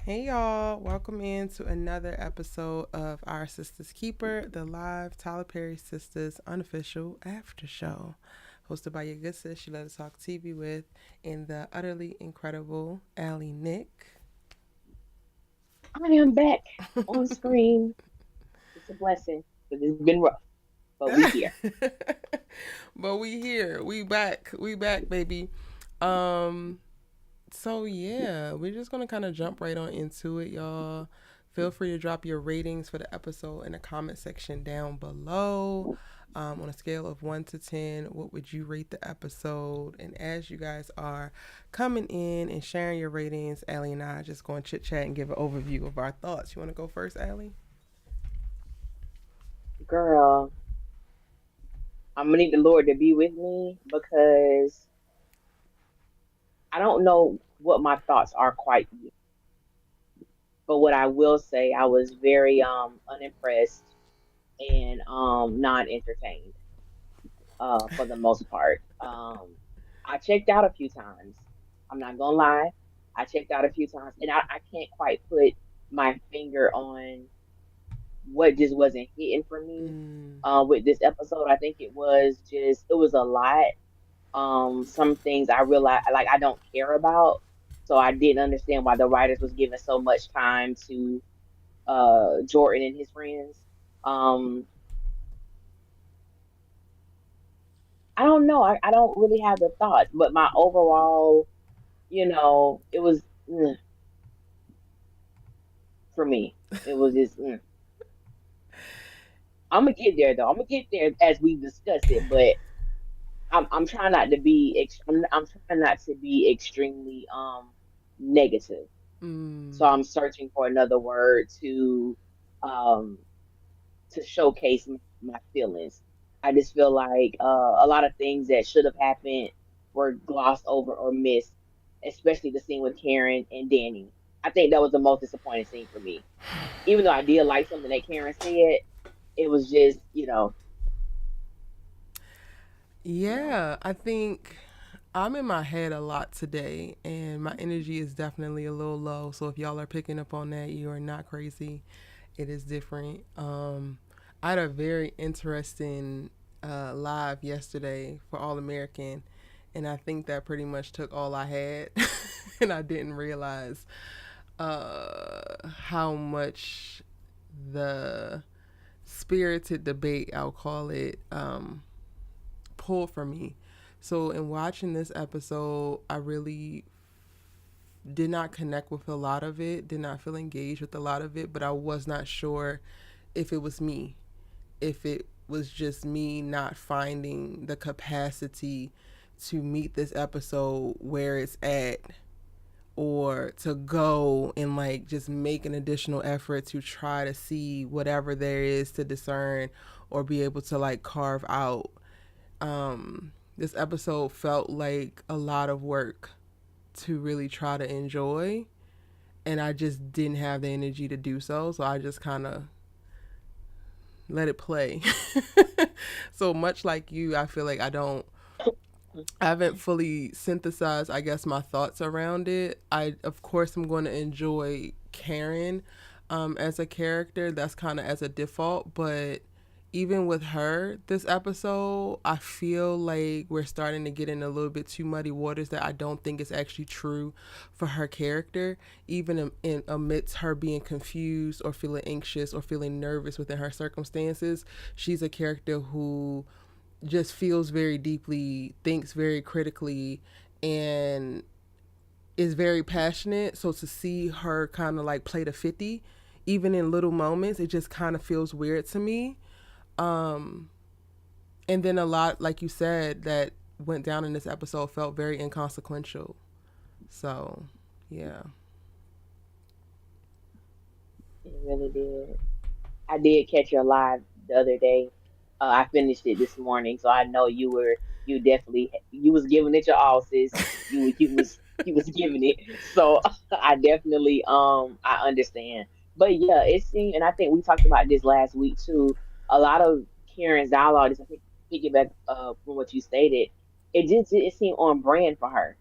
Hey y'all, welcome in to another episode of our Sistas Keeper, the live Tyler Perry Sistas unofficial after show. Hosted by your good sis, she let us talk TV with, and the utterly incredible Allie Nick. I am back on screen. It's a blessing because it's been rough, but we here. But we here, we back, baby. Um, So yeah, we're just gonna kind of jump right on into it, y'all. Feel free to drop your ratings for the episode in the comment section down below. On a scale of 1 to 10, what would you rate the episode? And as you guys are coming in and sharing your ratings, Allie and I are just going to chit chat and give an overview of our thoughts. You want to go first, Allie? Girl, I'm gonna need the Lord to be with me because I don't know what my thoughts are quite yet. But what I will say, I was very unimpressed and non entertained for the most part. I checked out a few times. I'm not gonna lie. I checked out a few times and I can't quite put my finger on what just wasn't hitting for me Mm, with this episode. I think it was a lot. Some things I realized like I don't care about, so I didn't understand why the writers was giving so much time to Jordan and his friends. Um, I don't know. I don't really have the thoughts, but my overall, it was for me. It was just. I'm gonna get there though. I'm gonna get there as we discuss it, but I'm trying not to be I'm trying not to be extremely negative. So mm. I'm searching for another word um to showcase my feelings. I just feel like a lot of things that should have happened were glossed over or missed, especially the scene with Karen and Danny. I think that was the most disappointing scene for me. Even though I did like something that Karen said, it was just, Yeah, I think I'm in my head a lot today, and my energy is definitely a little low. So if y'all are picking up on that, you are not crazy. It is different. I had a very interesting live yesterday for All American, and I think that pretty much took all I had, and I didn't realize how much the spirited debate, I'll call it, pulled from me. So in watching this episode, I really did not connect with a lot of it, did not feel engaged with a lot of it, but I was not sure if it was me, if it was just me not finding the capacity to meet this episode where it's at, or to go and like just make an additional effort to try to see whatever there is to discern or be able to like carve out. This episode felt like a lot of work to really try to enjoy, and I just didn't have the energy to do so. So I just kind of let it play. So much like you, I feel like I haven't fully synthesized, I guess, my thoughts around it. I, of course, am going to enjoy Karen as a character. That's kind of as a default. But even with her, this episode, I feel like we're starting to get in a little bit too muddy waters that I don't think is actually true for her character. Even amidst her being confused or feeling anxious or feeling nervous within her circumstances, she's a character who just feels very deeply, thinks very critically, and is very passionate. So to see her kind of like play the 50, even in little moments, it just kind of feels weird to me. Um, and then a lot, like you said, that went down in this episode felt very inconsequential. So, yeah. it really did. I did catch your live the other day. I finished it this morning, so I know you definitely you was giving it your all, sis. You was giving it. So I definitely I understand. But yeah, it seemed, and I think we talked about this last week too. A lot of Karen's dialogue is, I think, piggyback from what you stated. It seemed on brand for her.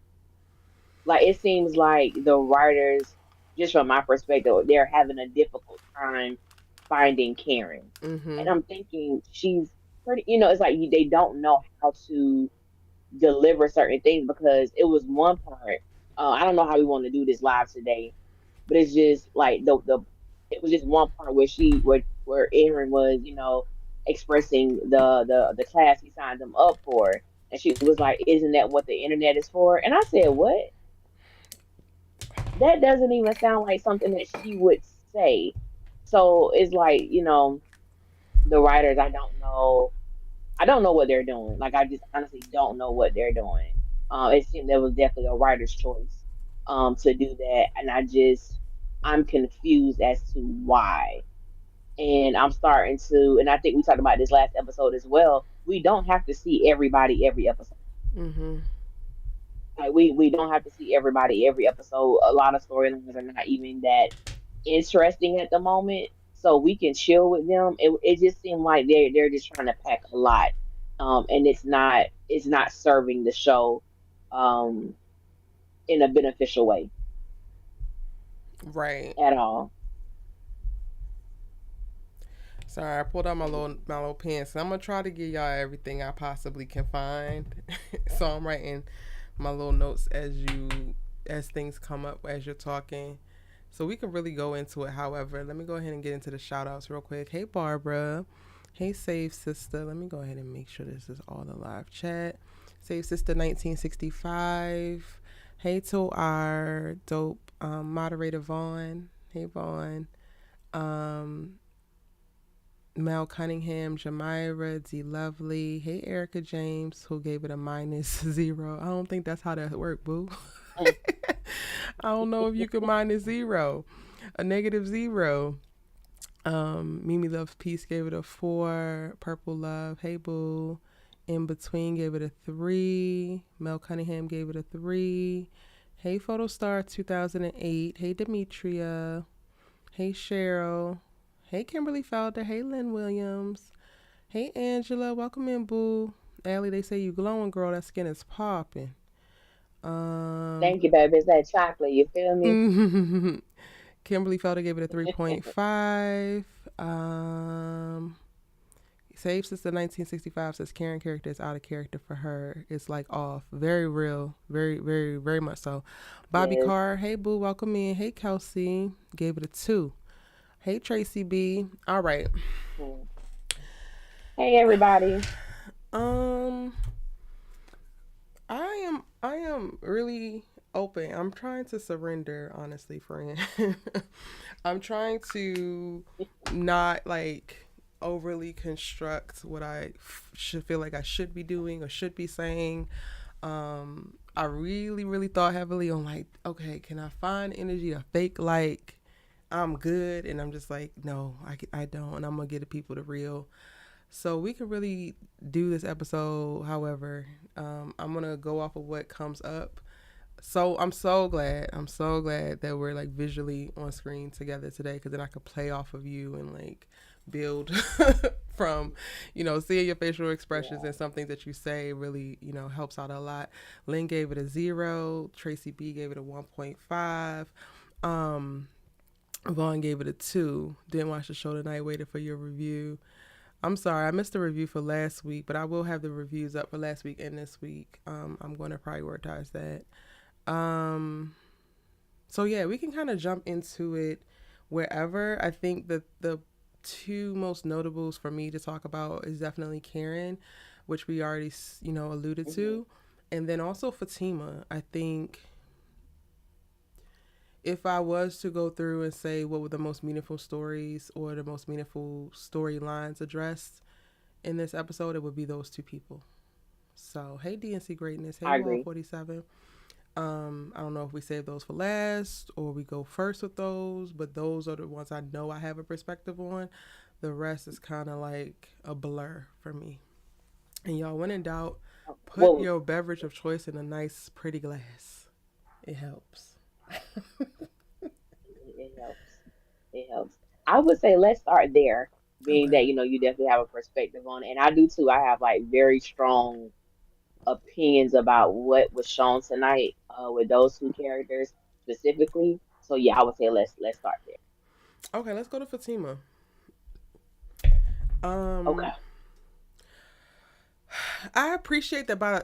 Like it seems like the writers. just from my perspective, they're having a difficult time finding Karen. Mm-hmm. And I'm thinking she's pretty, it's like they don't know how to deliver certain things because it was one part. I don't know how we want to do this live today, but it's just like the it was just one part where where Aaron was, expressing the class he signed them up for, and she was like, "Isn't that what the internet is for?" And I said, "What? That doesn't even sound like something that she would say." So it's like, the writers, I don't know what they're doing. Like I just honestly don't know what they're doing. It seemed there was definitely a writer's choice to do that, and I'm confused as to why. And I'm starting to, and I think we talked about this last episode as well. We don't have to see everybody every episode. Mm-hmm. Like we don't have to see everybody every episode. A lot of storylines are not even that interesting at the moment, so we can chill with them. It just seemed like they're just trying to pack a lot, and it's not serving the show, um, in a beneficial way Right. at all. Sorry, I pulled out my little pen. So I'm gonna try to give y'all everything I possibly can find. So I'm writing my little notes as things come up as you're talking. So we can really go into it. However, let me go ahead and get into the shout outs real quick. Hey Barbara. Hey Save Sister. Let me go ahead and make sure this is all the live chat. Save Sister 1965. Hey to our dope moderator Vaughn. Hey Vaughn. Um, Mel Cunningham, Jamira, D Lovely. Hey, Erica James, who gave it a -0. I don't think that's how that worked, boo. Mm. I don't know if you could -0, a -0. Mimi Loves Peace gave it a 4. Purple Love, hey boo. In Between gave it a 3. Mel Cunningham gave it a 3. Hey Photostar 2008. Hey Demetria. Hey Cheryl. Hey Kimberly Felder. Hey Lynn Williams. Hey Angela. Welcome in, boo. Allie, they say you glowing, girl. That skin is popping. Um, Thank you, baby. It's that chocolate. You feel me? Kimberly Felder gave it a 3.5. Save Sister 1965 says Karen character is out of character for her. It's like off. Very real. Very, very, very much so. Bobby Yes. Carr. Hey, boo. Welcome in. Hey, Kelsey. Gave it a 2. Hey, Tracy B. All right. Mm. Hey, everybody. Um, I am really open. I'm trying to surrender, honestly, friend. I'm trying to not like overly construct what should feel like I should be doing or should be saying. I really, really thought heavily on like, okay, can I find energy to fake like I'm good? And I'm just like, no, I don't. And I'm gonna get the people the real. So we can really do this episode. However, I'm gonna go off of what comes up. So I'm so glad. I'm so glad that we're like visually on screen together today, because then I could play off of you and like build from, seeing your facial expressions, Yeah. and something that you say really, helps out a lot. Lynn gave it a 0. Tracy B gave it a 1.5. Um, Vaughn gave it a 2. Didn't watch the show tonight. Waited for your review. I'm sorry, I missed the review for last week, but I will have the reviews up for last week and this week. I'm going to prioritize that. Um, so yeah, we can kind of jump into it wherever. I think that the two most notables for me to talk about is definitely Karen, which we already alluded Hmm. to, and then also Fatima. I think if I was to go through and say what were the most meaningful stories or the most meaningful storylines addressed in this episode, it would be those two people. So, hey, DNC Greatness. Hey, I Wall agree. 47. I don't know if we save those for last or we go first with those, but those are the ones I know I have a perspective on. The rest is kind of like a blur for me. And y'all, when in doubt, put Well, your beverage of choice in a nice, pretty glass. It helps. it helps. It helps. I would say let's start there, being Okay. that you definitely have a perspective on it, and I do too. I have like very strong opinions about what was shown tonight with those two characters specifically. So yeah, I would say let's start there. Okay, let's go to Fatima. Um, Okay. I appreciate that by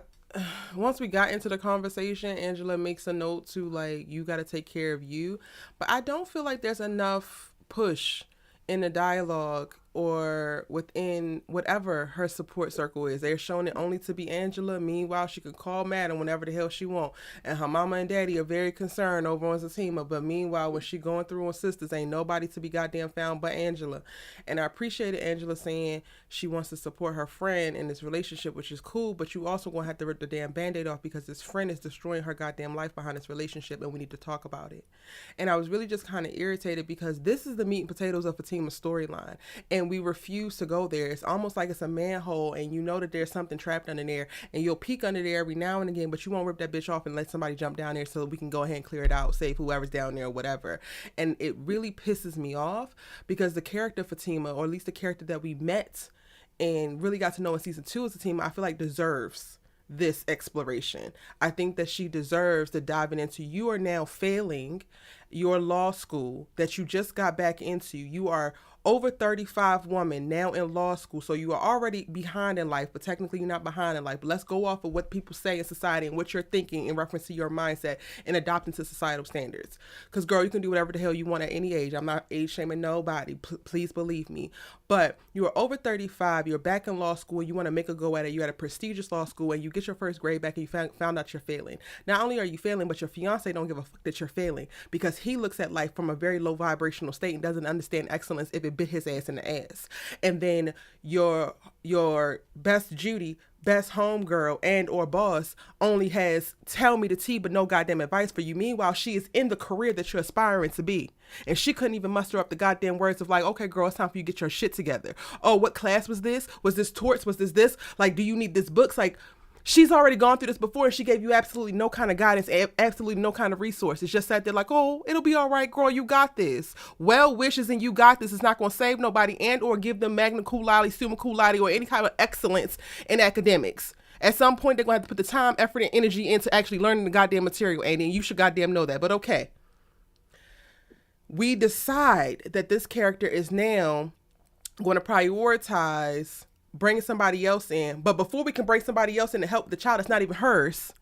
once we got into the conversation, Angela makes a note to like you got to take care of you, but I don't feel like there's enough push in the dialogue or within whatever her support circle is. They're showing it only to be Angela. Meanwhile, she can call Madam whenever the hell she want, and her mama and daddy are very concerned over on Zatima. But meanwhile, when she going through on Sistas, ain't nobody to be goddamn found but Angela. And I appreciated Angela saying she wants to support her friend in this relationship, which is cool. But you also gonna have to rip the damn band-aid off because this friend is destroying her goddamn life behind this relationship, and we need to talk about it. And I was really just kind of irritated because this is the meat and potatoes of Fatima's storyline, and we refuse to go there. It's almost like it's a manhole, and you know that there's something trapped under there, and you'll peek under there every now and again, but you won't rip that bitch off and let somebody jump down there so we can go ahead and clear it out, save whoever's down there or whatever. And it really pisses me off because the character Fatima, or at least the character that we met and really got to know in season 2 as a team, I feel like deserves this exploration. I think that she deserves to dive into. You are now failing your law school that you just got back into. You are over 35 woman now in law school, so you are already behind in life, but technically you're not behind in life. But let's go off of what people say in society and what you're thinking in reference to your mindset and adopting to societal standards. Because girl, you can do whatever the hell you want at any age. I'm not age shaming nobody, please believe me. But you are over 35, you're back in law school, you want to make a go at it. You're at a prestigious law school and you get your first grade back and you found out you're failing. Not only are you failing, but your fiance don't give a fuck that you're failing because he looks at life from a very low vibrational state and doesn't understand excellence if it bit his ass in the ass. And then your best Judy, best homegirl and or boss only has tell me the tea but no goddamn advice for you. Meanwhile, she is in the career that you're aspiring to be. And she couldn't even muster up the goddamn words of like, okay, girl, it's time for you to get your shit together. Oh, what class was this? Was this torts? Was this? Like, do you need this books? Like, she's already gone through this before and she gave you absolutely no kind of guidance, absolutely no kind of resources. Just sat there like, oh, it'll be all right, girl, you got this. Well wishes and you got this is not going to save nobody and or give them magna cum laude, summa cum laude, or any kind of excellence in academics. At some point, they're going to have to put the time, effort, and energy into actually learning the goddamn material, and you should goddamn know that. But okay. We decide that this character is now going to prioritize bringing somebody else in. But before we can bring somebody else in to help the child that's not even hers,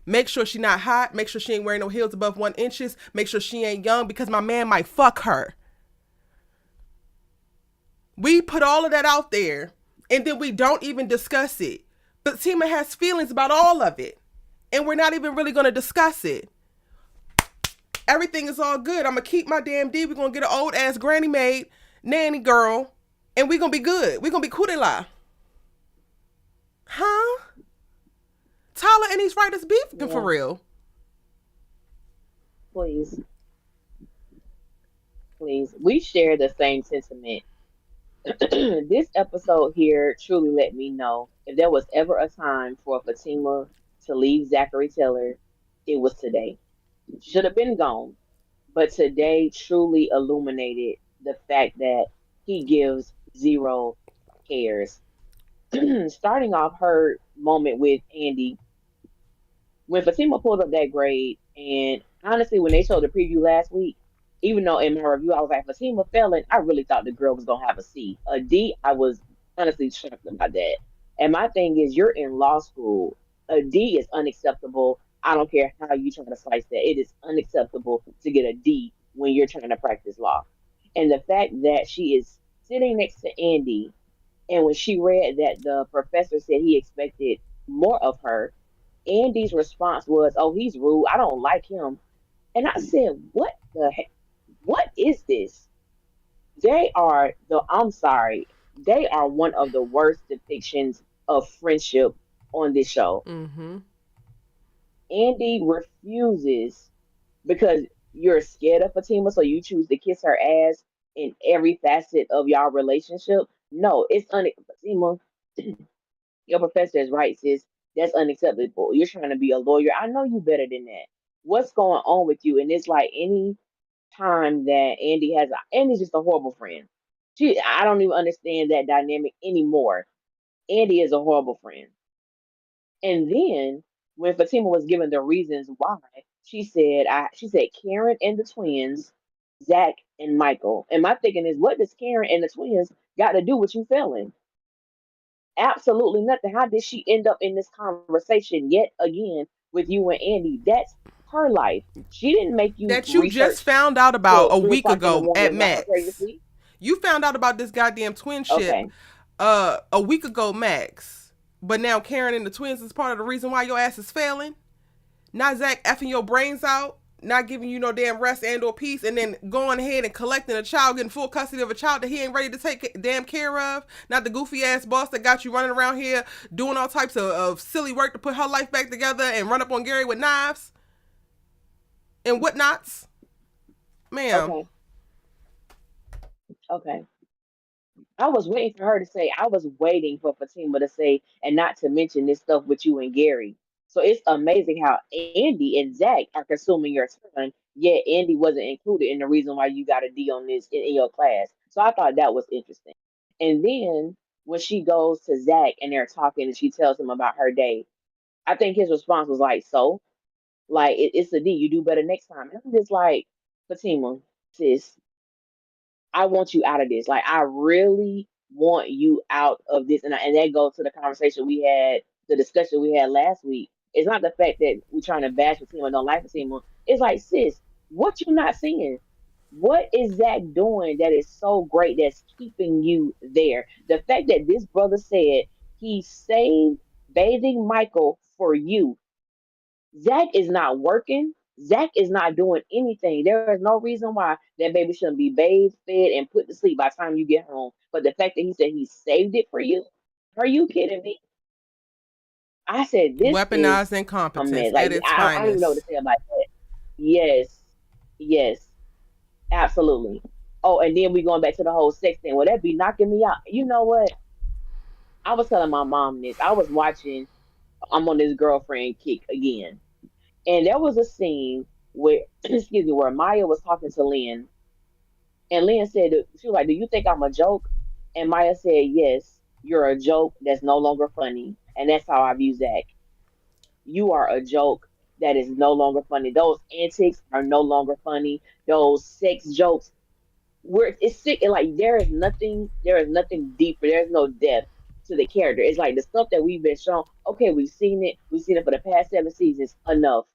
make sure she not hot. Make sure she ain't wearing no heels above 1 inch. Make sure she ain't young because my man might fuck her. We put all of that out there and then we don't even discuss it. But Tima has feelings about all of it. And we're not even really going to discuss it. Everything is all good. I'm going to keep my damn D. We're going to get an old ass granny maid, nanny girl, and we're going to be good. We're going to be kudela. Huh? Tyler and these writers beefing for Yeah, real. please, please. We share the same sentiment. This episode here truly let me know if there was ever a time for Fatima to leave Zachary Taylor, it was today. Should have been gone, but today truly illuminated the fact that he gives zero cares. Starting off her moment with Andy, when Fatima pulled up that grade, and honestly, when they showed the preview last week, even though in my review I was like Fatima failing, I really thought the girl was gonna have a C. A D, I was honestly shocked about that. And my thing is, you're in law school. A D is unacceptable. I don't care how you try to slice that. It is unacceptable to get a D when you're trying to practice law. And the fact that she is sitting next to Andy, and when she read that the professor said he expected more of her, Andy's response was, "Oh, he's rude. I don't like him." And I said, "What the heck? What is this?" They are the. I'm sorry. They are one of the worst depictions of friendship on this show. Mm-hmm. Andy refuses because you're scared of Fatima, so you choose to kiss her ass in every facet of y'all relationship. No, Fatima. Your professor is right, sis. That's unacceptable. You're trying to be a lawyer. I know you better than that. What's going on with you? And it's like any time that Andy's just a horrible friend. I don't even understand that dynamic anymore. Andy is a horrible friend. And then when Fatima was given the reasons why, she said Karen and the twins, Zach and Michael. And my thinking is, what does Karen and the twins got to do with you failing? Absolutely nothing. How did she end up in this conversation yet again with you and Andy? That's her life. She didn't make you That you just research found out about till a 3 week o'clock in the ago morning at about her Max. pregnancy. You found out about this goddamn twin ship Okay. a week ago, Max. But now Karen and the twins is part of the reason why your ass is failing. Not Zach effing your brains out, not giving you no damn rest and or peace, and then going ahead and collecting a child, getting full custody of a child that he ain't ready to take damn care of. Not the goofy ass boss that got you running around here doing all types of silly work to put her life back together and run up on Gary with knives and whatnots. Ma'am. Okay. Okay. I was waiting for her to say, I was waiting for Fatima to say, and not to mention this stuff with you and Gary. So it's amazing how Andy and Zach are consuming your time, yet Andy wasn't included in the reason why you got a D on this in your class. So I thought that was interesting. And then when she goes to Zach and they're talking and she tells him about her day, I think his response was like, so, like, it's a D, you do better next time. And I'm just like, Fatima, sis, I want you out of this. Like, I really want you out of this. And that goes to the conversation we had, the discussion we had last week. It's not the fact that we're trying to bash Fatima, don't like Fatima. It's like, sis, what you not seeing? What is Zach doing that is so great that's keeping you there? The fact that this brother said he saved bathing Michael for you. Zach is not working. Zach is not doing anything. There is no reason why that baby shouldn't be bathed, fed, and put to sleep by the time you get home. But the fact that he said he saved it for you, are you kidding me? I said this is Weaponized a incompetence mess. at Like its I don't even know what finest. to say about that. Yes, yes, absolutely. Oh, and then we going back to the whole sex thing. Well, that be knocking me out. You know what? I was telling my mom this. I was watching. I'm on this girlfriend kick again. And there was a scene where, excuse me, where Maya was talking to Lynn, and Lynn said, she was like, "Do you think I'm a joke?" And Maya said, "Yes, you're a joke that's no longer funny." And that's how I view Zach. You are a joke that is no longer funny. Those antics are no longer funny. Those sex jokes, where it's sick, and like there is nothing deeper. There's no depth to the character. It's like the stuff that we've been shown. Okay, we've seen it for the past 7 seasons. Enough.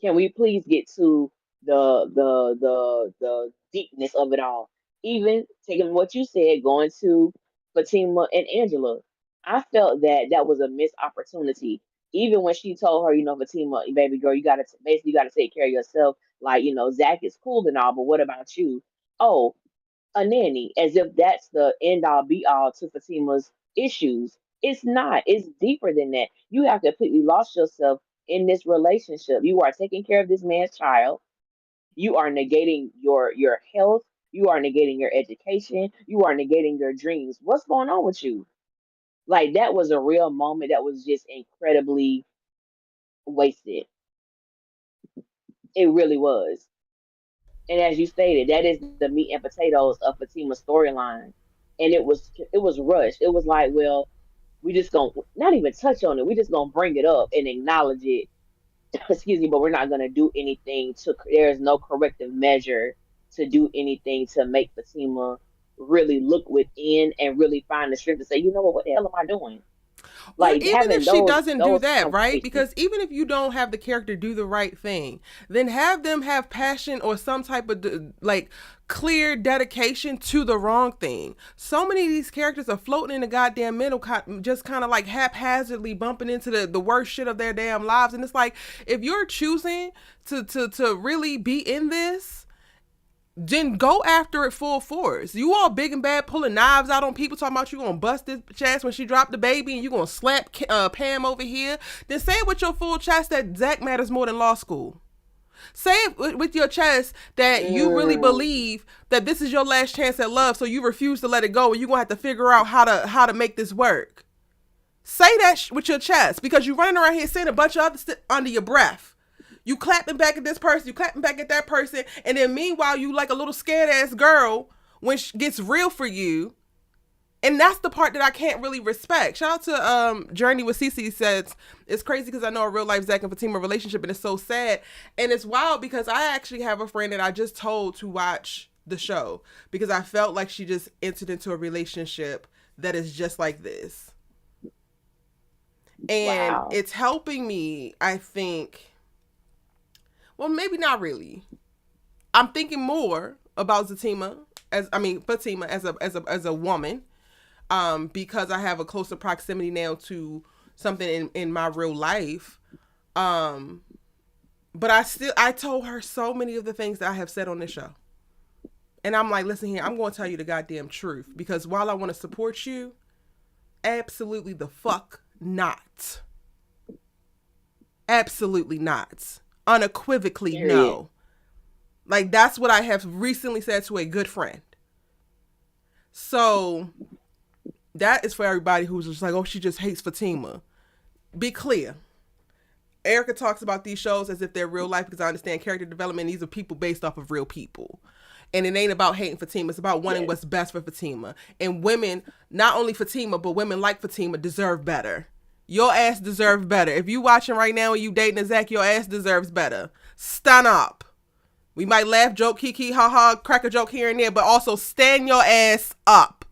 Can we please get to the deepness of it all? Even taking what you said, going to Fatima and Angela, I felt that that was a missed opportunity. Even when she told her, Fatima, baby girl, you gotta basically you gotta take care of yourself. Like, Zach is cool and all, but what about you? Oh, a nanny, as if that's the end all be all to Fatima's issues. It's not. It's deeper than that. You have completely lost yourself in this relationship. You are taking care of this man's child. You are negating your health. You are negating your education. You are negating your dreams. What's going on with you? Like that was a real moment that was just incredibly wasted. It really was. And as you stated, that is the meat and potatoes of Fatima's storyline. And it was rushed. It was like, well, we just gonna not even touch on it. We just gonna bring it up and acknowledge it. Excuse me, but we're not gonna do anything to. There is no corrective measure to do anything to make Fatima really look within and really find the strength to say, you know what the hell am I doing? Or Like even if having she those doesn't do those that, right? conversations. Because even if you don't have the character do the right thing, then have them have passion or some type of like clear dedication to the wrong thing. So many of these characters are floating in the goddamn middle, just kind of like haphazardly bumping into the worst shit of their damn lives. And it's like, if you're choosing to really be in this, then go after it full force. You all big and bad pulling knives out on people talking about you gonna bust this chest when she dropped the baby and you gonna slap Pam over here. Then say it with your full chest that Zach matters more than law school. Say it with your chest that you really Mm, believe that this is your last chance at love, so you refuse to let it go and you're gonna have to figure out how to make this work. Say that with your chest, because you're running around here saying a bunch of other under your breath. You clapping back at this person, you clapping back at that person, and then meanwhile you like a little scared ass girl when it gets real for you. And that's the part that I can't really respect. Shout out to Journey with Cece says, it's crazy because I know a real life Zach and Fatima relationship and it's so sad. And it's wild because I actually have a friend that I just told to watch the show because I felt like she just entered into a relationship that is just like this. And Wow. it's helping me, I think. Well, maybe not really. I'm thinking more about Fatima as a woman, because I have a closer proximity now to something in my real life. Um, but I told her so many of the things that I have said on this show. And I'm like, listen here, I'm going to tell you the goddamn truth because while I want to support you, absolutely the fuck not. Absolutely not. Unequivocally Period. no. Like that's what I have recently said to a good friend. So that is for everybody who's just like, oh, she just hates Fatima. Be clear. Erica talks about these shows as if they're real life because I understand character development. These are people based off of real people. And it ain't about hating Fatima. It's about wanting Yes. what's best for Fatima. And women, not only Fatima, but women like Fatima deserve better. Your ass deserves better. If you watching right now and you dating a Zach, your ass deserves better. Stand up. We might laugh, joke, kiki, haha, crack a joke here and there, but also stand your ass up.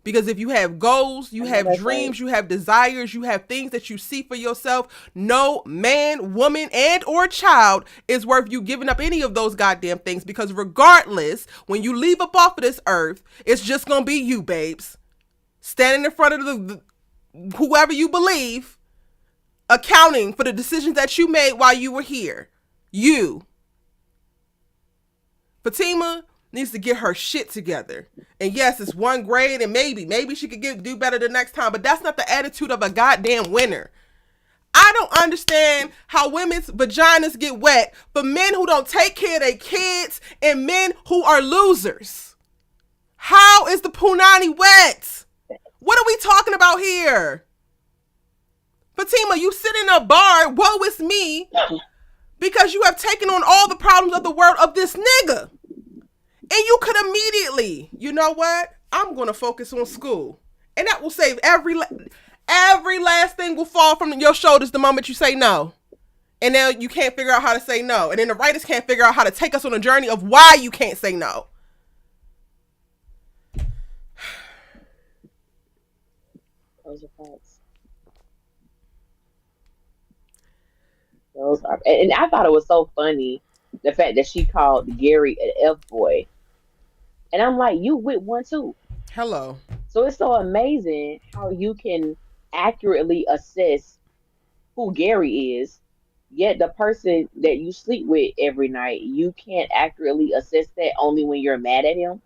Because if you have goals, you I know have that's right. dreams, you have desires, you have things that you see for yourself, no man, woman, and or child is worth you giving up any of those goddamn things. Because regardless, when you leave up off of this earth, it's just going to be you, babes. Standing in front of the whoever you believe, accounting for the decisions that you made while you were here. You. Fatima needs to get her shit together. And yes, it's one grade and maybe she could do better the next time, but that's not the attitude of a goddamn winner. I don't understand how women's vaginas get wet for men who don't take care of their kids and men who are losers. How is the punani wet? What are we talking about here? Fatima, you sit in a bar, woe is me, because you have taken on all the problems of the world of this nigga. And you could immediately, you know what? I'm going to focus on school. And that will save every last thing will fall from your shoulders the moment you say no. And now you can't figure out how to say no. And then the writers can't figure out how to take us on a journey of why you can't say no. Those are facts. Those are, and I thought it was so funny the fact that she called Gary an F boy, and I'm like, you with one too. Hello. So it's so amazing how you can accurately assess who Gary is, yet the person that you sleep with every night, you can't accurately assess that only when you're mad at him.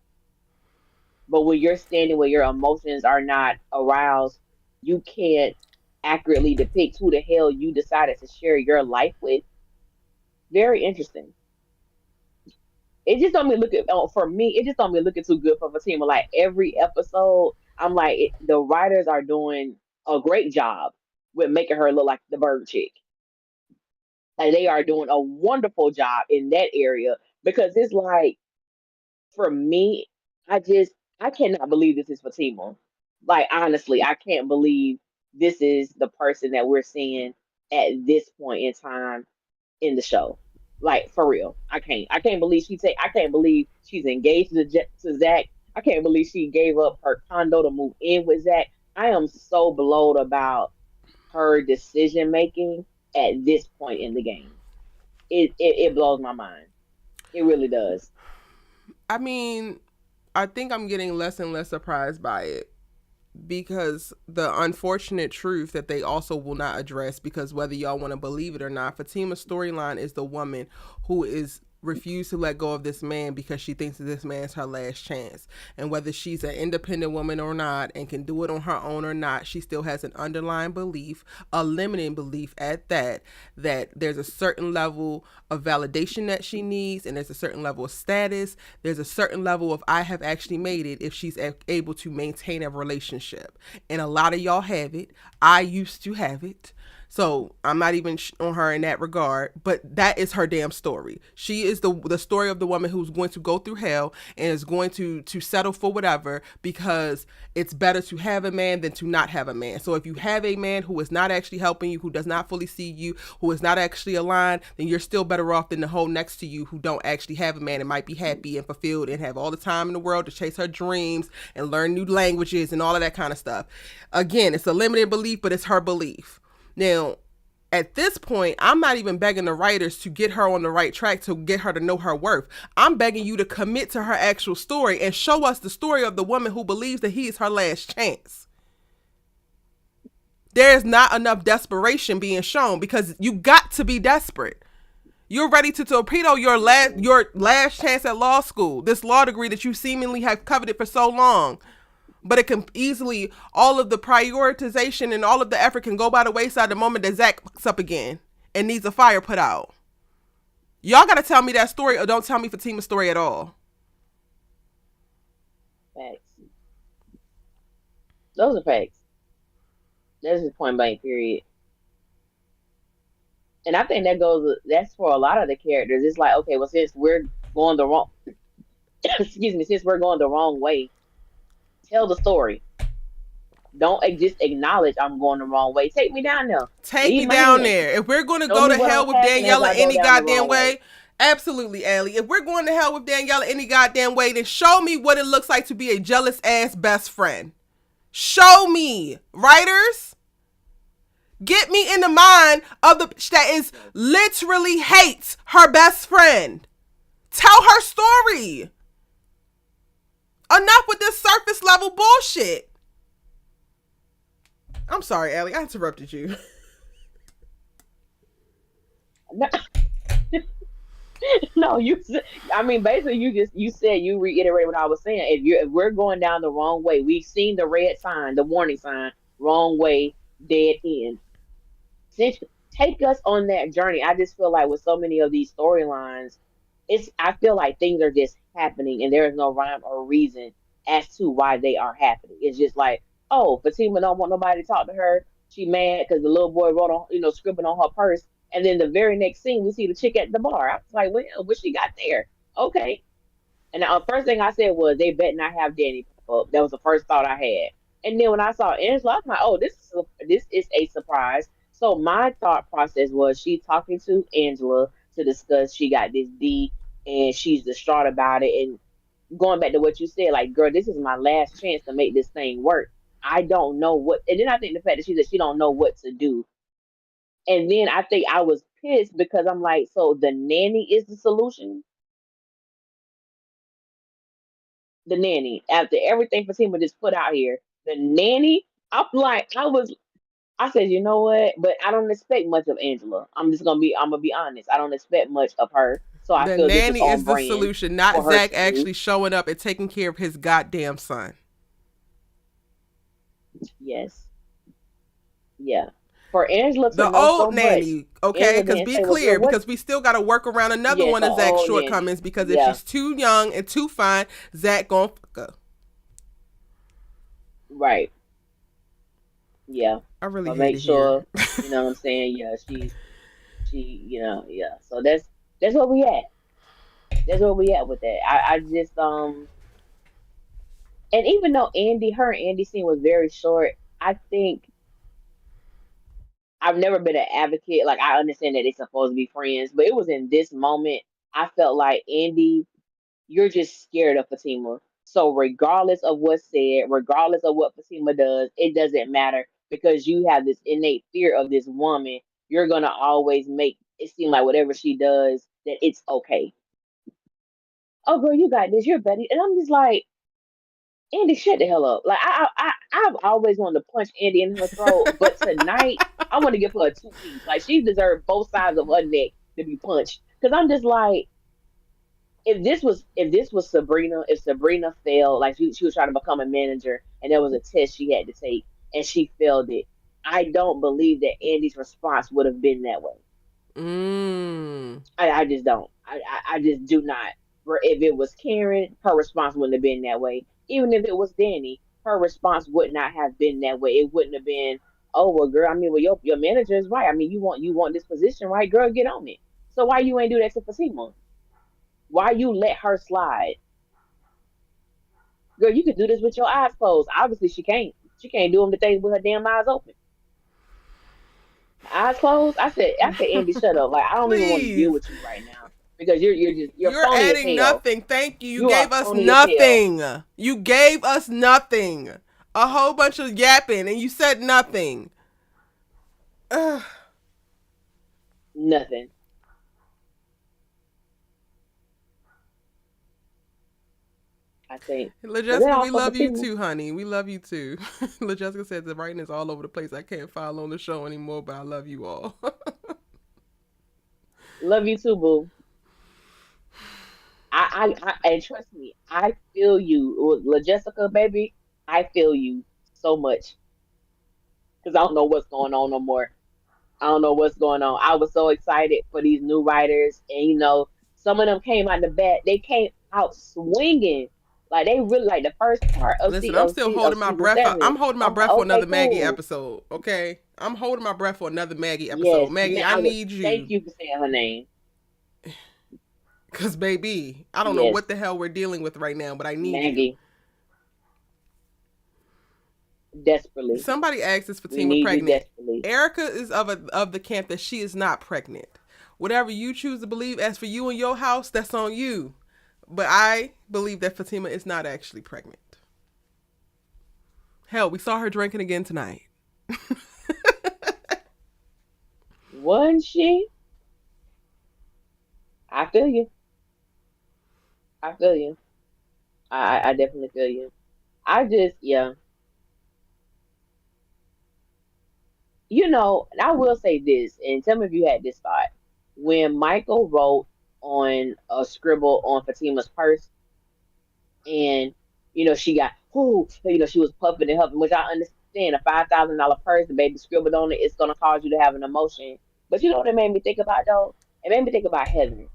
But when you're standing where your emotions are not aroused, you can't accurately depict who the hell you decided to share your life with. Very interesting. It just don't be looking for me. It just don't be looking too good for Fatima. Like every episode, I'm like the writers are doing a great job with making her look like the bird chick. Like they are doing a wonderful job in that area because it's like for me, I cannot believe this is Fatima. Like honestly, I can't believe this is the person that we're seeing at this point in time in the show. Like for real, I can't. I can't believe I can't believe she's engaged to Zach. I can't believe she gave up her condo to move in with Zach. I am so blown about her decision making at this point in the game. It blows my mind. It really does. I mean, I think I'm getting less and less surprised by it because the unfortunate truth that they also will not address, because whether y'all want to believe it or not, Fatima's storyline is the woman who is refused to let go of this man because she thinks that this man's her last chance. And whether she's an independent woman or not and can do it on her own or not, she still has an underlying belief, a limiting belief at that, that there's a certain level of validation that she needs, and there's a certain level of status, there's a certain level of I have actually made it if she's able to maintain a relationship. And a lot of y'all have it. I used to have it. So I'm not even on her in that regard, but that is her damn story. She is the story of the woman who's going to go through hell and is going to settle for whatever because it's better to have a man than to not have a man. So if you have a man who is not actually helping you, who does not fully see you, who is not actually aligned, then you're still better off than the hoe next to you who don't actually have a man and might be happy and fulfilled and have all the time in the world to chase her dreams and learn new languages and all of that kind of stuff. Again, it's a limited belief, but it's her belief. Now, at this point, I'm not even begging the writers to get her on the right track to get her to know her worth. I'm begging you to commit to her actual story and show us the story of the woman who believes that he is her last chance. There is not enough desperation being shown because you got to be desperate. You're ready to torpedo your last chance at law school, this law degree that you seemingly have coveted for so long. But it can easily, all of the prioritization and all of the effort can go by the wayside the moment that Zach fucks up again and needs a fire put out. Y'all got to tell me that story or don't tell me Fatima's story at all. Facts. Those are facts. That's just point blank, period. And I think that's for a lot of the characters. It's like, okay, well, since we're going the wrong, excuse me, since we're going the wrong way, tell the story. Don't just acknowledge I'm going the wrong way. Take me down there. Take Lead me my down hand. there. If we're going to Show go me to what'll hell with happen as Daniela I go any down the goddamn wrong way. way, absolutely, Allie. If we're going to hell with Daniela any goddamn way, then show me what it looks like to be a jealous ass best friend. Show me, writers. Get me in the mind of the that is literally hates her best friend. Tell her story. Enough with this surface level bullshit. I'm sorry, Allie. I interrupted you. No, no, I mean, basically, you reiterate what I was saying. If we're going down the wrong way, we've seen the red sign, the warning sign, wrong way, dead end. Since take us on that journey. I just feel like with so many of these storylines, I feel like things are just happening and there is no rhyme or reason as to why they are happening. It's just like, oh, Fatima don't want nobody to talk to her. She mad because the little boy wrote on, scribbling on her purse. And then the very next scene, we see the chick at the bar. I was like, well, what she got there? Okay. And the first thing I said was, they bet not have Danny pop up. That was the first thought I had. And then when I saw Angela, I was like, oh, this is a surprise. So my thought process was, she talking to Angela to discuss she got this D and she's distraught about it. And going back to what you said, like, girl, this is my last chance to make this thing work. I don't know what. And then I think the fact that she said she don't know what to do. And then I think I was pissed because I'm like, so the nanny is the solution? The nanny. After everything Fatima just put out here, the nanny. I said, you know what? But I don't expect much of Angela. I'm gonna be honest. I don't expect much of her. So I The feel this is nanny on is the brand solution, not for her Zach to do. actually showing up and taking care of his goddamn son. Yes. Yeah. For Angela to The know so old much, nanny, okay? Angela Because didn't be say, well, girl, clear, what? because we still got to work around another Yes, one the of Zach's old nanny. shortcomings. Because if Yeah. she's too young and too fine, Zach gon' fuck her. Right. Yeah. I really But hate make it here. sure, you know what I'm saying? Yeah, yeah. So that's where we at. That's where we at with that. I just and even though her and Andy scene was very short, I think I've never been an advocate. Like, I understand that they're supposed to be friends, but it was in this moment I felt like, Andy, you're just scared of Fatima. So regardless of what's said, regardless of what Fatima does, it doesn't matter because you have this innate fear of this woman. You're gonna always make it seem like whatever she does, that it's okay. Oh, girl, you got this. You're Betty, and I'm just like, Andy, shut the hell up. Like, I've always wanted to punch Andy in her throat, but tonight I want to give her a two piece. Like, she deserved both sides of her neck to be punched. Because I'm just like, if this was Sabrina, if Sabrina failed, like she was trying to become a manager, and there was a test she had to take, and she failed it, I don't believe that Andy's response would have been that way. Mmm. I just don't. I just do not. Where if it was Karen, her response wouldn't have been that way. Even if it was Danny, her response would not have been that way. It wouldn't have been, oh well, girl. I mean, well, your manager is right. I mean, you want this position, right, girl? Get on it. So why you ain't do that to Fatima? Why you let her slide, girl? You could do this with your eyes closed. Obviously, she can't. She can't do them the things with her damn eyes open. Eyes closed. I said, Andy, shut up. Like I don't even want to deal Please. with you right now because you're You're phony as adding hell. nothing. Thank you. You You are gave us phony as hell. nothing. You gave us nothing. A whole bunch of yapping and you said nothing. Ugh. Nothing. I think. Was that LaJessica, all we for love you Fatima? too, honey. We love you too. LaJessica said the writing is all over the place. I can't follow on the show anymore, but I love you all. Love you too, boo. And trust me, I feel you, La Jessica, baby. I feel you so much because I don't know what's going on no more. I don't know what's going on. I was so excited for these new writers, and some of them came out the bat. They came out swinging, like they really like the first part of Listen, I'm still of holding my season breath. seven. I'm holding my I'm like, breath for okay, another Maggie cool, episode. Okay, I'm holding my breath for another Maggie episode. yes. Maggie, I need Thank you, you for saying her name. cause baby, I don't know Yes, what the hell we're dealing with right now, but I need you. Maggie, desperately. Somebody asked, "Is We Fatima need you pregnant?" desperately. Erica is of the camp that she is not pregnant. Whatever you choose to believe, as for you and your house, that's on you. But I believe that Fatima is not actually pregnant. Hell, we saw her drinking again tonight. Wasn't she? I feel you. I feel you. I definitely feel you. I just, yeah. I will say this, and tell me if you had this thought. When Michael wrote on a scribble on Fatima's purse, and she got, she was puffing and huffing, which I understand. A $5,000 purse, the baby scribbled on it, it's gonna cause you to have an emotion. But you know what it made me think about though? It made me think about Heather.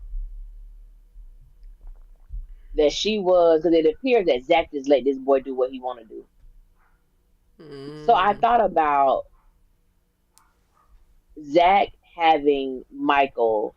That she was, because it appears that Zach just let this boy do what he want to do. So I Mm. thought about Zach having Michael.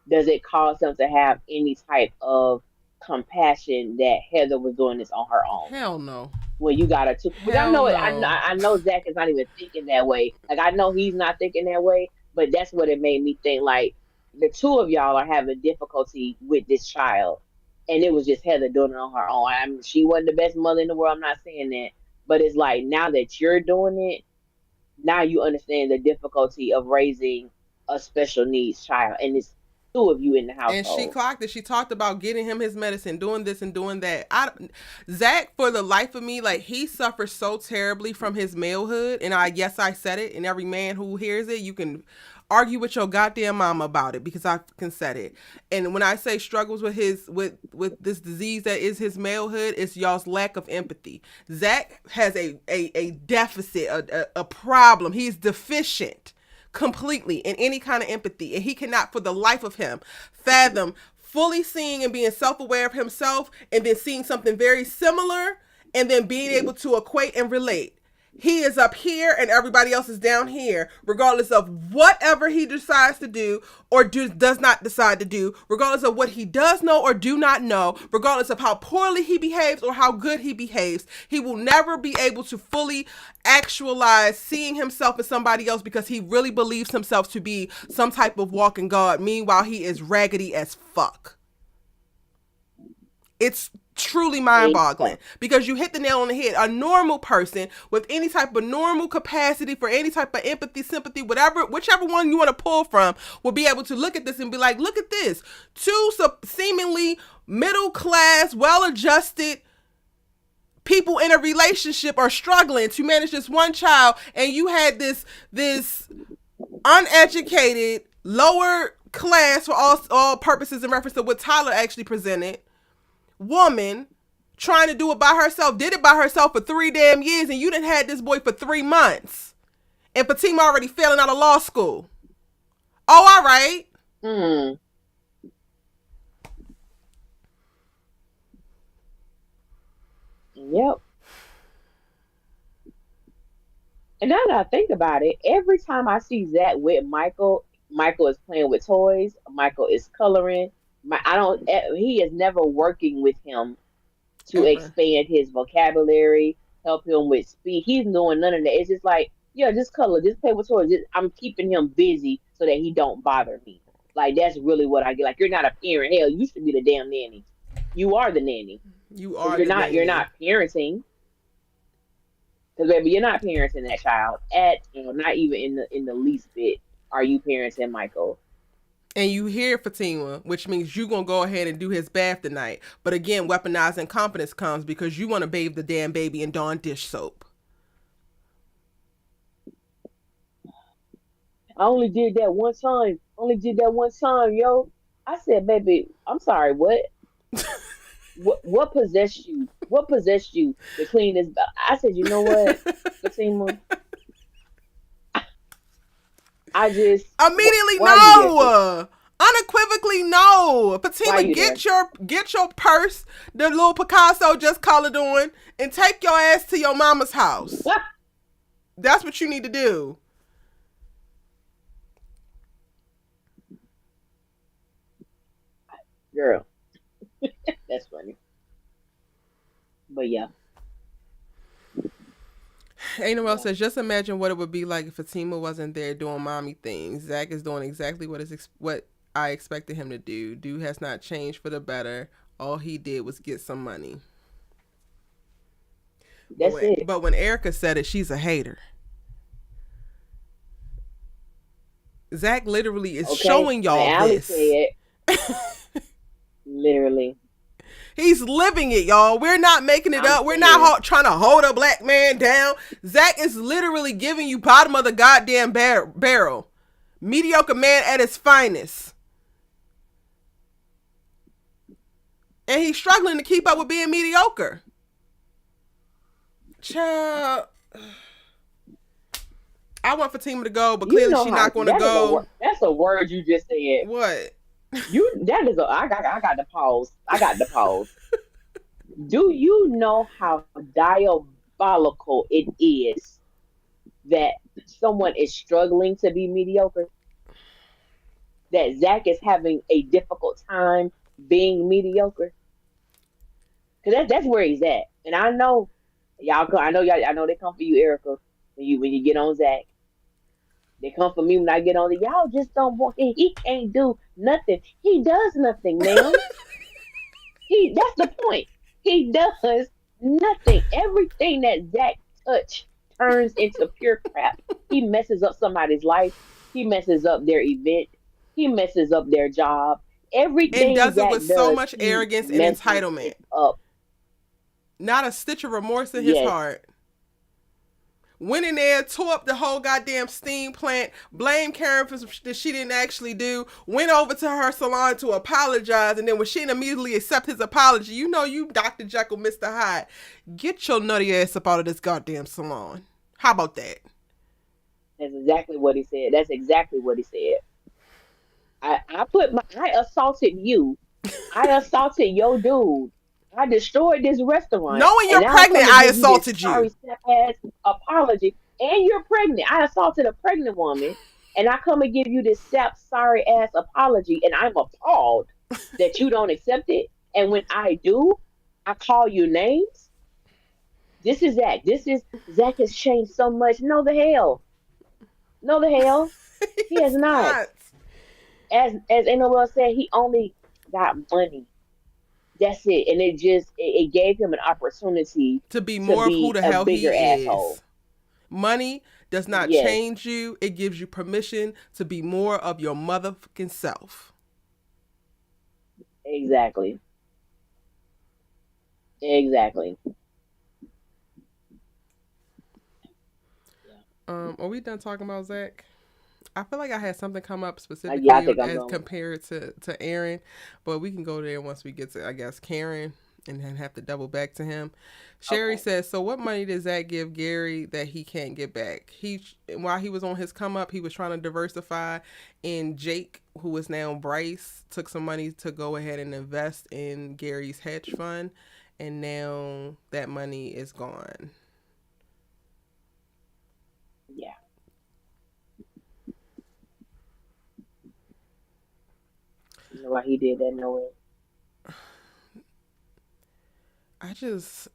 Does it cause him to have any type of compassion that Heather was doing this on her own? Hell no. When you got her to, which I Hell know, no. I know Zach is not even thinking that way. Like I know he's not thinking that way, but that's what it made me think. Like the two of y'all are having difficulty with this child, and it was just Heather doing it on her own. I mean, she wasn't the best mother in the world. I'm not saying that, but it's like now that you're doing it, now you understand the difficulty of raising a special needs child, and it's two of you in the And she household. clocked it. She talked about getting him his medicine, doing this and doing that. Zach, for the life of me, like he suffers so terribly from his malehood, and I said it, and every man who hears it, you can argue with your goddamn mama about it because I can said it. And when I say struggles with with this disease that is his malehood, it's y'all's lack of empathy. Zach has a deficit, a problem. He's deficient completely in any kind of empathy, and he cannot for the life of him fathom fully seeing and being self-aware of himself and then seeing something very similar and then being able to equate and relate. He is up here and everybody else is down here, regardless of whatever he decides to do or does not decide to do, regardless of what he does know or do not know, regardless of how poorly he behaves or how good he behaves. He will never be able to fully actualize seeing himself as somebody else because he really believes himself to be some type of walking God. Meanwhile, he is raggedy as fuck. It's truly mind boggling Exactly. because you hit the nail on the head. A normal person with any type of normal capacity for any type of empathy, sympathy, whatever, whichever one you want to pull from, will be able to look at this and be like, look at this. Two seemingly middle class, well adjusted people in a relationship are struggling to manage this one child, and you had this uneducated, lower class for all purposes in reference to what Tyler actually presented woman trying to do it by herself, did it by herself for 3 damn years, and you didn't had this boy for 3 months. And Fatima already failing out of law school. Oh, all right. Hmm. Yep. And now that I think about it, every time I see Zach with Michael, Michael is playing with toys. Michael is coloring. I don't. He is never working with him to Ever. expand his vocabulary, help him with speed. He's doing none of that. It's just like, yeah, just color, just play with toys. I'm keeping him busy so that he don't bother me. Like that's really what I get. Like you're not a parent. Hell, you should be the damn nanny. You are the nanny You because are the you're nanny. not parenting. Because baby, you're not parenting that child at not even in the least bit. Are you parenting Michael? And you hear Fatima, which means you gonna go ahead and do his bath tonight. But again, weaponized incompetence comes because you want to bathe the damn baby in Dawn dish soap. I only did that one time. Only did that one time, yo. I said, baby, I'm sorry, what? What possessed you? What possessed you to clean this? I said, you know what, Fatima, I just Immediately why are you there, sis? no. Unequivocally no. Why are Fatima, you there? get your purse, the little Picasso just colored on, and take your ass to your mama's house. That's what you need to do. Girl, that's funny. But yeah, Ain't no else yeah, says, just imagine what it would be like if Fatima wasn't there doing mommy things. Zach is doing exactly what I expected him to do. Dude has not changed for the better. All he did was get some money. that's it. But when Erica said it, she's a hater. Zach literally is Okay, showing when y'all Allie this. said, literally, He's living it, y'all. We're not making it I'm up. We're not saying, trying to hold a black man down. Zach is literally giving you bottom of the goddamn barrel. Mediocre man at his finest. And he's struggling to keep up with being mediocre. Child. I want Fatima to go, but you clearly know she's how not going to that is a go. word. That's a word you just said. What? You that is a I got to pause. I got to pause. Do you know how diabolical it is that someone is struggling to be mediocre? That Zach is having a difficult time being mediocre? Because that's where he's at. And I know I know they come for you, Erica, when you get on Zach. They come for me when I get on the y'all just don't want he can't do nothing. He does nothing, ma'am. That's the point. He does nothing. Everything that Zach touch turns into pure crap. He messes up somebody's life. He messes up their event. He messes up their job. And Everything does it Zach with so does, much he arrogance and messes entitlement. it up. Not a stitch of remorse in his Yes, heart. Went in there, tore up the whole goddamn steam plant, blamed Karen for some shit that she didn't actually do, went over to her salon to apologize, and then when she didn't immediately accept his apology, you know you Dr. Jekyll, Mr. Hyde. Get your nutty ass up out of this goddamn salon. How about that? that's exactly what he said. That's exactly what he said. I assaulted you. I assaulted your dude. I destroyed this restaurant, Knowing and you're now I pregnant, come to I give you this assaulted sorry you. step ass apology. And you're pregnant. I assaulted a pregnant woman, and I come and give you this step sorry ass apology, and I'm appalled that you don't accept it. And when I do, I call you names. This is Zach. This is Zach has changed so much. No the hell. No the hell. He has He's not. not. As Noel said, he only got money. That's it. And it gave him an opportunity To be to more of who be the a hell bigger he asshole. is. Money does not Yes, change you. It gives you permission to be more of your motherfucking self. exactly. Exactly. Yeah. Are we done talking about Zach? I feel like I had something come up Yeah, I specifically think I'm as going. compared to Aaron, but we can go there once we get to, I guess, Karen, and then have to double back to him. Sherry Okay. says, so what money does Zach give Gary that he can't get back? While he was on his come up, he was trying to diversify, and Jake, who is now Bryce, took some money to go ahead and invest in Gary's hedge fund, and now that money is gone. Yeah. You know why he did that? No way. I just,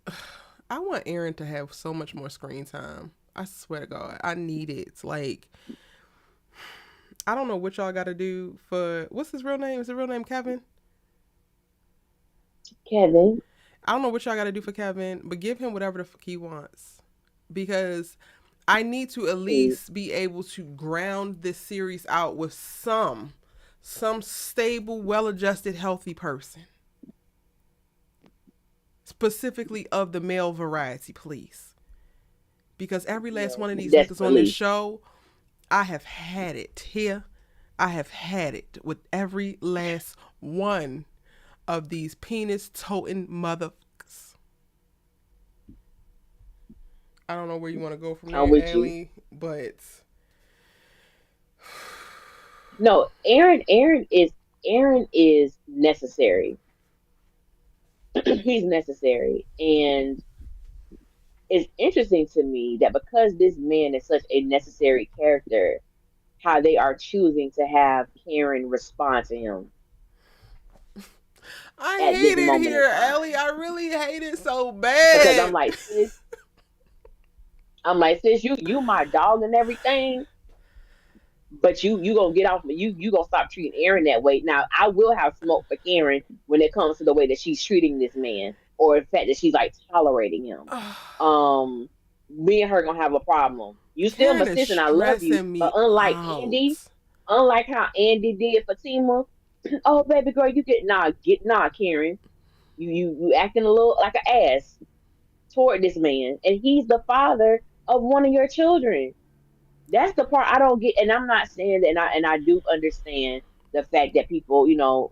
I want Aaron to have so much more screen time. I swear to God, I need it. Like, I don't know what y'all got to do for, what's his real name? Is his real name Kevin? Kevin. I don't know what y'all got to do for Kevin, but give him whatever the fuck he wants. Because I need to at Please. least be able to ground this series out with some stable, well-adjusted, healthy person. Specifically of the male variety, please. Because every last Yes. one of these niggas on this Desperately. show, I have had it here. I have had it with every last one of these penis toting motherfuckers. I don't know where you want to go from I'm there, with you. Allie, but No, Aaron is necessary. He's necessary. And it's interesting to me that because this man is such a necessary character, how they are choosing to have Karen respond to him I at this hate it moment in here, Allie. time. I really hate it so Because bad. I'm like, sis, you my dog and everything, but you gonna get off you gonna stop treating Aaron that way. Now I will have smoke for Karen when it comes to the way that she's treating this man, or the fact that she's like tolerating him. Um, Me and her gonna have a problem. You still my Karen is sis and I love you, stressing but me out. Unlike how Andy did Fatima, oh baby girl, you get nah, Karen. You acting a little like an ass toward this man, and he's the father of one of your children. That's the part I don't get, and I'm not saying that, and I do understand the fact that people,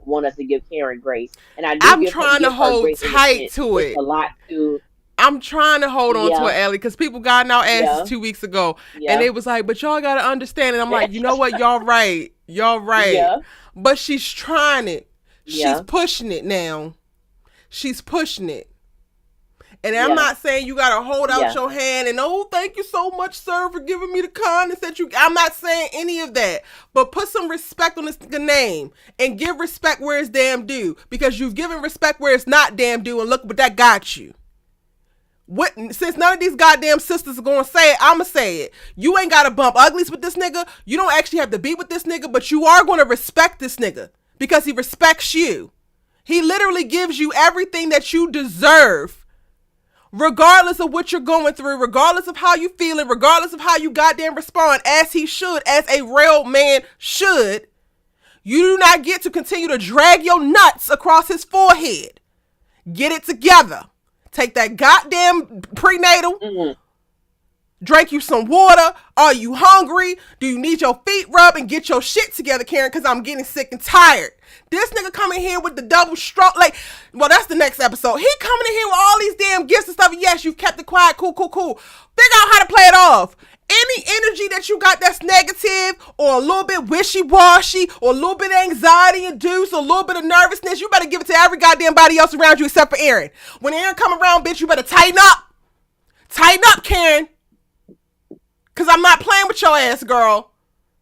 want us to give Karen grace, and I do I'm trying to give her hold grace in the tight sense to it's a it. lot to, I'm trying to hold on to it, yeah, Ellie, because people got in our asses yeah, 2 weeks ago, and yeah, they was like, "But y'all gotta understand." And I'm like, you know what? Y'all right. Y'all right. yeah, But she's trying it. She's yeah, pushing it now. She's pushing it. And I'm yeah, not saying you gotta hold out yeah, your hand and oh, thank you so much, sir, for giving me the kindness that you. I'm not saying any of that, but put some respect on this name and give respect where it's damn due because you've given respect where it's not damn due, and look what that got you. What, since none of these goddamn sisters are gonna say it, I'ma say it. You ain't gotta bump uglies with this nigga. You don't actually have to be with this nigga, but you are gonna respect this nigga because he respects you. He literally gives you everything that you deserve, regardless of what you're going through, regardless of how you feeling, regardless of how you goddamn respond, as he should, as a real man should. You do not get to continue to drag your nuts across his forehead. Get it together. Take that goddamn prenatal. mm, Drink you some water. Are you hungry? Do you need your feet rubbed and get your shit together, Karen? Because I'm getting sick and tired. This nigga coming here with the double stroke. Like, well, that's the next episode. He coming in here with all these damn gifts and stuff. Yes, you've kept it quiet. Cool, cool, cool. Figure out how to play it off. Any energy that you got that's negative or a little bit wishy-washy or a little bit of anxiety induced or a little bit of nervousness, you better give it to every goddamn body else around you except for Aaron. When Aaron come around, bitch, you better tighten up. Tighten up, Karen. Because I'm not playing with your ass, girl.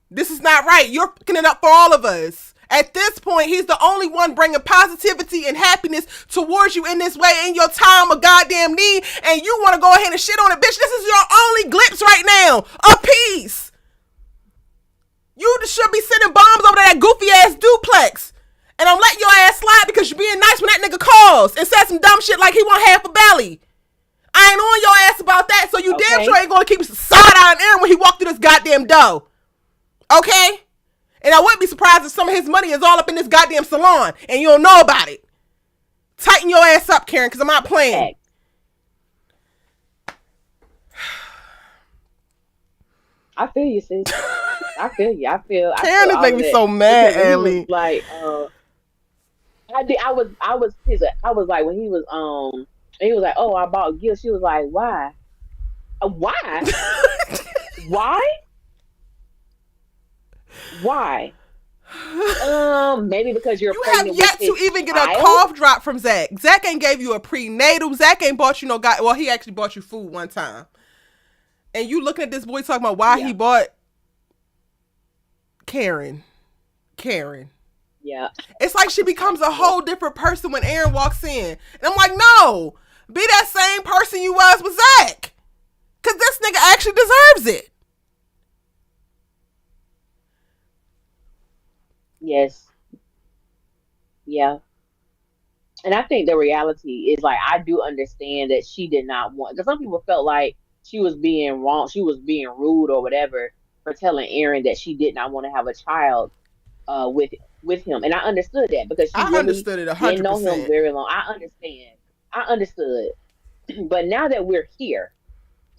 This is not right. You're picking it up for all of us. At this point, he's the only one bringing positivity and happiness towards you in this way in your time of goddamn need, and you want to go ahead and shit on it. Bitch, this is your only glimpse right now of peace. You should be sending bombs over to that goofy ass duplex. And I'm letting your ass slide because you're being nice when that nigga calls and says some dumb shit like he want half a belly. I ain't on your ass about that, so you damn sure okay, ain't gonna keep side eyeing Aaron when he walked through this goddamn door. Okay? And I wouldn't be surprised if some of his money is all up in this goddamn salon and you don't know about it. Tighten your ass up, Karen, because I'm not playing. fact. I feel you, sis. I feel you. I feel Karen is all making of me that so mad, because when he was Ellie. like, I was his. I was like when he was like, oh, I bought gifts. She was like, why? Why? Why? Why? Maybe because you're You have pregnant with yet to his even get a child. cough drop from Zach. Zach ain't gave you a prenatal. Zach ain't bought you no guy. Well, he actually bought you food one time. And you looking at this boy talking about why he Yeah. bought Karen. Karen. Yeah. It's like she becomes a whole different person when Aaron walks in. And I'm like, no, be that same person you was with Zach. Because this nigga actually deserves it. Yes. Yeah. And I think the reality is like I do understand that she did not want because some people felt like she was being wrong, she was being rude or whatever for telling Aaron that she did not want to have a child with him. And I understood that because she I really understood it didn't know him 100%. very long. I understand. I understood. But now that we're here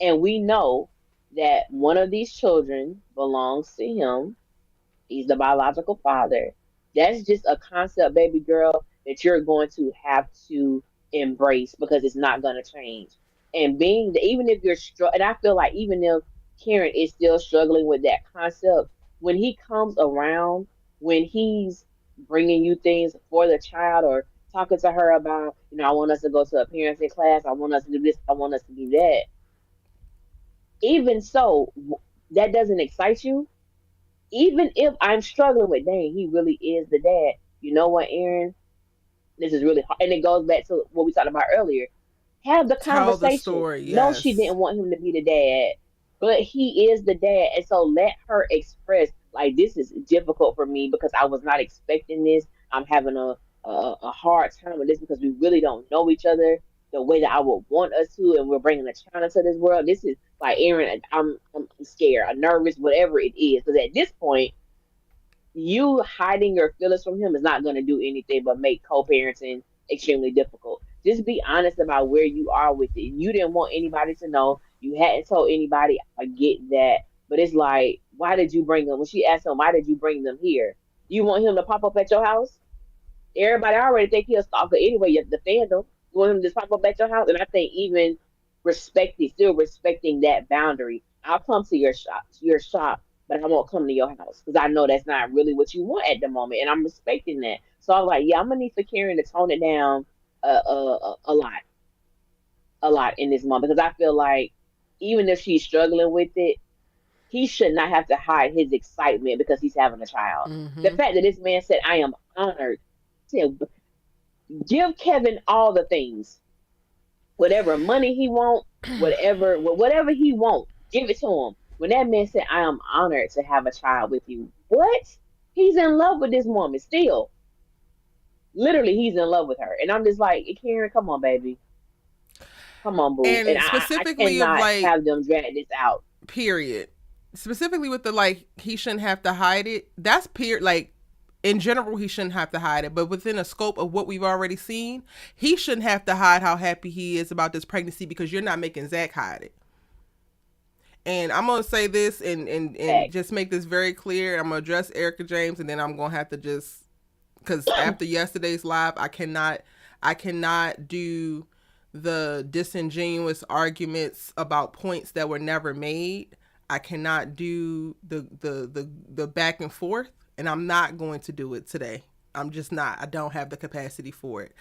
and we know that one of these children belongs to him, he's the biological father. That's just a concept, baby girl, that you're going to have to embrace because it's not going to change. And being that, even if you're and I feel like even if Karen is still struggling with that concept, when he comes around, when he's bringing you things for the child or talking to her about, I want us to go to a parenting class, I want us to do this, I want us to do that. Even so, that doesn't excite you, even if I'm struggling with, dang, he really is the dad. You know what, Aaron? This is really hard. And it goes back to what we talked about earlier. Have the Tell the conversation. story, No, she yes. didn't want him to be the dad, but he is the dad. And so let her express, like, this is difficult for me because I was not expecting this. I'm having a hard time with this because we really don't know each other the way that I would want us to. And we're bringing a child into this world. This is like, Aaron, I'm scared, I'm nervous, whatever it is. Because at this point, you hiding your feelings from him is not going to do anything but make co-parenting extremely difficult. Just be honest about where you are with it. You didn't want anybody to know. You hadn't told anybody. I get that. But it's like, why did you bring them? When she asked him, why did you bring them here? You want him to pop up at your house? Everybody already think he a stalker anyway. The fandom, you want him to just pop up at your house, and I think even still respecting that boundary. I'll come to your shop, but I won't come to your house because I know that's not really what you want at the moment, and I'm respecting that. So I was like, yeah, I'm gonna need for Karen to tone it down a lot, a lot in this moment because I feel like even if she's struggling with it, he should not have to hide his excitement because he's having a child. The Mm-hmm. fact that this man said, "I am honored," to give Kevin all the things, whatever money he want, whatever he want, give it to him. When that man said, "I am honored to have a child with you," what? He's in love with this woman still. Literally, he's in love with her, and I'm just like, Karen, come on, baby, come on, boo. And And I specifically of cannot like, have them drag this out. period. Specifically with the like, he shouldn't have to hide it. That's period. Like, in general, he shouldn't have to hide it. But within a scope of what we've already seen, he shouldn't have to hide how happy he is about this pregnancy because you're not making Zach hide it. And I'm gonna say this and Facts. just make this very clear. I'm gonna address Erica James, and then I'm gonna have to just because after yesterday's live, I cannot do the disingenuous arguments about points that were never made. I cannot do the back and forth, and I'm not going to do it today. I'm just not. I don't have the capacity for it.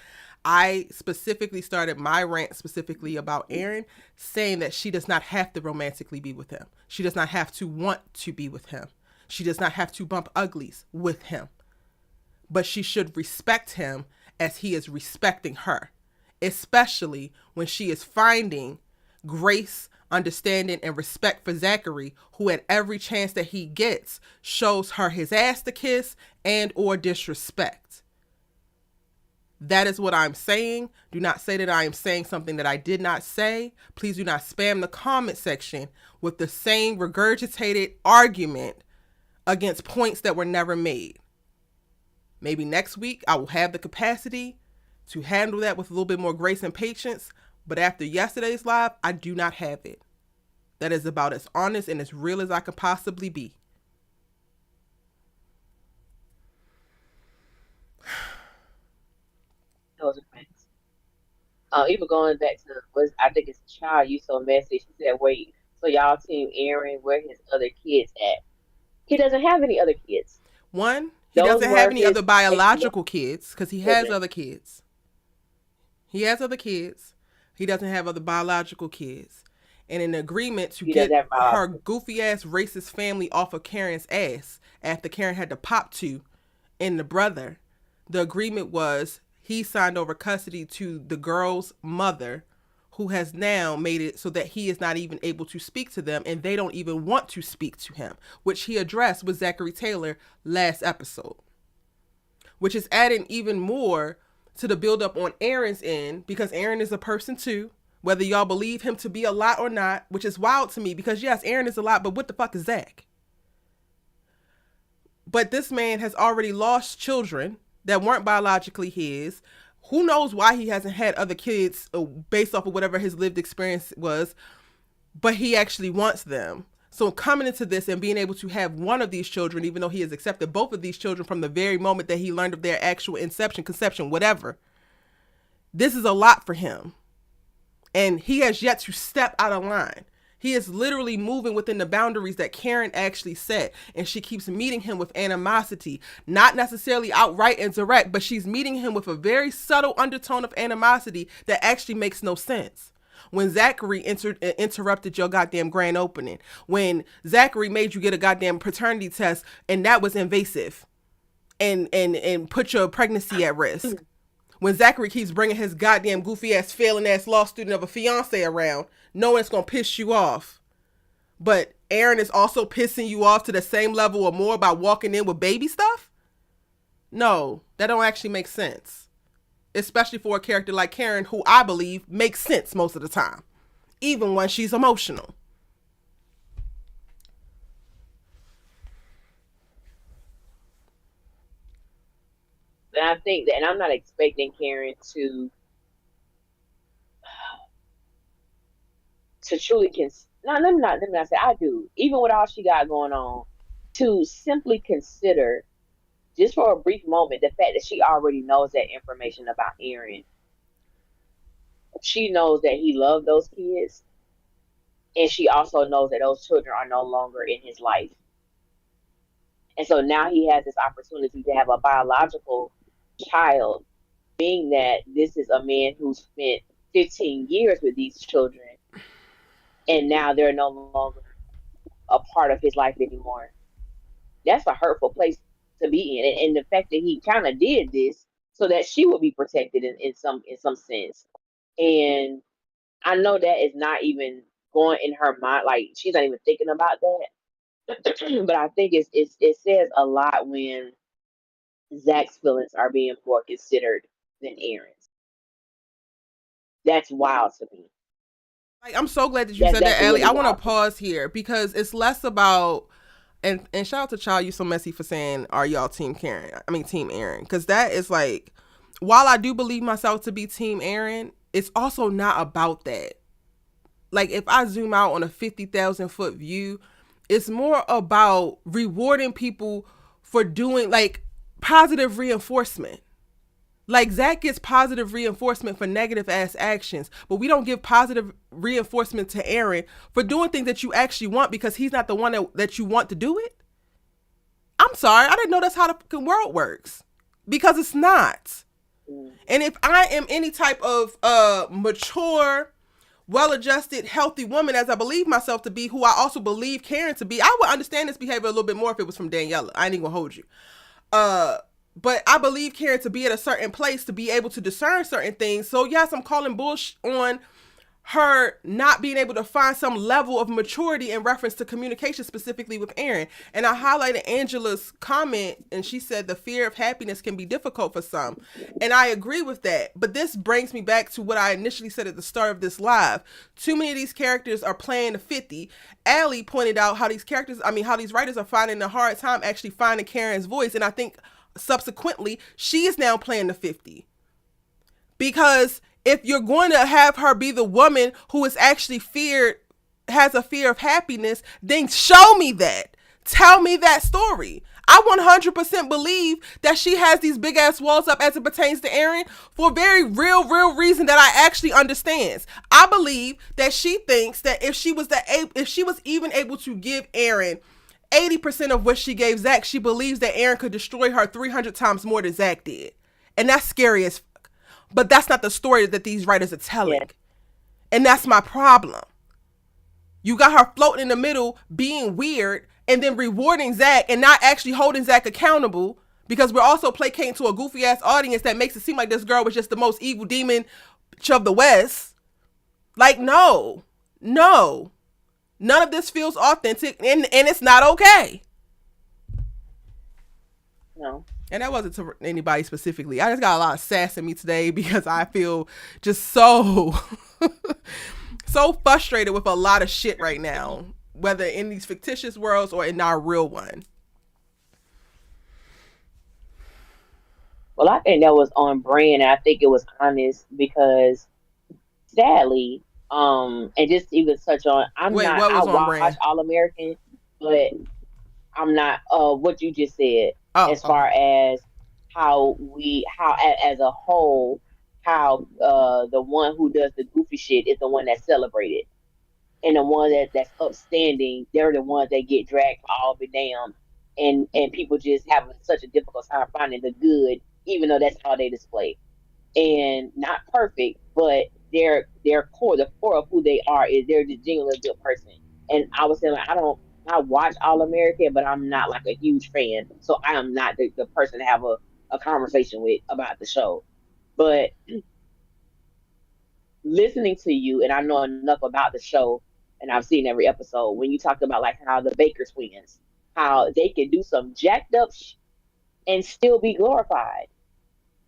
I specifically started my rant specifically about Erin, saying that she does not have to romantically be with him. She does not have to want to be with him. She does not have to bump uglies with him. But she should respect him as he is respecting her, especially when she is finding grace, understanding, and respect for Zachary, who at every chance that he gets shows her his ass to kiss and or disrespect. That is what I'm saying. Do not say that I am saying something that I did not say. Please do not spam the comment section with the same regurgitated argument against points that were never made. Maybe next week I will have the capacity to handle that with a little bit more grace and patience. But after yesterday's live, I do not have it. That is about as honest and as real as I could possibly be. Those are facts. Even going back to was I think it's a child you so message. She said, "Wait, so y'all team Aaron, where his other kids at?" He doesn't have any other kids. One, he Those doesn't have were any other his biological kids because he has children. other kids. He has other kids. He doesn't have other biological kids. and an agreement to He doesn't get have her biological. goofy ass racist family off of Karen's ass after Karen had to pop to and the brother. The agreement was he signed over custody to the girl's mother, who has now made it so that he is not even able to speak to them and they don't even want to speak to him, which he addressed with Zachary Taylor last episode, which is adding even more to the buildup on Aaron's end, because Aaron is a person too, whether y'all believe him to be a lot or not, which is wild to me because yes, Aaron is a lot, but what the fuck is Zach? But this man has already lost children that weren't biologically his. Who knows why he hasn't had other kids based off of whatever his lived experience was, but he actually wants them. So coming into this and being able to have one of these children, even though he has accepted both of these children from the very moment that he learned of their actual inception, conception, whatever, this is a lot for him. And he has yet to step out of line. He is literally moving within the boundaries that Karen actually set. And she keeps meeting him with animosity, not necessarily outright and direct, but she's meeting him with a very subtle undertone of animosity that actually makes no sense. When Zachary interrupted your goddamn grand opening, when Zachary made you get a goddamn paternity test and that was invasive and put your pregnancy at risk. When Zachary keeps bringing his goddamn goofy ass failing ass law student of a fiance around, knowing it's gonna piss you off. But Aaron is also pissing you off to the same level or more by walking in with baby stuff? No, that don't actually make sense. Especially for a character like Karen, who I believe makes sense most of the time, even when she's emotional. And I think that, and I'm not expecting Karen to truly no, let me not say I do, even with all she got going on, to simply consider just for a brief moment the fact that she already knows that information about Aaron. She knows that he loved those kids, and she also knows that those children are no longer in his life. And so now he has this opportunity to have a biological child, being that this is a man who spent 15 years with these children, and now they're no longer a part of his life anymore. That's a hurtful place to be in. And the fact that he kind of did this so that she would be protected in some sense. And I know that is not even going in her mind, like she's not even thinking about that. But I think it says a lot when Zach's feelings are being more considered than Aaron's. That's wild to me. Like, I'm so glad that you said that, That's Allie. really I want to wild to me. pause here because it's less about and shout out to Child You So Messy for saying, are y'all team Karen? I mean team Aaron. Because that is like, while I do believe myself to be team Aaron, it's also not about that. Like, if I zoom out on a 50,000 foot view, it's more about rewarding people for doing like positive reinforcement. Like, Zach gets positive reinforcement for negative ass actions, but we don't give positive reinforcement to Aaron for doing things that you actually want because he's not the one that you want to do it. I'm sorry, I didn't know that's how the fucking world works, because it's not. Mm. And if I am any type of mature, well-adjusted, healthy woman, as I believe myself to be, who I also believe Karen to be, I would understand this behavior a little bit more if it was from Daniela. I ain't even gonna hold you. But I believe Karen to be at a certain place to be able to discern certain things. So yes, I'm calling bullshit on her not being able to find some level of maturity in reference to communication, specifically with Aaron. And I highlighted Angela's comment, and she said the fear of happiness can be difficult for some. And I agree with that. But this brings me back to what I initially said at the start of this live. Too many of these characters are playing the 50. Allie pointed out how these writers are finding a hard time actually finding Karen's voice. And I think subsequently, she is now playing the 50. Because if you're going to have her be the woman who is actually has a fear of happiness, then show me that. Tell me that story. I 100% believe that she has these big ass walls up as it pertains to Aaron for a very real reason that I actually understands. I believe that she thinks that if she was even able to give Aaron 80% of what she gave Zach, she believes that Aaron could destroy her 300 times more than Zach did. And that's scary as fuck. But that's not the story that these writers are Yeah. telling. And that's my problem. You got her floating in the middle, being weird, and then rewarding Zach and not actually holding Zach accountable, because we're also placating to a goofy ass audience that makes it seem like this girl was just the most evil demon of the West. Like, no, no, none of this feels authentic, and it's not okay. No. And that wasn't to anybody specifically. I just got a lot of sass in me today because I feel just so so frustrated with a lot of shit right now, whether in these fictitious worlds or in our real one. Well, I think that was on brand. I think it was honest because sadly, and just to even touch on, Wait, what I was on watch brand? All American, but I'm not what you just said Oh, as okay. far as as a whole, how the one who does the goofy shit is the one that's celebrated. And the one that's upstanding, they're the ones that get dragged all the damn, and people just have such a difficult time finding the good, even though that's all they display. And not perfect, but their core, the core of who they are is they're just genuinely a good person. And I was saying like I watch All American, but I'm not like a huge fan, so I am not the person to have a conversation with about the show. But listening to you, and I know enough about the show, and I've seen every episode when you talked about like how the Baker twins, how they can do some jacked up and still be glorified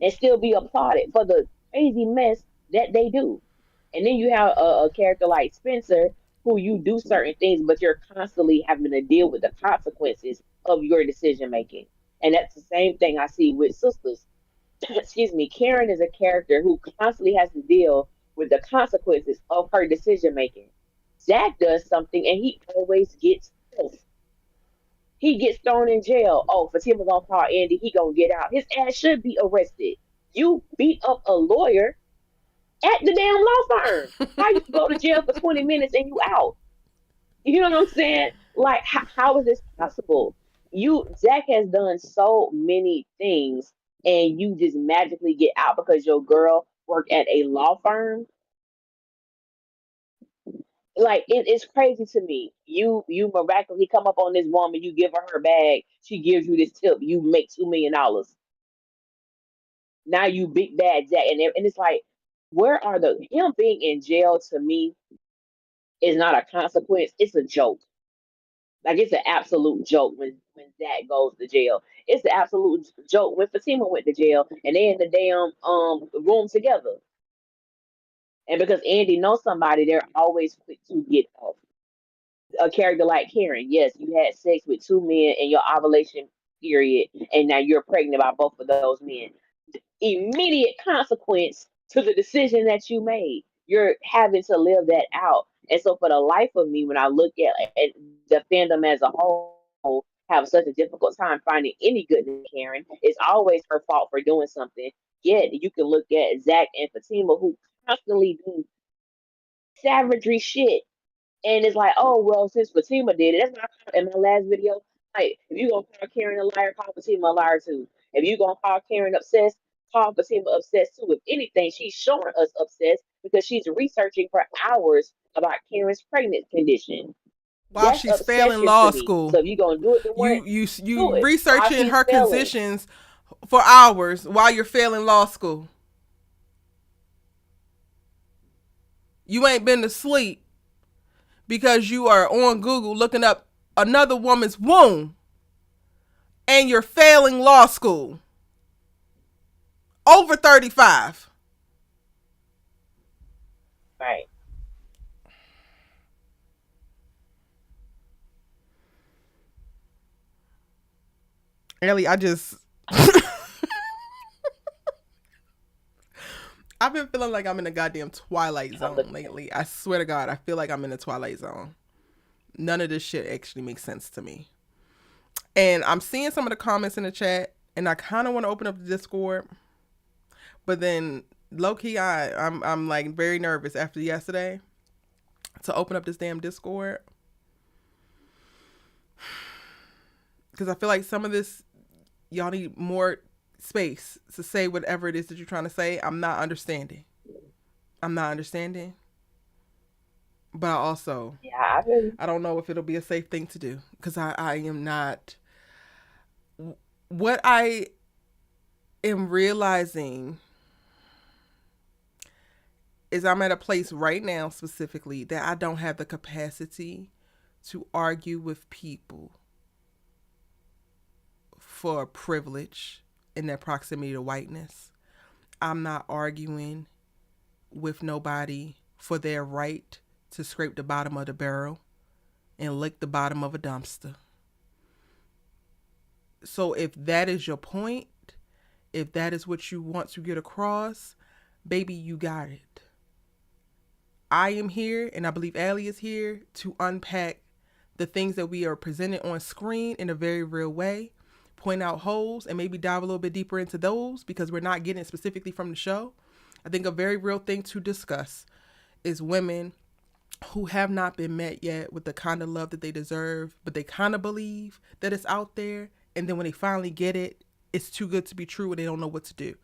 and still be applauded for the crazy mess that they do. And then you have a character like Spencer, who you do certain things, but you're constantly having to deal with the consequences of your decision making. And that's the same thing I see with Sistas. Excuse me, Karen is a character who constantly has to deal with the consequences of her decision making. Zach does something and he always gets off. He gets thrown in jail. Oh, Fatima gonna call Andy, he gonna get out. His ass should be arrested. You beat up a lawyer at the damn law firm. How you go to jail for 20 minutes and you out? You know what I'm saying? Like, how is this possible? Zach has done so many things, and you just magically get out because your girl worked at a law firm. Like, it's crazy to me. You miraculously come up on this woman, you give her her bag, she gives you this tip, you make $2 million. Now you big bad Zach, and it's like, where are the him being in jail to me is not a consequence. It's a joke. Like it's an absolute joke when Zach goes to jail. It's an absolute joke when Fatima went to jail and they in the damn room together. And because Andy knows somebody, they're always quick to get off. A character like Karen, yes, you had sex with two men in your ovulation period, and now you're pregnant by both of those men. Immediate consequence to the decision that you made. You're having to live that out. And so, for the life of me, when I look at the fandom as a whole, have such a difficult time finding any goodness in Karen. It's always her fault for doing something. Yet, you can look at Zach and Fatima, who constantly do savagery shit. And it's like, oh, well, since Fatima did it, that's what I called in my last video. Like, if you're going to call Karen a liar, call Fatima a liar too. If you're going to call Karen obsessed, call Fatima obsessed too. If anything, she's showing us obsessed because she's researching for hours about Karen's pregnant condition. While That's she's failing obsession to law me. school, So if you're going to do it to one, you do it while researching she's her failing. conditions for hours while you're failing law school. You ain't been to sleep because you are on Google looking up another woman's womb and you're failing law school. Over 35. Right. Ellie, I just I've been feeling like I'm in a goddamn Twilight I'm Zone looking at lately. I swear to God, I feel like I'm in a Twilight Zone. None of this shit actually makes sense to me. And I'm seeing some of the comments in the chat, and I kind of want to open up the Discord, but then low key, I'm like very nervous after yesterday to open up this damn Discord because I feel like some of this y'all need more space to say whatever it is that you're trying to say. I'm not understanding. I'm not understanding. But I also, Yeah, I've been. I don't know if it'll be a safe thing to do because I am not. What I am realizing is I'm at a place right now specifically that I don't have the capacity to argue with people for privilege in their proximity to whiteness. I'm not arguing with nobody for their right to scrape the bottom of the barrel and lick the bottom of a dumpster. So if that is your point, if that is what you want to get across, baby, you got it. I am here, and I believe Allie is here to unpack the things that we are presented on screen in a very real way, point out holes, and maybe dive a little bit deeper into those because we're not getting it specifically from the show. I think a very real thing to discuss is women who have not been met yet with the kind of love that they deserve, but they kind of believe that it's out there. And then when they finally get it, it's too good to be true and they don't know what to do.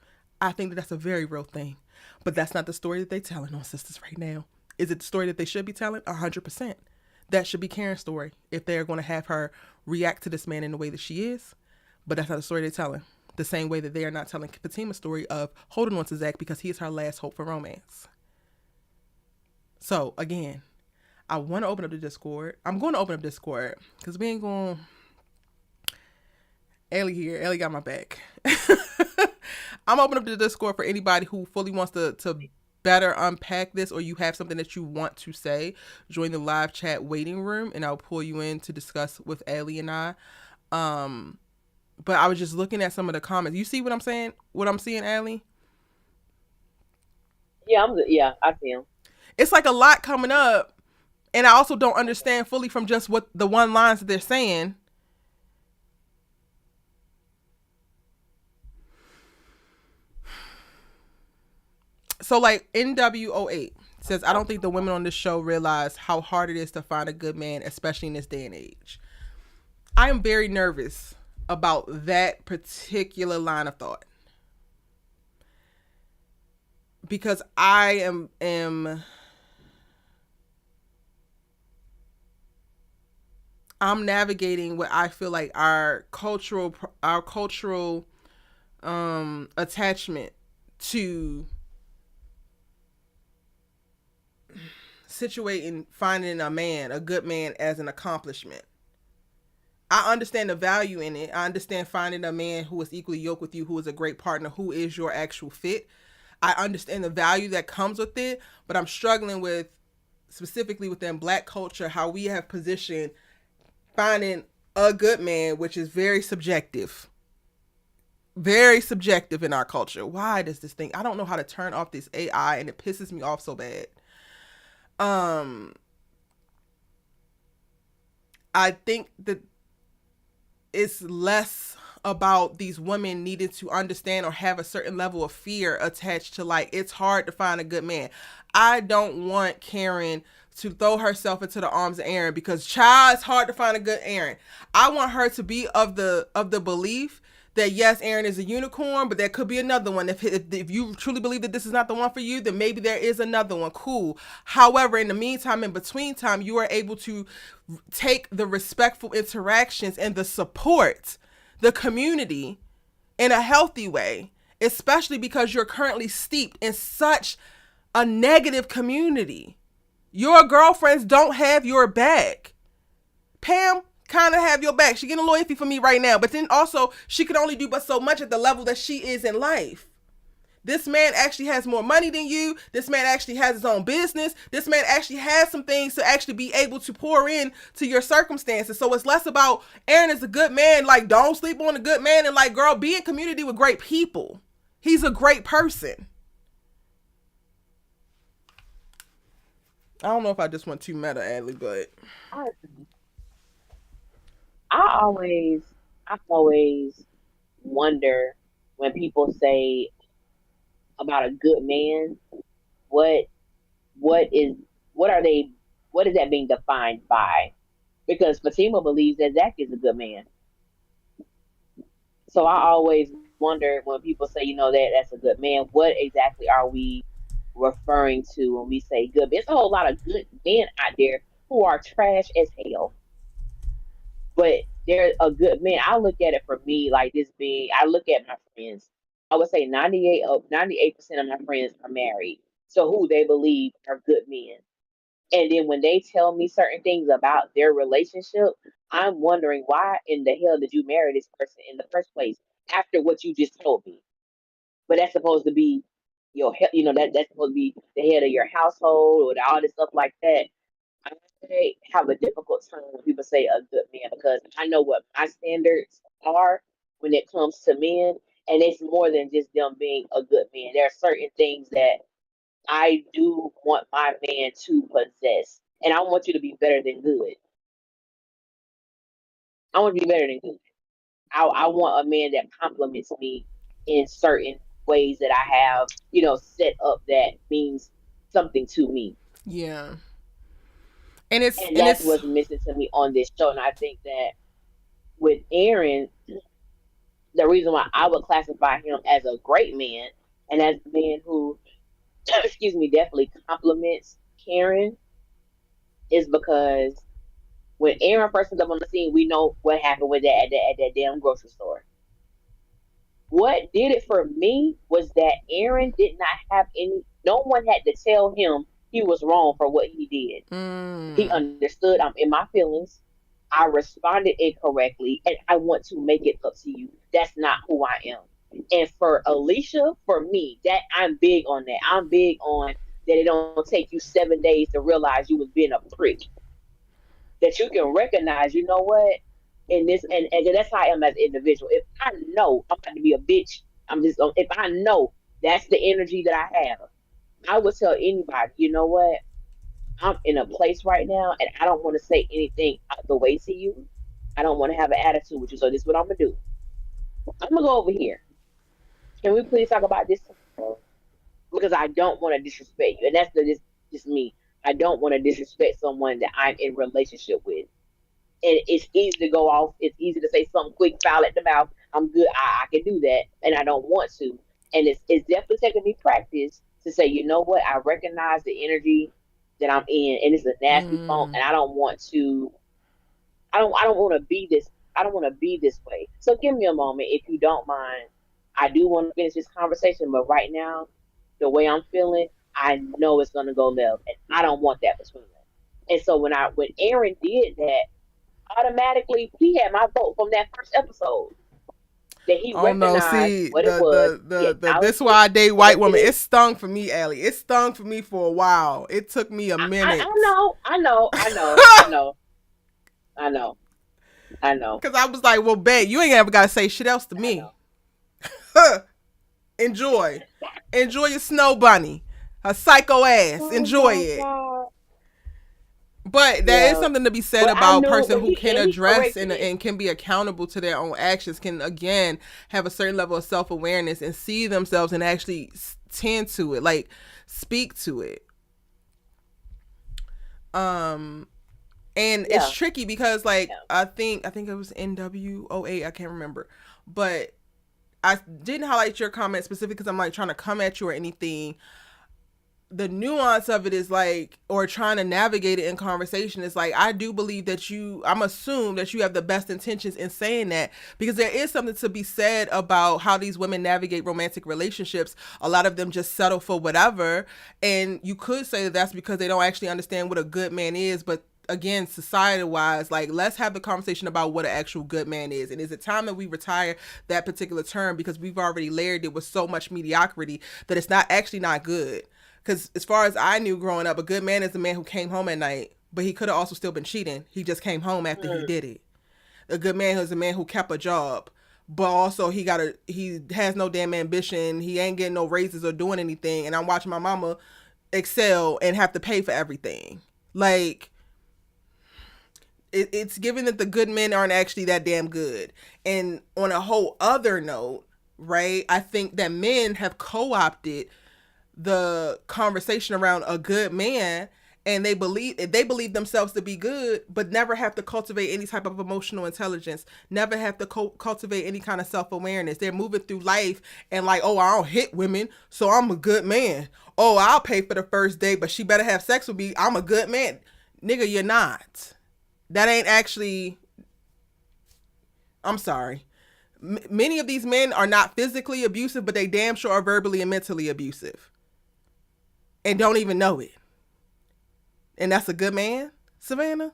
I think that that's a very real thing. But that's not the story that they're telling on Sistas right now. Is it the story that they should be telling? 100%. That should be Karen's story if they're going to have her react to this man in the way that she is. But that's not the story they're telling. The same way that they are not telling Fatima's story of holding on to Zach because he is her last hope for romance. So, again, I want to open up the Discord. I'm going to open up Discord because we ain't going. Ellie here. Ellie got my back. I'm opening up the Discord for anybody who fully wants to better unpack this, or you have something that you want to say. Join the live chat waiting room, and I'll pull you in to discuss with Ellie and I. But I was just looking at some of the comments. You see what I'm saying? What I'm seeing, Ellie? Yeah, yeah, I see him. It's like a lot coming up, and I also don't understand fully from just what the one lines that they're saying. So like NWO8 says, I don't think the women on this show realize how hard it is to find a good man, especially in this day and age. I am very nervous about that particular line of thought because I'm navigating what I feel like our cultural attachment to situating finding a good man as an accomplishment. I understand the value in it. I understand finding a man who is equally yoked with you, who is a great partner, who is your actual fit. I understand the value that comes with it, but I'm struggling with, specifically within Black culture, how we have positioned finding a good man, which is very subjective. Very subjective in our culture. Why does this thing? I don't know how to turn off this AI, and it pisses me off so bad. I think that it's less about these women needing to understand or have a certain level of fear attached to, like, it's hard to find a good man. I don't want Karen to throw herself into the arms of Aaron because, child, it's hard to find a good Aaron. I want her to be of the belief that yes, Aaron is a unicorn, but there could be another one. If you truly believe that this is not the one for you, then maybe there is another one. Cool. However, in the meantime, in between time, you are able to take the respectful interactions and the support, the community, in a healthy way, especially because you're currently steeped in such a negative community. Your girlfriends don't have your back. Pam kind of have your back. She getting a little iffy for me right now, but then also she can only do but so much at the level that she is in life. This man actually has more money than you. This man actually has his own business. This man actually has some things to actually be able to pour in to your circumstances. So it's less about Aaron is a good man. Like, don't sleep on a good man. And like, girl, be in community with great people. He's a great person. I don't know if I just went too meta, Adley, but I, I always, I always wonder when people say about a good man, what, what is, what are they, what is that being defined by? Because Fatima believes that Zach is a good man. So I always wonder when people say, that that's a good man, what exactly are we? referring to when we say good. There's a whole lot of good men out there who are trash as hell, but they're a good man. I look at it for me like this being. I look at my friends. I would say 98% of my friends are married, so who they believe are good men. And then when they tell me certain things about their relationship, I'm wondering why in the hell did you marry this person in the first place after what you just told me? But that's supposed to be that's supposed to be the head of your household or all this stuff like that. I have a difficult time when people say a good man because I know what my standards are when it comes to men, and it's more than just them being a good man. There are certain things that I do want my man to possess, and I want you to be better than good. I want to be better than good. I want a man that compliments me in certain ways that I have, set up that means something to me. Yeah. And it's And and that's it's what's missing to me on this show. And I think that with Aaron, the reason why I would classify him as a great man and as a man who, excuse me, definitely compliments Karen is because when Aaron first comes up on the scene, we know what happened with that at that damn grocery store. What did it for me was that Aaron did not have no one had to tell him he was wrong for what he did. He mm, understood I'm in my feelings. I responded incorrectly and I want to make it up to you. That's not who I am. And for Alicia, for me, that I'm big on that. I'm big on that it don't take you 7 days to realize you was being a prick. That you can recognize, you know what? In this and that's how I am as an individual. If I know I'm about to be a bitch, if I know that's the energy that I have, I would tell anybody, you know what? I'm in a place right now and I don't want to say anything out the way to you. I don't want to have an attitude with you. So this is what I'm gonna do. I'm gonna go over here. Can we please talk about this? Because I don't want to disrespect you. And that's just me. I don't want to disrespect someone that I'm in relationship with. And it's easy to go off. It's easy to say something quick, foul at the mouth. I'm good. I can do that, and I don't want to. And it's definitely taking me practice to say, you know what? I recognize the energy that I'm in, and it's a nasty funk, mm. and I don't want to. I don't want to be this. I don't want to be this way. So give me a moment, if you don't mind. I do want to finish this conversation, but right now, the way I'm feeling, I know it's gonna go left, and I don't want that between us. And so when Aaron did that, automatically he had my vote from that first episode. That he Oh no, recognized see what it was. He the this acknowledged why I date what white it women. It is. stung for me, Allie. It stung for me for a while. It took me a I minute. know, I know, I know, I know, I know, I know, Cause I was like, well, babe, you ain't ever gotta say shit else to I me. know. Enjoy. Enjoy your snow bunny. Her psycho ass. Oh Enjoy my it. god. But there is Yeah. something to be said But I about a knew, person who can and he address corrected it. and can be accountable to their own actions, can again have a certain level of self awareness and see themselves and actually tend to it, like speak to it. Um, and it's Yeah, tricky because like yeah. I think it was NWO8, I can't remember, but I didn't highlight your comment specifically because I'm like trying to come at you or anything. The nuance of it is like, or trying to navigate it in conversation is like, I do believe that I'm assume that you have the best intentions in saying that, because there is something to be said about how these women navigate romantic relationships. A lot of them just settle for whatever, and you could say that that's because they don't actually understand what a good man is. But again, society wise, like, let's have the conversation about what an actual good man is, and is it time that we retire that particular term, because we've already layered it with so much mediocrity that it's not actually not good. Because as far as I knew growing up, a good man is the man who came home at night, but he could have also still been cheating. He just came home after he Mm, did it. A good man is a man who kept a job, but also he has no damn ambition. He ain't getting no raises or doing anything. And I'm watching my mama excel and have to pay for everything. Like, it's given that the good men aren't actually that damn good. And on a whole other note, right? I think that men have co-opted the conversation around a good man and they believe themselves to be good, but never have to cultivate any type of emotional intelligence, never have to cultivate any kind of self-awareness. They're moving through life and like, oh, I don't hit women, so I'm a good man. Oh, I'll pay for the first date, but she better have sex with me, I'm a good man. Nigga, you're not. That ain't actually. I'm sorry. Many of these men are not physically abusive, but they damn sure are verbally and mentally abusive and don't even know it. And that's a good man, Savannah?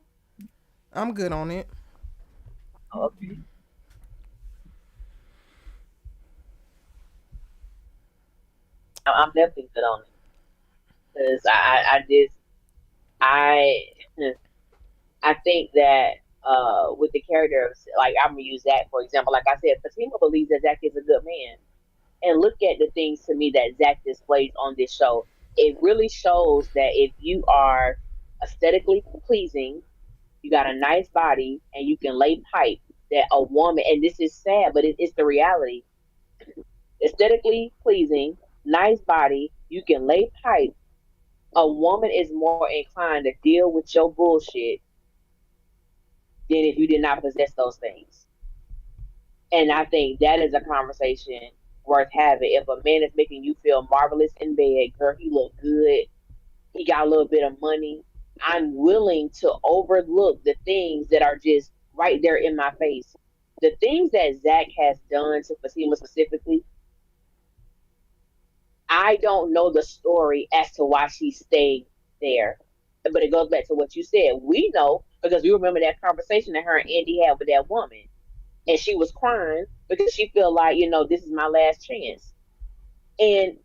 I'm good on it. Okay. I'm definitely good on it because I just I I think that with the character of, like, I'm gonna use Zach for example. Like I said, Fatima believes that Zach is a good man, and look at the things to me that Zach displays on this show. It really shows that if you are aesthetically pleasing, you got a nice body, and you can lay pipe, that a woman, and this is sad, but it's the reality. Aesthetically pleasing, nice body, you can lay pipe. A woman is more inclined to deal with your bullshit than if you did not possess those things. And I think that is a conversation worth having. If a man is making you feel marvelous in bed, girl, he look good, he got a little bit of money, I'm willing to overlook the things that are just right there in my face. The things that Zach has done to Fatima specifically, I don't know the story as to why she stayed there. But it goes back to what you said. We know because we remember that conversation that her and Andy had with that woman. And she was crying because she felt like, this is my last chance. And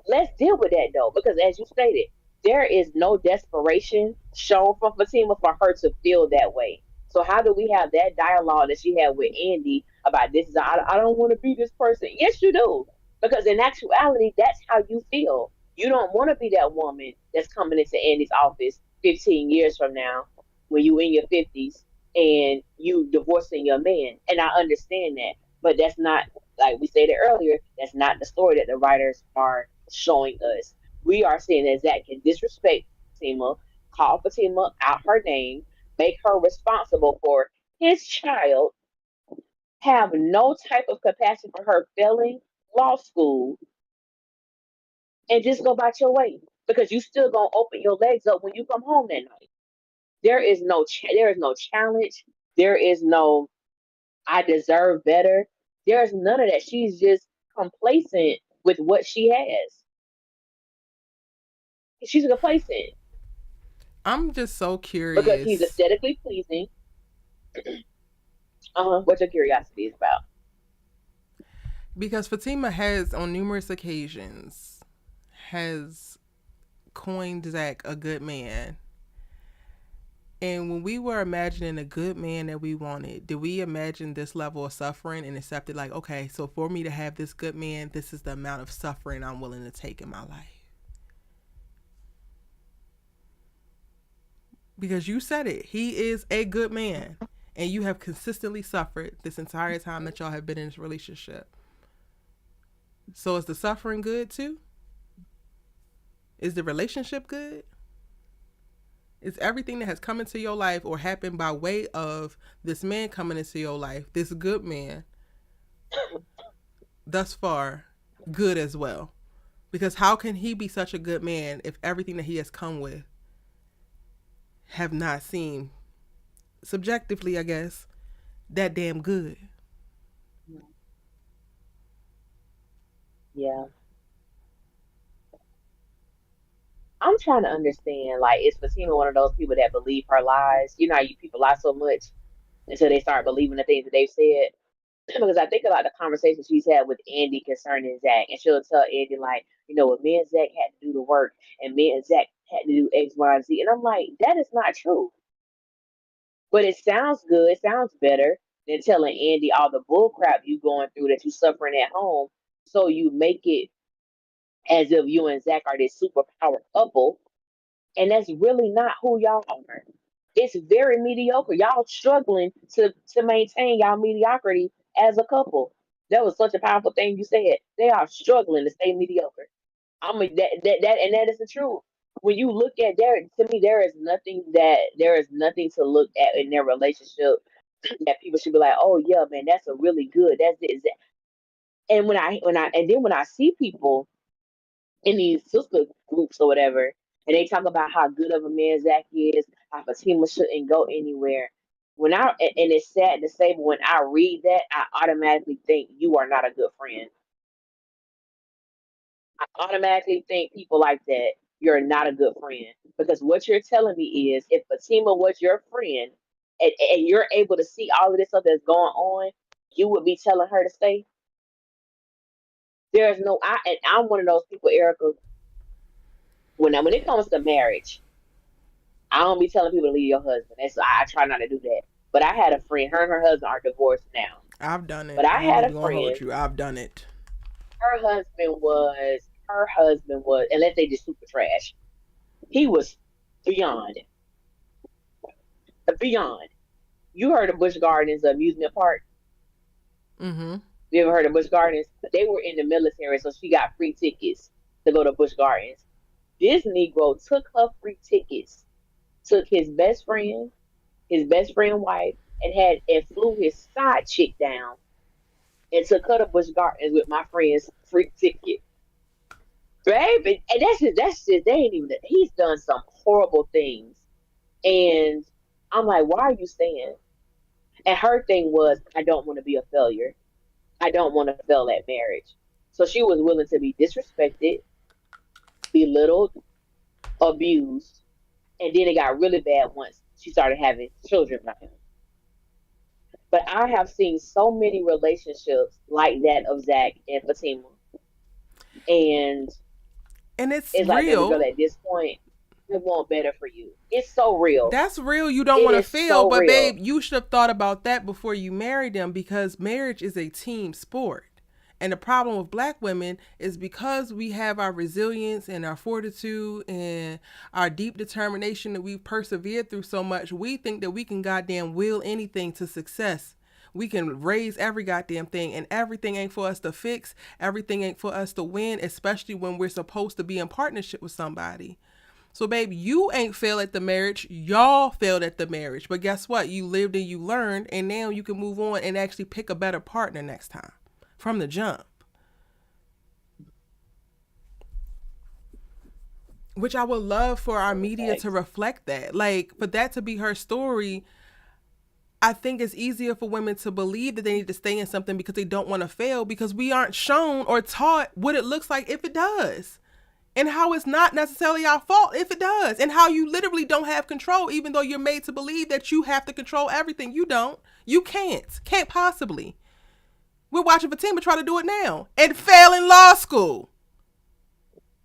let's deal with that though, because as you stated, there is no desperation shown from Fatima for her to feel that way. So how do we have that dialogue that she had with Andy about this? I don't want to be this person. Yes, you do, because in actuality, that's how you feel. You don't want to be that woman that's coming into Andy's office 15 years from now, when you in your 50s and you divorcing your man. And I understand that, but that's not, like we stated earlier, that's not the story that the writers are showing us. We are seeing that Zach can disrespect Fatima, call Fatima out her name, make her responsible for his child, have no type of compassion for her failing law school, and just go about your way because you still gonna open your legs up when you come home that night. There is no challenge. There is no I deserve better. There's none of that. She's just complacent with what she has. She's complacent I'm just so because he's curious aesthetically pleasing. What your curiosity is about. because Fatima has, on numerous occasions, has coined Zach a good man. And when we were imagining a good man that we wanted, did we imagine this level of suffering and accepted, like, okay, so for me to have this good man, this is the amount of suffering I'm willing to take in my life? Because you said it, he is a good man, and you have consistently suffered this entire time that y'all have been in this relationship. So is the suffering good too? Is the relationship good? Is everything that has come into your life or happened by way of this man coming into your life, this good man, thus far, good as well? Because how can he be such a good man if everything that he has come with have not seemed, subjectively, I guess, that damn good? Yeah, I'm trying to understand. Like, is Fatima one of those people that believe her lies? You know how you people lie so much until they start believing the things that they've said. Because I think about the conversation she's had with Andy concerning Zach, and she'll tell Andy like, me and Zach had to do the work, and me and Zach had to do X, Y, and Z, and I'm like, that is not true. But it sounds good. It sounds better than telling Andy all the bull crap you going through that you suffering at home. So you make it as if you and Zach are this superpower couple, and that's really not who y'all are. It's very mediocre. Y'all struggling to maintain y'all mediocrity as a couple. That was such a powerful thing you said. They are struggling to stay mediocre. I mean that and that is the truth. when you look at there, to me, there is nothing to look at in their relationship that people should be like, oh yeah, man, that's a really good. That's it. And when I see people in these sister groups or whatever, and they talk about how good of a man Zach is, how Fatima shouldn't go anywhere. And it's sad to say, but when I read that, I automatically think you are not a good friend. I automatically think people like that, you're not a good friend. Because what you're telling me is if Fatima was your friend and you're able to see all of this stuff that's going on, you would be telling her to stay. There's no I and I'm one of those people, Erica, when it comes to marriage, I don't be telling people to leave your husband. I try not to do that. But I had a friend, her and her husband are divorced now. I've done But it. I I ain't had a even gonna hold friend, you. I've done it. her husband was, and let's say just super trash. He was beyond, beyond. You heard of Busch Gardens amusement park? Mm-hmm. You ever heard of Busch Gardens? They were in the military, so she got free tickets to go to Busch Gardens. This Negro took her free tickets, took his best friend wife, and flew his side chick down and took her to Busch Gardens with my friend's free ticket. Baby, and that's just they ain't even he's done some horrible things. And I'm like, why are you staying? And her thing was, I don't want to be a failure. I don't want to fail at marriage. So she was willing to be disrespected, belittled, abused, and then it got really bad once she started having children by him. But I have seen so many relationships like that of Zach and Fatima, and And it's it's like, baby girl, real. at this point, I want better for you. It's so real. That's real. You don't It want to is feel, so but real. babe, you should have thought about that before you married them because marriage is a team sport. And the problem with black women is because we have our resilience and our fortitude and our deep determination that we've persevered through so much, we think that we can goddamn will anything to success. We can raise every goddamn thing, and everything ain't for us to fix. Everything ain't for us to win, especially when we're supposed to be in partnership with somebody. So, babe, you ain't failed at the marriage. Y'all failed at the marriage. But guess what? You lived and you learned, and now you can move on and actually pick a better partner next time from the jump. Which I would love for our media to Thanks. reflect that. Like, for that to be her story, I think it's easier for women to believe that they need to stay in something because they don't want to fail because we aren't shown or taught what it looks like if it does. And how it's not necessarily our fault if it does. And how you literally don't have control, even though you're made to believe that you have to control everything. You don't. You can't. Can't possibly. We're watching Fatima try to do it now and fail in law school.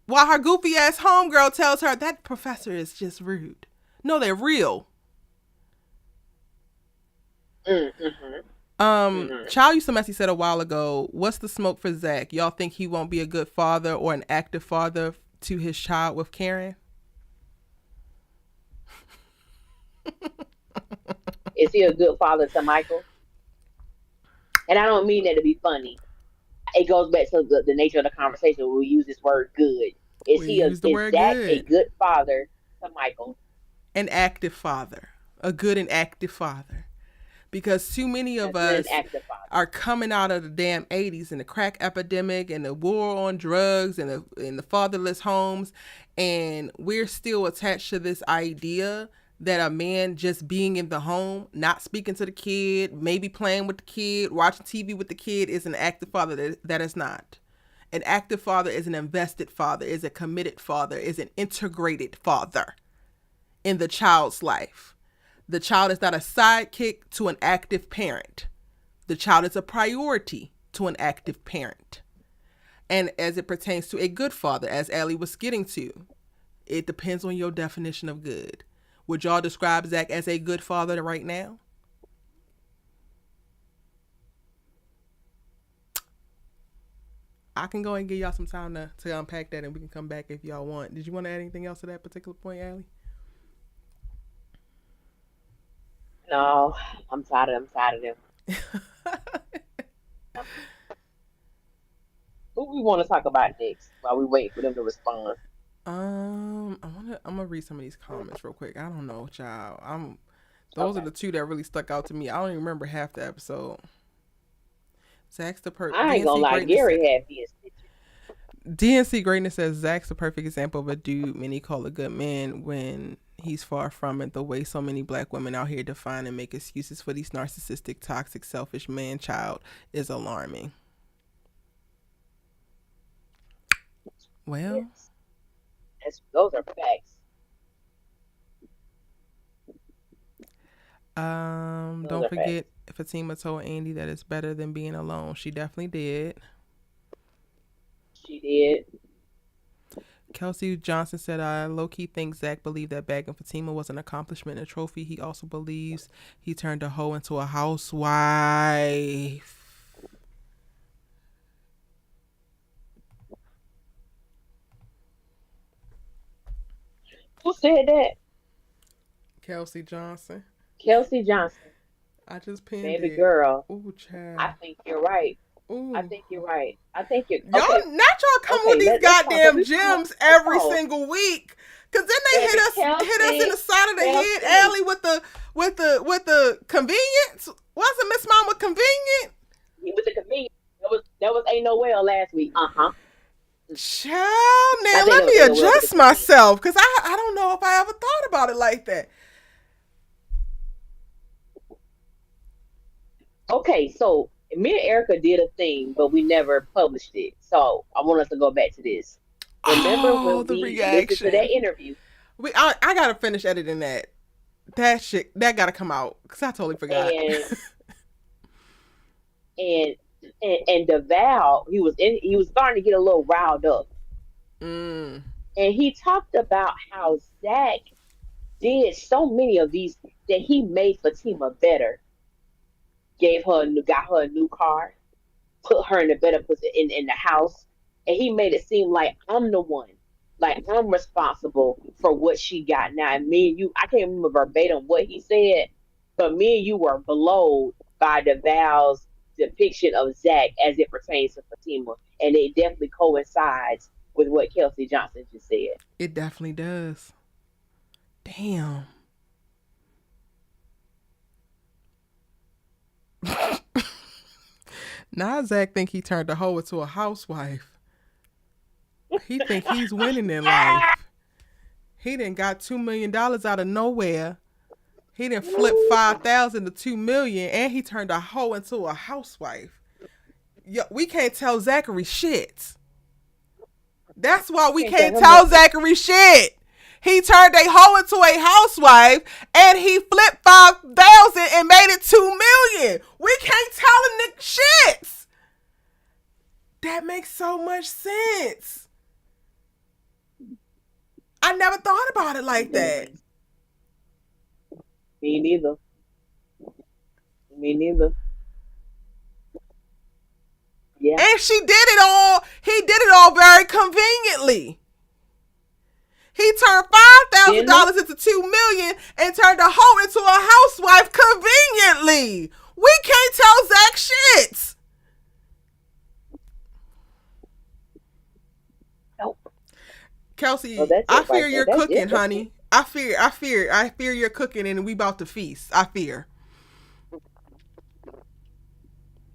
While her goofy ass homegirl tells her that professor is just rude. No, they're real. Mm-hmm. Mm-hmm. Child used to messy said a while ago, what's the smoke for Zach? Y'all think he won't be a good father or an active father to his child with Karen? Is he a good father to Michael? And I don't mean that to be funny. It goes back to the nature of the conversation where we use this word good. We use the Is word Zach a good. good father to Michael? An active father. A good and active father. Because too many A of good and us active father. are coming out of the damn 80s and the crack epidemic and the war on drugs and the fatherless homes, and we're still attached to this idea that a man just being in the home, not speaking to the kid, maybe playing with the kid, watching TV with the kid is an active father. That is not. An active father is an invested father, is a committed father, is an integrated father in the child's life. The child is not a sidekick to an active parent. The child is a priority to an active parent. And as it pertains to a good father, as Allie was getting to, it depends on your definition of good. Would y'all describe Zach as a good father right now? I can go and give y'all some time to unpack that and we can come back if y'all want. Did you want to add anything else to that particular point, Allie? No, I'm tired. I'm tired of them. Who we want to talk about next while we wait for them to respond? I'm gonna read some of these comments real quick. I don't know, child. Those are Okay. the two that really stuck out to me. I don't even remember half the episode. Zach's the I ain't gonna DNC lie, greatness. Gary had me a stitcher. DNC greatness says Zach's the perfect example of a dude many call a good man when he's far from it. The way so many black women out here define and make excuses for these narcissistic, toxic, selfish man child is alarming. Well, Yes, those are facts. Those don't are forget facts. Fatima told Andy that it's better than being alone. She definitely did. She did. Kelsey Johnson said, I low key think Zach believed that bagging Fatima was an accomplishment and a trophy. He also believes he turned a hoe into a housewife. Who said that? Kelsey Johnson. Kelsey Johnson. I just pinned Baby it. girl. Ooh, I child. think you're right. I Ooh. think you're right. I think you're Y'all, okay. not y'all come with Okay, these let's talk. Cause goddamn we come. gems Hold every on, single week. Cause then they baby hit us in the Kelsey. side of the head Kelsey. alley with the convenience. Wasn't Miss Mama convenient? He was a comedian. That was Ain't No Well last week. Uh-huh. Child, I now think let that was me Ain't No Well with a adjust comedian. myself because I don't know if I ever thought about it like that. Okay, so me and Erica did a thing, but we never published it. So I want us to go back to this. Remember Oh, when the we listened to reaction. that interview I gotta finish editing that. That shit that gotta come out because I totally forgot. and and and DeVal, he was starting to get a little riled up. mm. And he talked about how Zach did so many of these that he made Fatima better. Got her a new car, put her in a better position in the house, and he made it seem like I'm the one, like I'm responsible for what she got now. And me and you, I can't remember verbatim what he said, but me and you were blown by DeVal's depiction of Zach as it pertains to Fatima, and it definitely coincides with what Kelsey Johnson just said. It definitely does. Damn. Now Zach think he turned a hoe into a housewife. He think he's winning in life. He done got $2 million out of nowhere. He done flipped 5,000 to 2 million, and he turned a hoe into a housewife. Yo, we can't tell Zachary shit. That's why we Can't tell can't him tell nothing. Zachary shit. He turned a hoe into a housewife, and he flipped 5,000 and made it 2 million. We can't tell a nigga shit. That makes so much sense. I never thought about it like It that. does. Me neither. Me neither. Yeah. And she did it all. He did it all very conveniently. He turned five thousand Didn't he? dollars into 2 million and turned a hoe into a housewife conveniently. We can't tell Zach shit. Nope. Kelsey, So that's I it right fear there. you're That's cooking, it. That's it. honey. I fear you're cooking and we about to feast. I fear.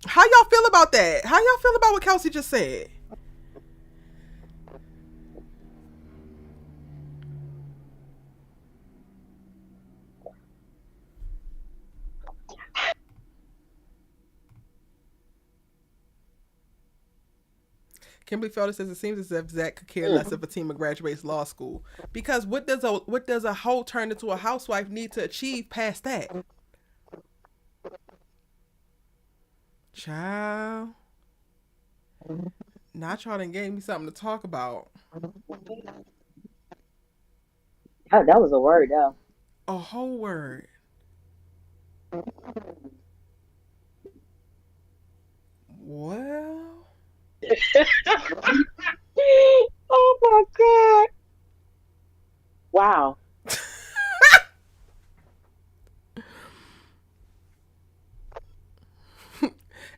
How y'all feel about that? How y'all feel about what Kelsey just said? Kimberly Felder says it seems as if Zach could care less Mm. if Fatima graduates law school. Because what does a hoe turn into a housewife need to achieve past that? Child. Not y'all done gave me something to talk about. That was a word, though. A whole word. Well. Oh my God. Wow.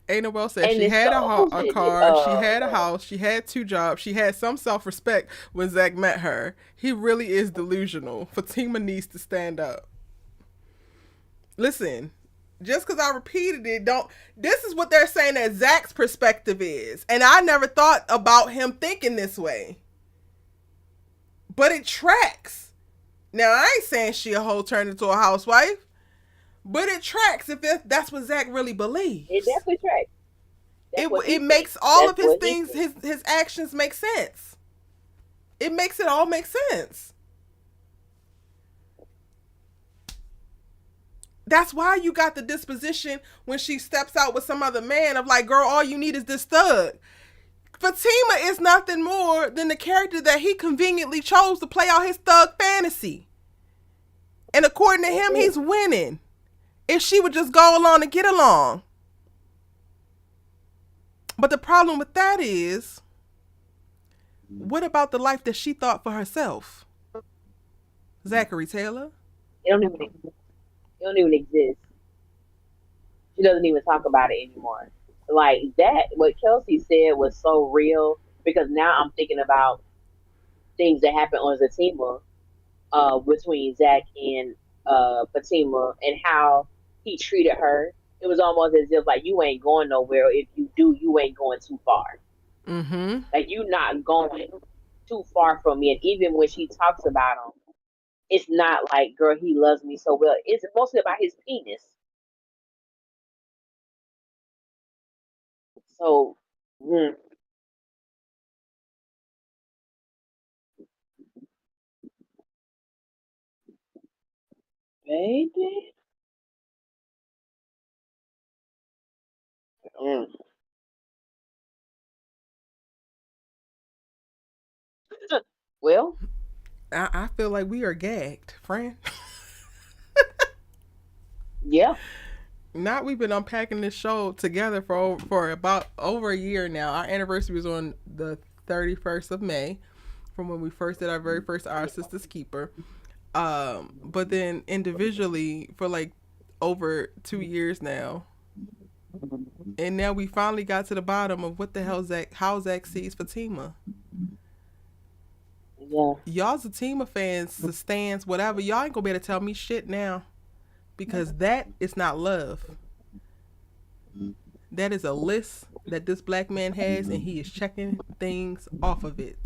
Ain't Noel said And she it's had so a car, she had a house, she had two jobs, she had some self respect when Zach met her. He really is delusional. Fatima needs to stand up. Listen, just because I repeated it, don't. This is what they're saying that Zach's perspective is. And I never thought about him thinking this way. But it tracks. Now, I ain't saying she a whole turned into a housewife, but it tracks if that's what Zach really it believes. definitely tracks. That's what It he thinks. makes all That's of his what he things, thinks. his actions make sense. It makes it all make sense. That's why you got the disposition when she steps out with some other man of like, girl, all you need is this thug. Fatima is nothing more than the character that he conveniently chose to play out his thug fantasy. And according to That's him, it. he's winning. If she would just go along and get along. But the problem with that is, what about the life that she thought for herself? Zachary Taylor? It don't even it don't even exist. She doesn't even talk about it anymore. Like that, what Kelsey said was so real because now I'm thinking about things that happened on Zatima between Zach and Fatima and how he treated her. It was almost as if like you ain't going nowhere. If you do, you ain't going too far. Mm-hmm. Like you not going too far from me. And even when she talks about him, it's not like, girl, he loves me so well. It's mostly about his penis. So, mm, baby. Mm. Well, I feel like we are gagged, friend. yeah, Not we've been unpacking this show together for about over a year now. Our anniversary was on the 31st of May from when we first did our very first Our Sistas Keeper. But then individually for like over 2 years now. And now we finally got to the bottom of what the hell how Zach sees Fatima. yeah. Y'all Fatima fans, the stands, whatever, y'all ain't gonna be able to tell me shit now. Because that is not love. That is a list that this black man has, and he is checking things off of it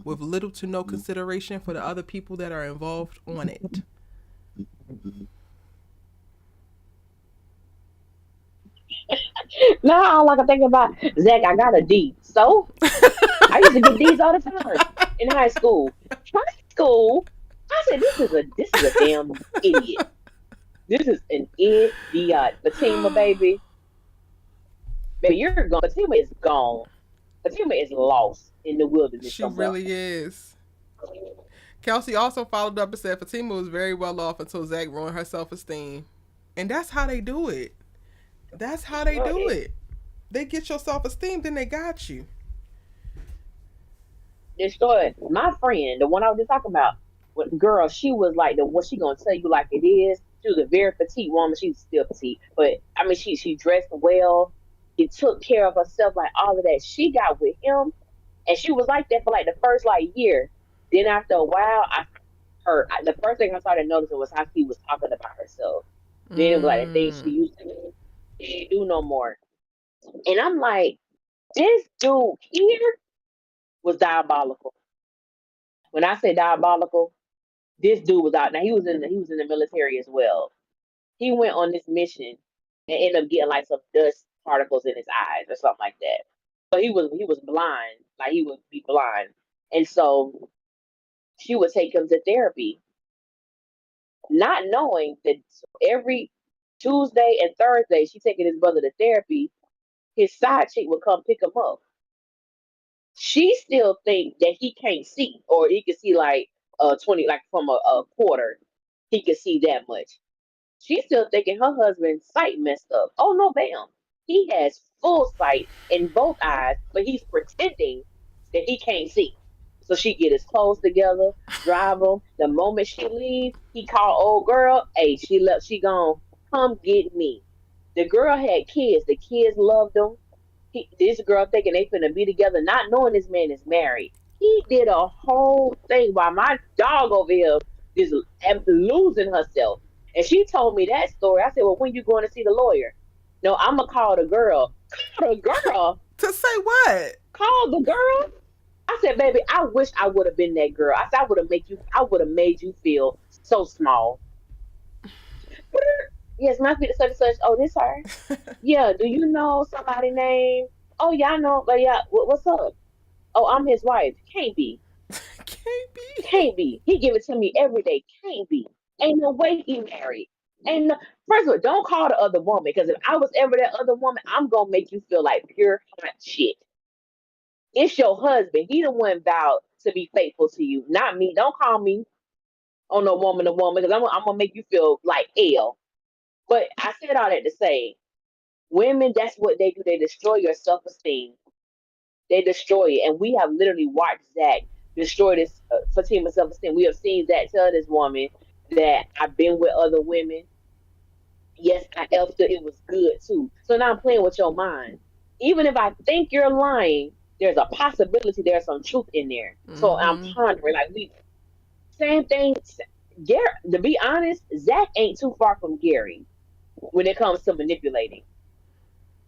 with little to no consideration for the other people that are involved on it. Now all I can think about, Zach, I got a D. So I used to get D's all the time in high school. High school, I said, this is a damn idiot. This is an idiot. Fatima, baby, you're gone. Fatima is gone. Fatima is lost in the wilderness She somewhere. really is. Kelsey also followed up and said Fatima was very well off until Zach ruined her self esteem. And that's how they do it. That's how they do Right. it. They get your self esteem, then they got you. Destroyed. My friend, the one I was just talking about, what girl, she was like the what she gonna tell you like it is. She was a very petite woman. She's still petite, but I mean she dressed well. She took care of herself, like all of that. She got with him, and she was like that for like the first like year. Then after a while, the first thing I started noticing was how she was talking about herself. Then it was like the things she Mm. used to do, she do no more. And I'm like, this dude here was diabolical. When I say diabolical, this dude was out. Now he was in the military as well. He went on this mission and ended up getting like some dust particles in his eyes or something like that. So he was blind, like he would be blind, and so she would take him to therapy, not knowing that every Tuesday and Thursday she taking his brother to therapy. His side chick would come pick him up. She still think that he can't see, or he can see like 20, like from a quarter, he could see that much. She's still thinking her husband's sight messed up. Oh no, bam. He has full sight in both eyes, but he's pretending that he can't see. So she get his clothes together, drive him. The moment she leave, he call old girl. Hey, she left. She gone. Come get me. The girl had kids. The kids loved them. This girl thinking they finna be together, not knowing this man is married. He did a whole thing while my dog over here is losing herself. And she told me that story. I said, "Well, when you going to see the lawyer?" No, I'm gonna call the girl. Call the girl. To say what? Call the girl. I said, "Baby, I wish I would have been that girl. I said I would have make you. I would have made you feel so small." Yes, my feet are such and such. Oh, this her. Yeah. Do you know somebody named? Oh, yeah, I know. But yeah, what's up? Oh, I'm his wife. Can't be. Can't be. Can't be. He give it to me every day. Can't be. Ain't no way he married. Ain't no. First of all, don't call the other woman because if I was ever that other woman, I'm gonna make you feel like pure hot shit. It's your husband. He the one vowed to be faithful to you, not me. Don't call me on no woman to woman because I'm gonna make you feel like hell. But I said all that to say, women, that's what they do. They destroy your self esteem. They destroy it. And we have literally watched Zach destroy this Fatima self esteem. We have seen Zach tell this woman that I've been with other women. Yes, I felt it. It was good too. So now I'm playing with your mind. Even if I think you're lying, there's a possibility there's some truth in there. So I'm Mm-hmm. pondering, like we same thing. Gary, to be honest, Zach ain't too far from Gary when it comes to manipulating.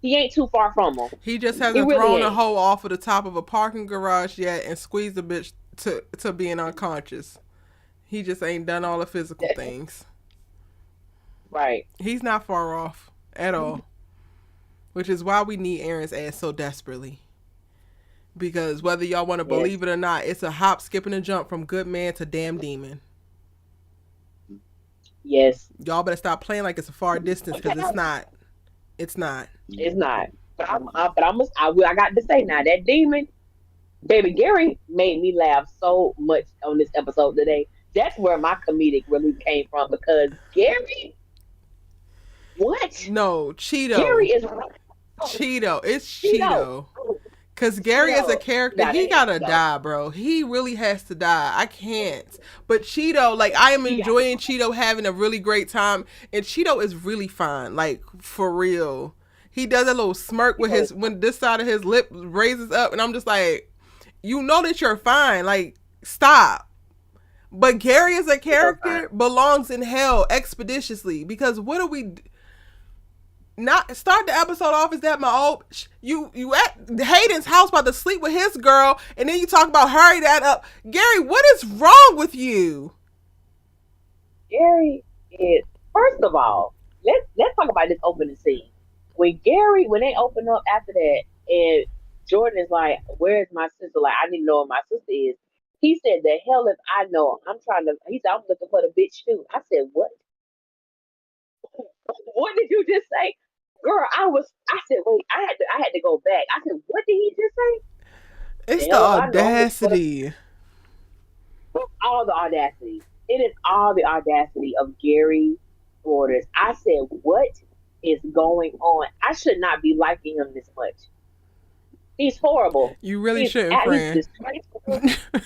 He ain't too far from him. He just He hasn't really thrown a ain't. hoe off of the top of a parking garage yet and squeezed the bitch to being unconscious. He just ain't done all the physical things. Right. He's not far off at all, which is why we need Aaron's ass so desperately. Because whether y'all want to Yes. believe it or not, it's a hop, skip, and a jump from good man to damn demon. Yes. Y'all better stop playing like it's a far distance because it's not. It's not. It's not. I got to say now that demon, baby Gary made me laugh so much on this episode today. That's where my comedic relief came from because Gary, what? No, Cheeto. Gary is Cheeto. It's Cheeto. Cheeto. Cause Gary as a Cheeto. character, Nah, he that has gotta to go. die, bro. He really has to die. I can't. But Cheeto, like I am He got enjoying Cheeto having a really great time, and Cheeto is really fine, like for real. He does a little smirk with Cheeto is his when this side of his lip raises up, and I'm just like, you know that you're fine. Like stop. But Gary as a Cheeto fine. character belongs in hell expeditiously because what are we? Not start the episode off is that my old you at Hayden's house about to sleep with his girl and then you talk about hurry that up. Gary, what is wrong with you? Gary is first of all, let's talk about this opening scene. When they open up after that and Jordan is like, where's my sister? Like, I need to know where my sister is. He said, the hell if I know. He said, I'm looking for the bitch too. I said, what? What did you just say? Girl, I said, wait, I had to go back. I said, what did he just say? It's The the hell if I know, I'm looking for audacity. all the audacity. It is all the audacity of Gary Borders. I said, what is going on? I should not be liking him this much. He's horrible. You really shouldn't, He's friend. disgraceful.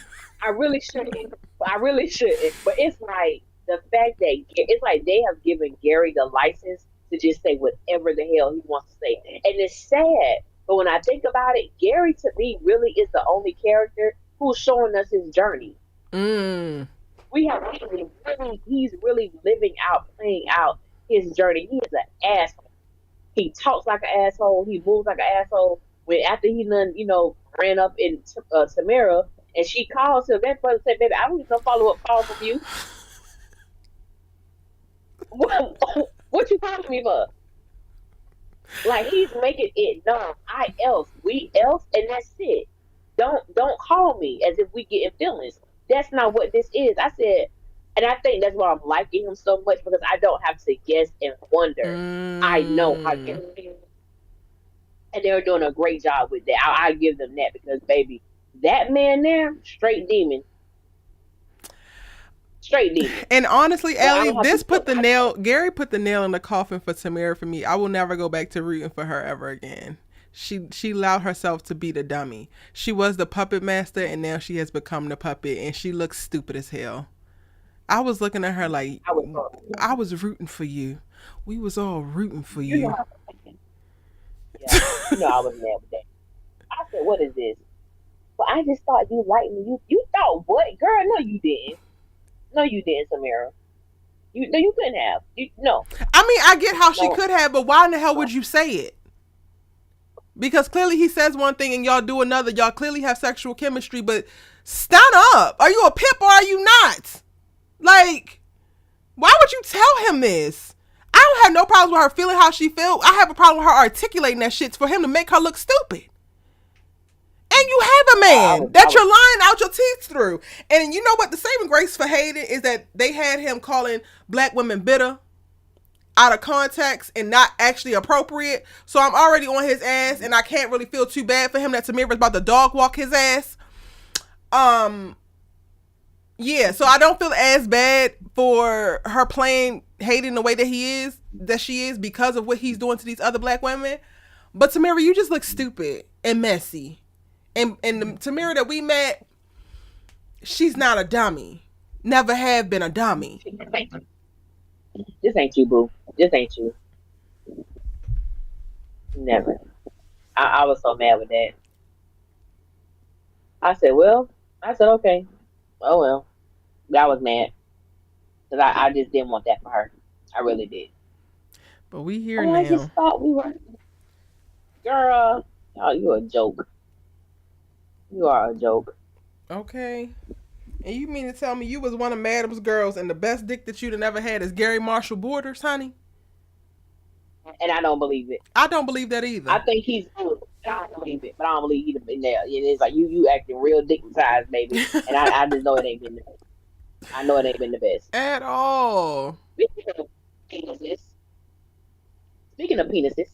I really shouldn't. I really shouldn't. But it's like the fact that it's like they have given Gary the license to just say whatever the hell he wants to say, and it's sad. But when I think about it, Gary to me really is the only character who's showing us his journey. Mm. We have he's really living out, playing out his journey. He is an asshole. He talks like an asshole. He moves like an asshole. When after he done, ran up in Tamara and she calls him, that brother said, "Baby, I don't need no follow up call from you. What, what you calling me for?" Like he's making it known. I else, we else, and that's it. Don't call me as if we getting feelings. That's not what this is. I said, and I think that's why I'm liking him so much because I don't have to guess and wonder. I know how Mm. to feel, and they're doing a great job with that. I give them that because baby, that man there, straight demon. And honestly, But I Ellie, don't have this to. put the nail. Gary put the nail in the coffin for Tamara for me. I will never go back to rooting for her ever again. She allowed herself to be the dummy. She was the puppet master, and now she has become the puppet, and she looks stupid as hell. I was looking at her like I was. I was rooting for you. We was all rooting for You know, you. yeah, you know I was mad with that. I said, "What is this?" Well, I just thought you liked me. You thought what, girl? No, you didn't. No, you didn't, Samira. You no, you couldn't have. You no, I mean, I get how she no. could have, but why in the hell would you say it? Because clearly he says one thing and y'all do another. Y'all clearly have sexual chemistry, but stand up. Are you a pimp or are you not? Like, why would you tell him this? I don't have no problems with her feeling how she feel. I have a problem with her articulating that shit for him to make her look stupid. And you have a man I that was you're lying out your teeth through. And you know what? The saving grace for Hayden is that they had him calling black women bitter out of context and not actually appropriate. So I'm already on his ass, and I can't really feel too bad for him that Tamira's about to dog walk his ass. Um, yeah. So I don't feel as bad for her playing Hayden the way that she is because of what he's doing to these other black women. But Tamira, you just look stupid and messy. And the Tamira that we met, she's not a dummy. Never have been a dummy. this ain't you, boo. This ain't you. Never. I was so mad with that. I said, well, I said, okay. Oh well. I was mad because I just didn't want that for her. I really did. But we here Oh, I just now. thought we were, girl. Oh, you a joke. You are a joke. Okay. And you mean to tell me you was one of Madam's girls and the best dick that you'd have never had is Gary Marshall Borders, honey? And I don't believe it. I don't believe that I either. think he's good. I don't believe it, but I don't believe he's been there. It's like you acting real dick size, baby. And I just know it ain't been. I know it ain't been the best. At all. Speaking of penises, speaking of penises,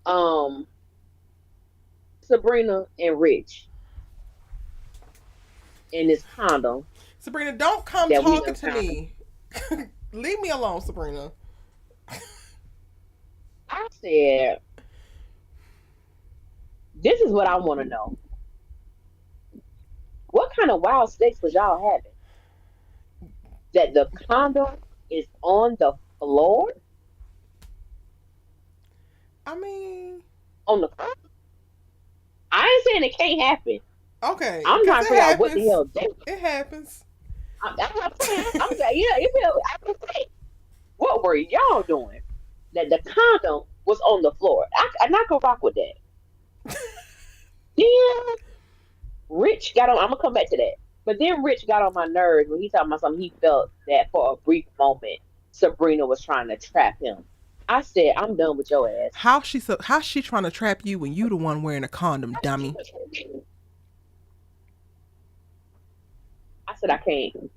um, Sabrina and Rich in this condom Sabrina, don't come that we talking done to found. me. Leave me alone, Sabrina. I said, this is what I want to know. What kind of wild sex was y'all having? That the condom is on the floor? I mean, On the floor? I ain't saying it can't happen. okay, I'm because trying to it figure out what the happens. hell they. It happens. That's what I'm saying. I'm saying, yeah, it feel. I can say, what were y'all doing? That the condom was on the floor. I not gonna rock with that. Then Rich got on. I'm gonna come back to that. But then Rich got on my nerves when he talking about something. He felt that for a brief moment, Sabrina was trying to trap him. I said, I'm done with your ass. How's she trying to trap you when you the one wearing a condom, dummy? I said, I can't.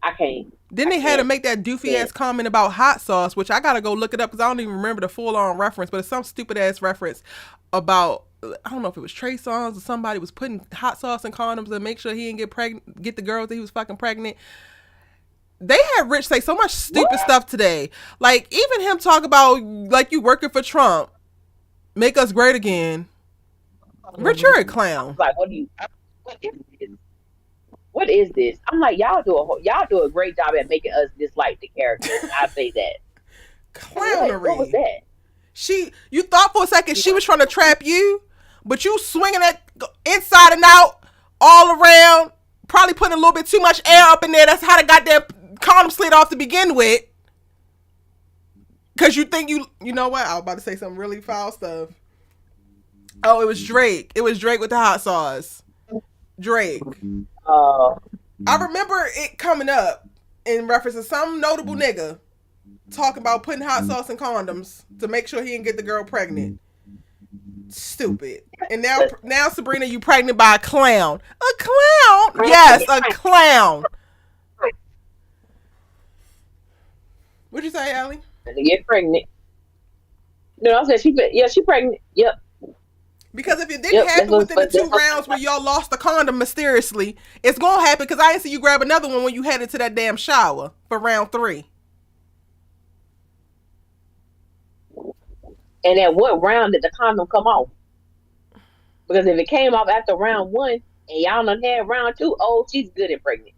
I can't. Then I they had to can't. make that I doofy can't. ass comment about hot sauce, which I gotta go look it up because I don't even remember the full on reference, but it's some stupid ass reference about I don't know if it was Trey Songz or somebody was putting hot sauce in condoms to make sure he didn't get pregnant, get the girls that he was fucking pregnant. They had Rich say so much stupid What? stuff today. Like even him talk about like you working for Trump, make us great again. Rich, you're a I was clown. like, what do you? What is this? What is this? I'm like, y'all do a great job at making us dislike the characters. I say that. What? What was Clownery. that? You thought for a second she was trying to trap you, but you swinging it inside and out, all around, probably putting a little bit too much air up in there. That's how the goddamn condom slid off to begin with. Cause you think you know what? I was about to say some really foul stuff. Oh, it was Drake. It was Drake with the hot sauce. Drake. Uh, I remember it coming up in reference to some notable nigga talking about putting hot sauce in condoms to make sure he didn't get the girl pregnant. Stupid. And now Sabrina, you pregnant by a clown. A clown? Yes, a clown. What'd you say, Allie? to get pregnant. No, I said she pregnant. Yep, Because if it didn't yep. happen within the two That's what. rounds where y'all lost the condom mysteriously, it's gonna happen because I didn't see you grab another one when you headed to that damn shower for round 3. And at what round did the condom come off? Because if it came off after round one and y'all done had round two, oh, she's good and pregnant.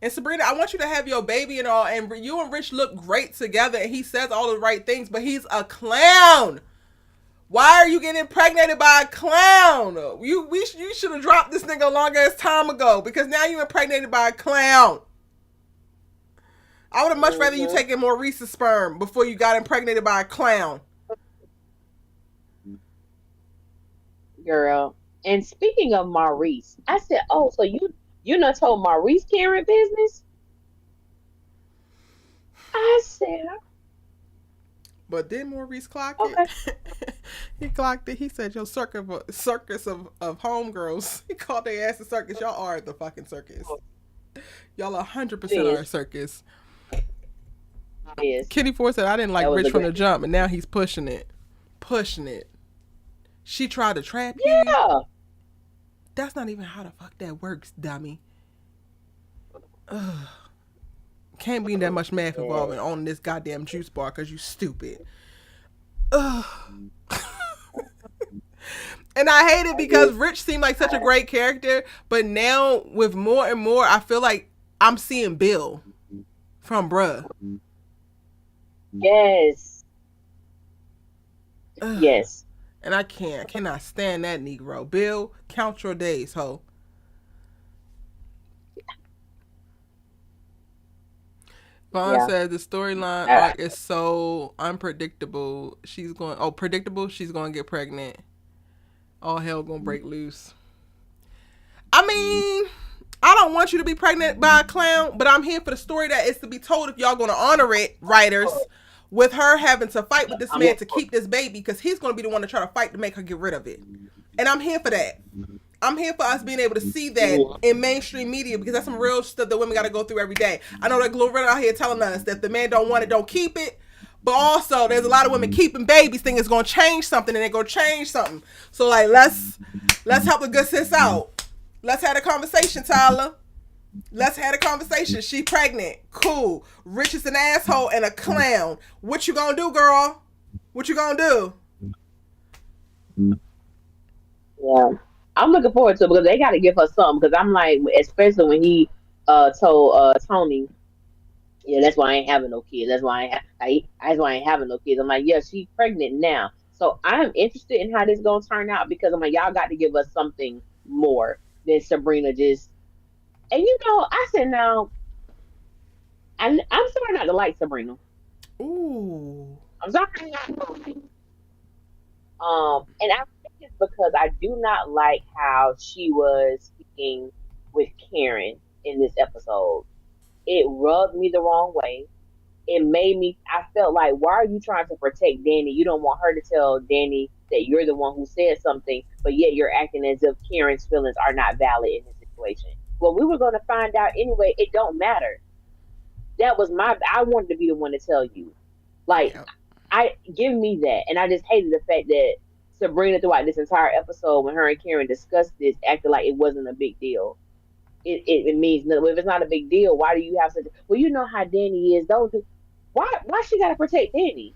And Sabrina, I want you to have your baby and all, and you and Rich look great together, and he says all the right things, but he's a clown. Why are you getting impregnated by a clown? You should have dropped this nigga a long ass time ago because now you impregnated by a clown. I would have much rather you Mm-hmm. taking Maurice's sperm before you got impregnated by a clown. Girl. And speaking of Maurice, I said, oh, so you not told Maurice Karen business? I said, But did Maurice clock it? okay. He clocked it. He said, "Yo, circus of homegirls." He called their ass a circus. Y'all are the fucking circus. Y'all 100% are a Yes, circus. yes. Kenny Ford said, "I didn't like That was Rich a from great. the jump, and now he's pushing it, pushing it." She tried to trap you. Yeah. That's not even how the fuck that works, dummy. Ugh. Can't be that much math Yeah. involved on this goddamn juice bar because you stupid. Ugh. And I hate it because Rich seemed like such a great character, but now with more and more, I feel like I'm seeing Bill from Bruh. Yes. Ugh. Yes. And I cannot stand that Negro. Bill, count your days, ho. Vaughn Yeah. said the storyline Uh, arc is so unpredictable. Predictable. She's going to get pregnant. All hell gonna break loose. I mean, I don't want you to be pregnant by a clown, but I'm here for the story that is to be told if y'all gonna honor it, writers, with her having to fight with this I'm man to keep this baby because he's gonna be the one to try to fight to make her get rid of it. And I'm here for that. I'm here for us being able to see that in mainstream media because that's some real stuff that women got to go through every day. I know that Glorilla out here telling us that if the man don't want it, don't keep it. But also, there's a lot of women keeping babies thinking it's gonna change something, and they're gonna change something. So like, let's help the good sis out. Let's have a conversation, Tyler. Let's have a conversation. She pregnant, cool. Rich is an asshole and a clown. What you gonna do, girl? What you gonna do? yeah. I'm looking forward to it because they got to give her something. Because I'm like, especially when he told Tony, yeah, that's why I ain't having no kids. That's why that's why I ain't having no kids. I'm like, yeah, she's pregnant now. So I'm interested in how this gonna turn out because I'm like, y'all got to give us something more than Sabrina just. And I said now, I'm sorry not to like Sabrina. Ooh. I'm sorry not to like. And I think it's because I do not like how she was speaking with Karen in this episode. It rubbed me the wrong way. It made me, I felt like, why are you trying to protect Danny? You don't want her to tell Danny that you're the one who said something, but yet you're acting as if Karen's feelings are not valid in this situation. Well, we were going to find out anyway. It don't matter. I wanted to be the one to tell you. Like, Yep. I give me that. And I just hated the fact that Sabrina, throughout this entire episode, when her and Karen discussed this, acted like it wasn't a big deal. It means nothing. If it's not a big deal, why do you have such? Well, you know how Danny is. Don't do. Why she got to protect Danny?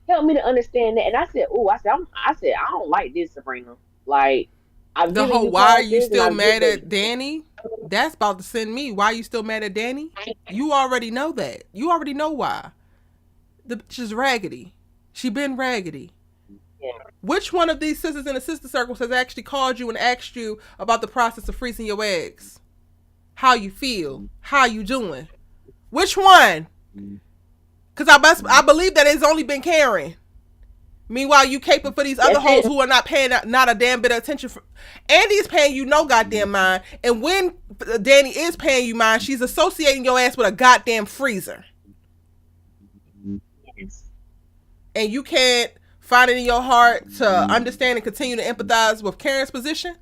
Help me to understand that. And I said, oh, I said I don't like this, Sabrina. Like I've The given whole you why are you chances, and still I've mad given. at Danny? That's about to send me. Why are you still mad at Danny? You already know that. You already know why. The bitch is raggedy. She been raggedy. Yeah. Which one of these sisters in the sister circles has actually called you and asked you about the process of freezing your eggs? How you feel? How you doing? Which one? Because I believe that it's only been Karen. Meanwhile, you caping for these other That's hoes it. who are not paying not a damn bit of attention. Andy's paying you no goddamn mind, and when Danny is paying you mind, she's associating your ass with a goddamn freezer, Yes. and you can't find it in your heart to understand and continue to empathize with Karen's position.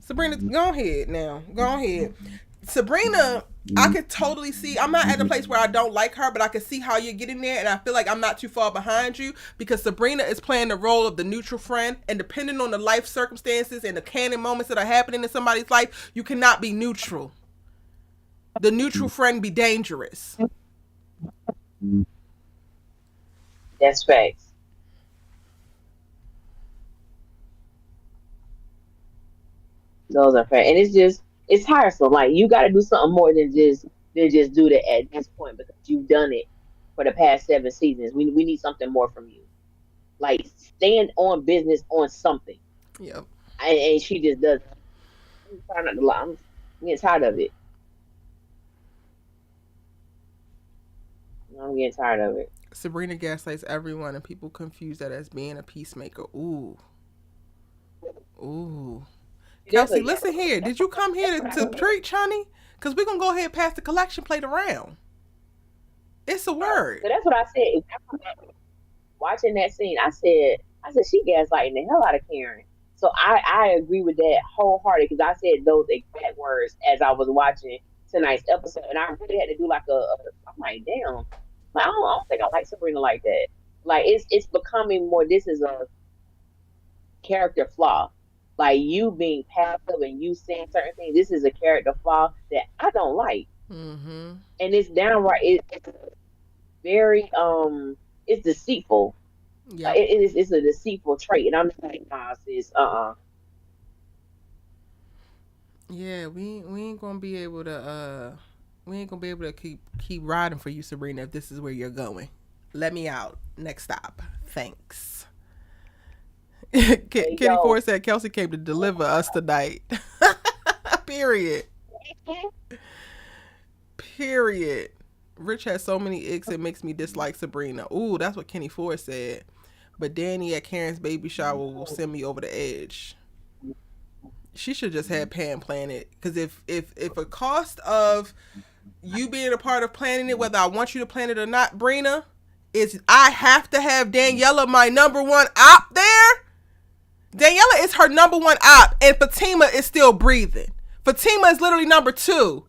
Sabrina, go ahead now. Go ahead. Sabrina, I could totally see. I'm not at a place where I don't like her, but I can see how you're getting there, and I feel like I'm not too far behind you because Sabrina is playing the role of the neutral friend, and depending on the life circumstances and the canon moments that are happening in somebody's life, you cannot be neutral. The neutral friend be dangerous. That's facts. Those are facts, and it's just It's tiresome. Like you got to do something more than just do that at this point because you've done it for the past 7 seasons. We need something more from you. Like stand on business on something, Yep. and she just does. I'm trying not to lie. I'm getting tired of it. I'm getting tired of it. Sabrina gaslights everyone, and people confuse that as being a peacemaker. Ooh, ooh. She Kelsey, definitely listen here. Did you come here to preach, honey? Because we're going to go ahead and pass the collection plate around. It's a word. So that's what I said. Watching that scene, I said she gaslighting the hell out of Karen. So I agree with that wholehearted because I said those exact words as I was watching tonight's episode, and I really had to do like I'm like, damn, like I don't think I like Sabrina like that. Like it's becoming more. This is a character flaw. Like you being passive and you saying certain things. This is a character flaw that I don't like, Mm-hmm. and it's downright. It's very it's deceitful. Yep. It's a deceitful trait, and I'm just like, nah, sis, Yeah, we ain't gonna be able to we ain't gonna be able to keep riding for you, Sabrina, if this is where you're going. Let me out. Next stop. Thanks. Hey, Kitty yo, Ford said Kelsey came to deliver us tonight. Period. Period. Rich has so many icks it makes me dislike Sabrina. Ooh, that's what Kenny Ford said. But Danny at Karen's baby shower will send me over the edge. She should just have Pam plan it. Because if a cost of you being a part of planning it, whether I want you to plan it or not, Brina, is I have to have Daniela my number one op there. Daniela is her number one op, and Fatima is still breathing. Fatima is literally number two,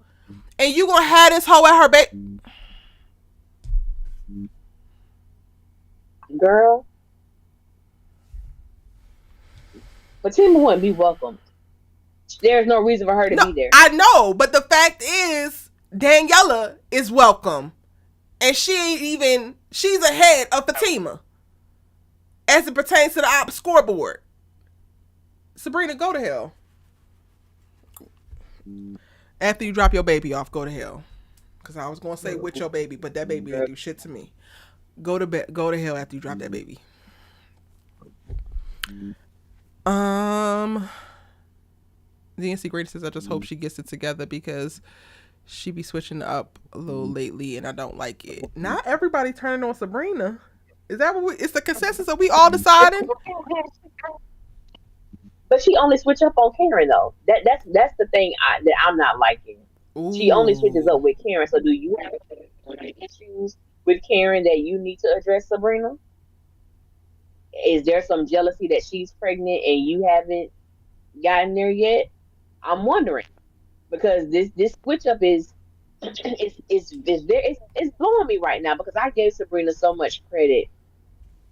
and you gonna have this hoe at her baby. girl, Fatima wouldn't be welcomed. There's no reason for her to No, be there. I know, but the fact is, Daniela is welcome, and she ain't even. She's ahead of Fatima as it pertains to the op scoreboard. Sabrina, go to hell. After you drop your baby off, go to hell. Cause I was gonna say with your baby, but that baby ain't do shit to me. Go to bed. Go to hell after you drop that baby. Um, the NC Greatest says I just hope she gets it together because she be switching up a little lately, and I don't like it. Not everybody turning on Sabrina. Is that what it's the consensus? Are we all deciding? But she only switch up on Karen though. That's the thing that I'm not liking. She only switches Ooh, up with Karen. So do you have issues with Karen that you need to address, Sabrina? Is there some jealousy that she's pregnant and you haven't gotten there yet? I'm wondering because this switch up is it's blowing me right now because I gave Sabrina so much credit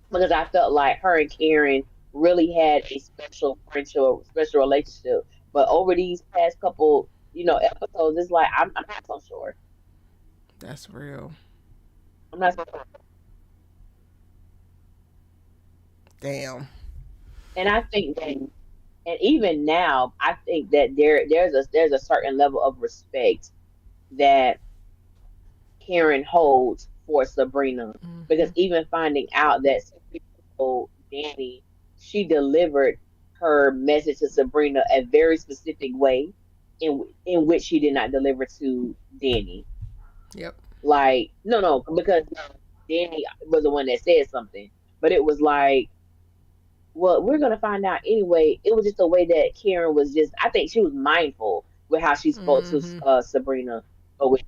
because I felt like her and Karen really had a special friendship, special relationship. But over these past couple, episodes, it's like I'm not so sure. that's real. I'm not so sure. Damn. And I think that, and even now, I think that there's a certain level of respect that Karen holds for Sabrina because Mm-hmm. even finding out that Sabrina told Danny she delivered her message to Sabrina a very specific way in which she did not deliver to Danny. Yep. Like no, because Danny was the one that said something, but it was like, well, we're gonna find out anyway. It was just the way that Karen was just. I think she was mindful with how she spoke to Mm-hmm. Sabrina, but with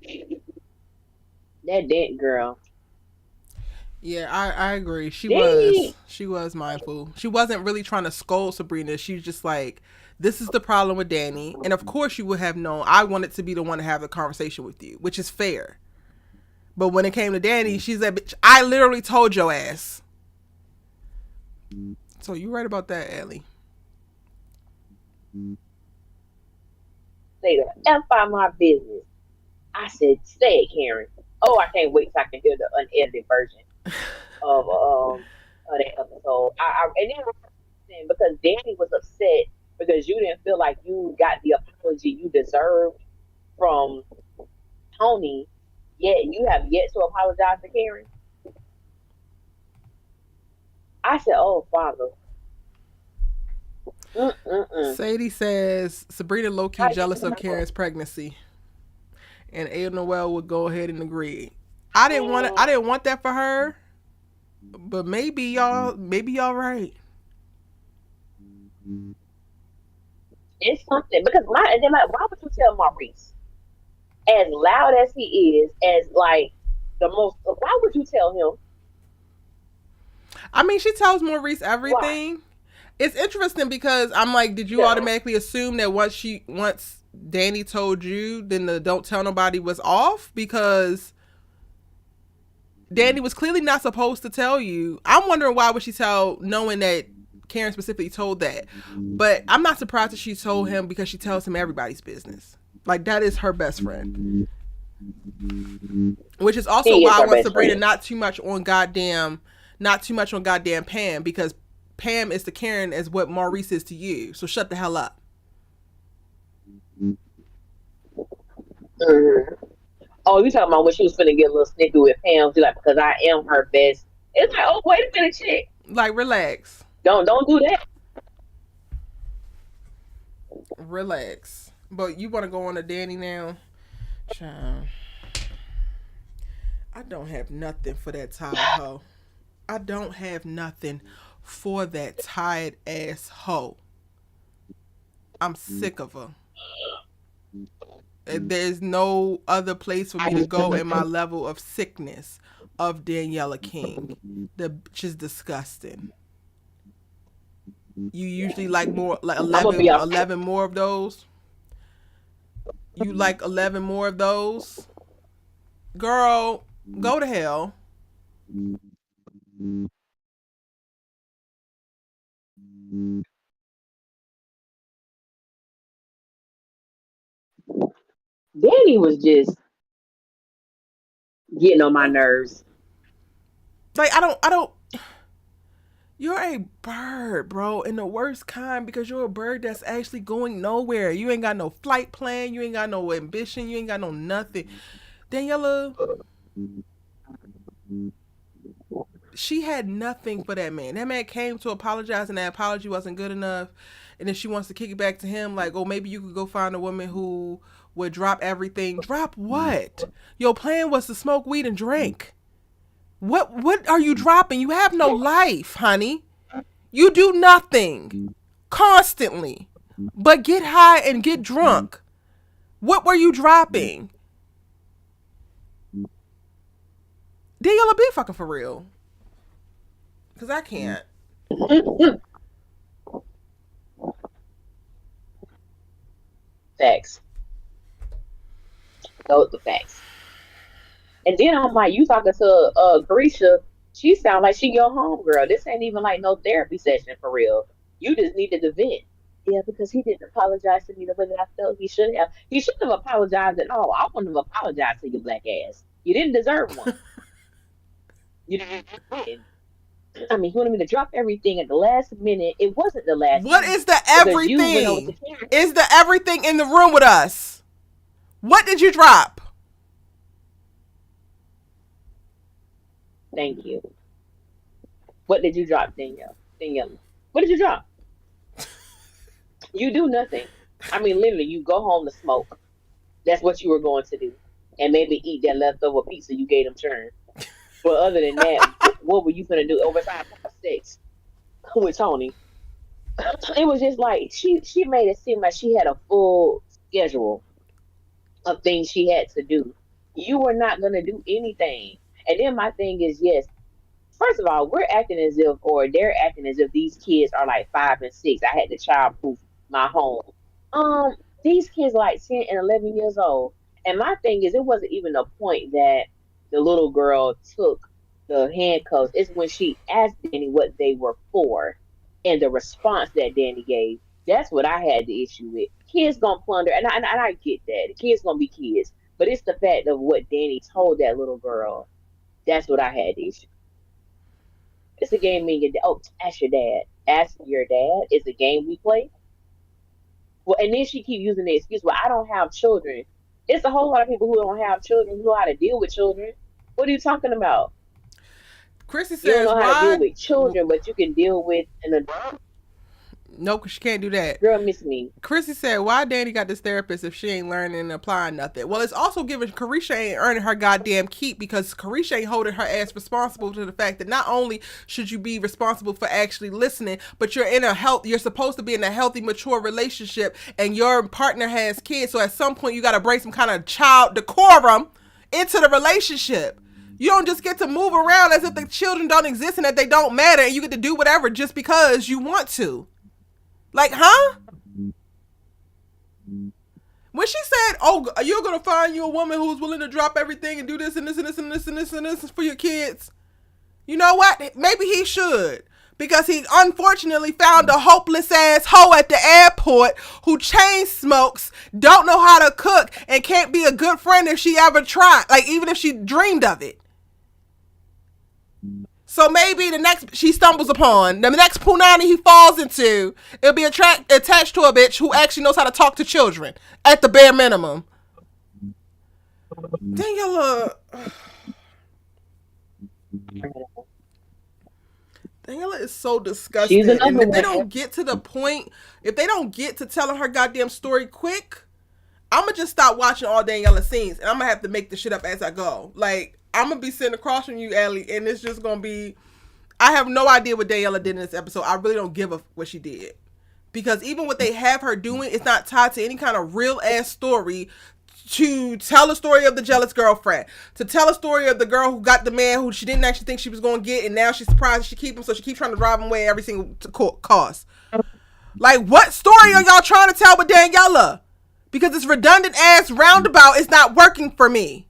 that dent girl, Yeah, I agree. Danny. She was mindful. She wasn't really trying to scold Sabrina. She was just like, this is the problem with Danny. And of course you would have known I wanted to be the one to have the conversation with you, which is fair. But when it came to Danny, she's like, bitch, I literally told your ass. So you right about that, Ellie. Say the F out my business. I said, say it, Karen. Oh, I can't wait till I can hear the unedited version of that episode. And then because Danny was upset because you didn't feel like you got the apology you deserved from Tony, yet you have yet to apologize to Karen. I said, "Oh, Father, mm-mm-mm. Sadie says Sabrina low key How you jealous of remember?" Karen's pregnancy, and A Noel would go ahead and agree. I didn't want it. I didn't want that for her, but maybe y'all right. It's something because and then like, why would you tell Maurice, as loud as he is, as like the most? Why would you tell him I mean, she tells Maurice why? everything. It's interesting because I'm like, did you Yeah. automatically assume that once Danny told you, then the don't tell nobody was off? Because Danny was clearly not supposed to tell you. I'm wondering why would she tell, knowing that Karen specifically told that. But I'm not surprised that she told him because she tells him everybody's business. Like that is her best friend. Which is also He is why I her want best Sabrina friend. not too much on goddamn Pam, because Pam is to Karen as what Maurice is to you. So shut the hell up. Mhm. Oh, you talking about when she was finna get a little snippy with Pam? She's like, because I am her best. It's like, oh, wait a minute, chick. Like relax. Don't do that. Relax. But you want to go on to Danny now? Child, I don't have nothing for that tired hoe. I don't have nothing for that tired ass hoe. I'm sick of her. There's no other place for me to go in my level of sickness of Daniela King. The bitch is disgusting. You usually like more, like I'm gonna be off. 11 more of those. You like 11 more of those? Girl, go to hell. Danny was just getting on my nerves. Like, I don't, you're a bird, bro, and the worst kind because you're a bird that's actually going nowhere. You ain't got no flight plan. You ain't got no ambition. You ain't got no nothing. Daniela, she had nothing for that man. That man came to apologize, and that apology wasn't good enough. And then she wants to kick it back to him, like, oh, maybe you could go find a woman who would drop everything. Drop what? Your plan was to smoke weed and drink. What are you dropping? You have no life, honey. You do nothing constantly but get high and get drunk. What were you dropping? Daniela, be fucking for real. Because I can't. Facts. Those the facts. And then I'm like, you talking to Grisha, she sound like she your home girl. This ain't even like no therapy session for real. You just needed to vent. Yeah, because he didn't apologize to me the way that I felt he should have. He shouldn't have apologized at all. I wouldn't have apologized to your black ass. You didn't deserve one. You didn't. I mean, he wanted me to drop everything at the last minute. It wasn't the last What minute is the because you went over to everything? Karen. Is the everything in the room with us? What did you drop? Thank you. What did you drop, Danielle? Danielle, what did you drop? You do nothing. I mean, literally, you go home to smoke. That's what you were going to do, and maybe eat that leftover pizza you gave them churn. But other than that, what were you gonna do? Overtime sex with Tony? It was just like she made it seem like she had a full schedule of things she had to do. You were not gonna do anything. And then my thing is, yes, first of all, we're acting as if, or they're acting as if these kids are like 5 and 6. I had to childproof my home. Um, these kids like 10 and 11 years old. And my thing is, it wasn't even a point that the little girl took the handcuffs. It's when she asked Danny what they were for, and the response that Danny gave. That's what I had the issue with. Kids gonna plunder, and I get that. The kids gonna be kids, but it's the fact of what Danny told that little girl. That's what I had the issue. It's a game me and your dad. Oh, ask your dad. Ask your dad. It's a game we play. Well, and then she keep using the excuse, well, I don't have children. It's a whole lot of people who don't have children who know how to deal with children. What are you talking about? Chrissy You don't says, know how to deal why? with children, but you can deal with an adult. No, because she can't do that. Girl, miss me. Chrissy said, why Danny got this therapist if she ain't learning and applying nothing? Well, it's also giving Carisha ain't earning her goddamn keep because Carisha ain't holding her ass responsible to the fact that not only should you be responsible for actually listening, but you're supposed to be in a healthy, mature relationship and your partner has kids. So at some point you got to bring some kind of child decorum into the relationship. You don't just get to move around as if the children don't exist and that they don't matter and you get to do whatever just because you want to. Like, huh? When she said, "Oh, you're gonna find you a woman who's willing to drop everything and do this and this and this and this and this and this for your kids," you know what? Maybe he should. Because he unfortunately found a hopeless ass hoe at the airport who chain smokes, don't know how to cook, and can't be a good friend if she ever tried. Like, even if she dreamed of it. So maybe the next she stumbles upon, the next punani he falls into, it'll be attached to a bitch who actually knows how to talk to children at the bare minimum. Daniela, Daniela is so She's disgusting. And another if they one. don't get to the point, if they don't get to telling her goddamn story quick, I'm gonna just stop watching all Daniela scenes, and I'm gonna have to make the shit up as I go. Like, I'm gonna be sitting across from you, Allie, and it's just gonna be. I have no idea what Daniela did in this episode. I really don't give a what she did. Because even what they have her doing is not tied to any kind of real ass story to tell a story of the jealous girlfriend, to tell a story of the girl who got the man who she didn't actually think she was going to get, and now she's surprised she keep him, so she keeps trying to drive him away at every single cost. Like, what story are y'all trying to tell with Daniela? Because this redundant ass roundabout is not working for me,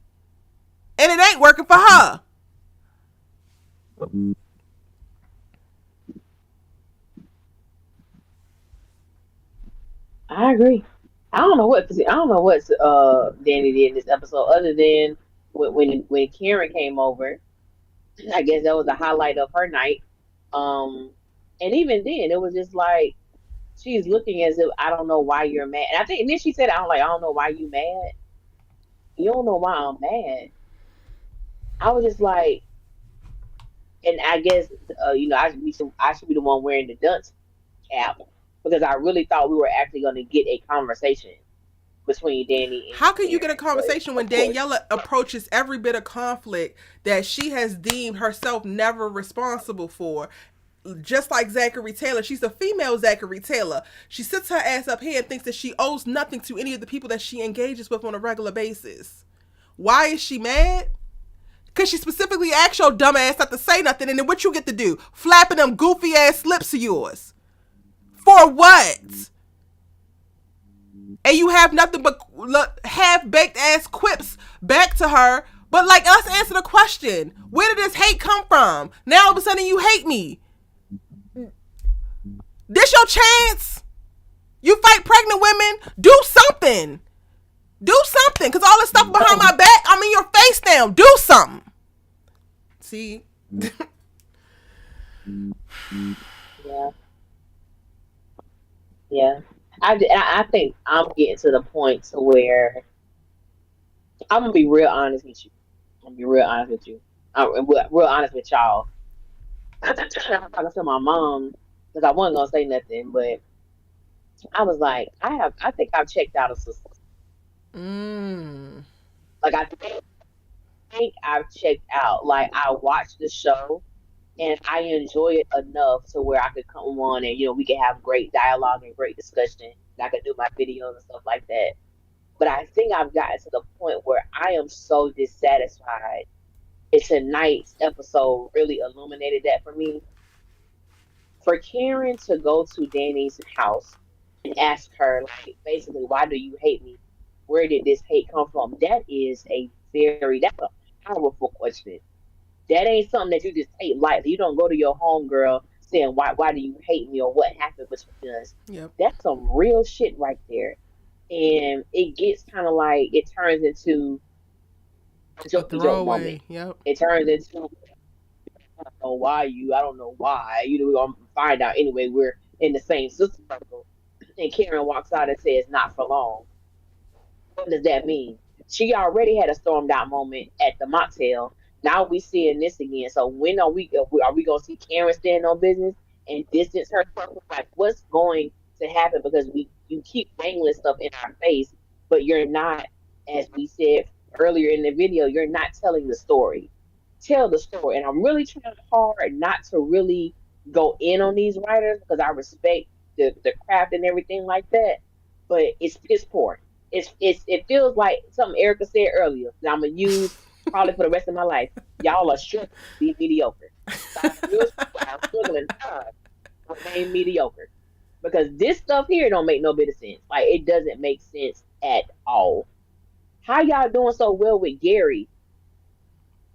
and it ain't working for her. I agree. I don't know what Danny did in this episode other than when Karen came over. I guess that was the highlight of her night. Um, and even then, it was just like she's looking as if I don't know why you're mad. And I think and then she said, I don't know why you mad. You don't know why I'm mad. I was just like, and I guess I should be the one wearing the dunce cap because I really thought we were actually going to get a conversation between Danny How can and you get a Karen. But conversation when of course, Daniela approaches every bit of conflict that she has deemed herself never responsible for? Just like Zachary Taylor, she's a female Zachary Taylor. She sits her ass up here and thinks that she owes nothing to any of the people that she engages with on a regular basis. Why is she mad? Because she specifically asked your dumb ass not to say nothing, and then what you get to do? Flapping them goofy ass lips of yours. For what? And you have nothing but half baked ass quips back to her. But like, let's answer the question: where did this hate come from? Now all of a sudden you hate me. This your chance. You fight pregnant women. Do something. Do something. Cause all this stuff behind my back, I'm in your face now. Do something. See. yeah, yeah. I think I'm getting to the point to where I'm gonna be real honest with you. I'm gonna be real honest with you. Real honest with y'all. I'm talking to my mom because I wasn't gonna say nothing, but I was like, I think I've checked out of Sistas. Mm. Like think I've checked out. Like I watched the show and I enjoy it enough to where I could come on and we can have great dialogue and great discussion. And I could do my videos and stuff like that. But I think I've gotten to the point where I am so dissatisfied. And tonight's episode really illuminated that for me. For Karen to go to Danny's house and ask her, like, basically, why do you hate me? Where did this hate come from? That's a powerful question. That ain't something that you just take lightly. You don't go to your homegirl saying, why do you hate me or what happened between us? Yep. That's some real shit right there. And it gets kind of like, it turns into a A jokey joke moment. throwaway. Yep. It turns into I don't know why. We're gonna find out anyway. We're in the same sister circle. and Karen walks out and says, "Not for long." What does that mean? She already had a stormed out moment at the motel. Now we seeing this again. So when are we gonna see Karen stand on business and distance herself? Like what's going to happen? Because we you keep dangling stuff in our face, but you're not, as we said earlier in the video, you're not telling the story. Tell the story. And I'm really trying hard not to really go in on these writers because I respect the craft and everything like that. But it's piss poor. It feels like something Erica said earlier that I'm gonna use probably for the rest of my life. Y'all are struggling to be mediocre. Like, real people are struggling hard to remain mediocre because this stuff here don't make no bit of sense. Like it doesn't make sense at all. How y'all doing so well with Gary?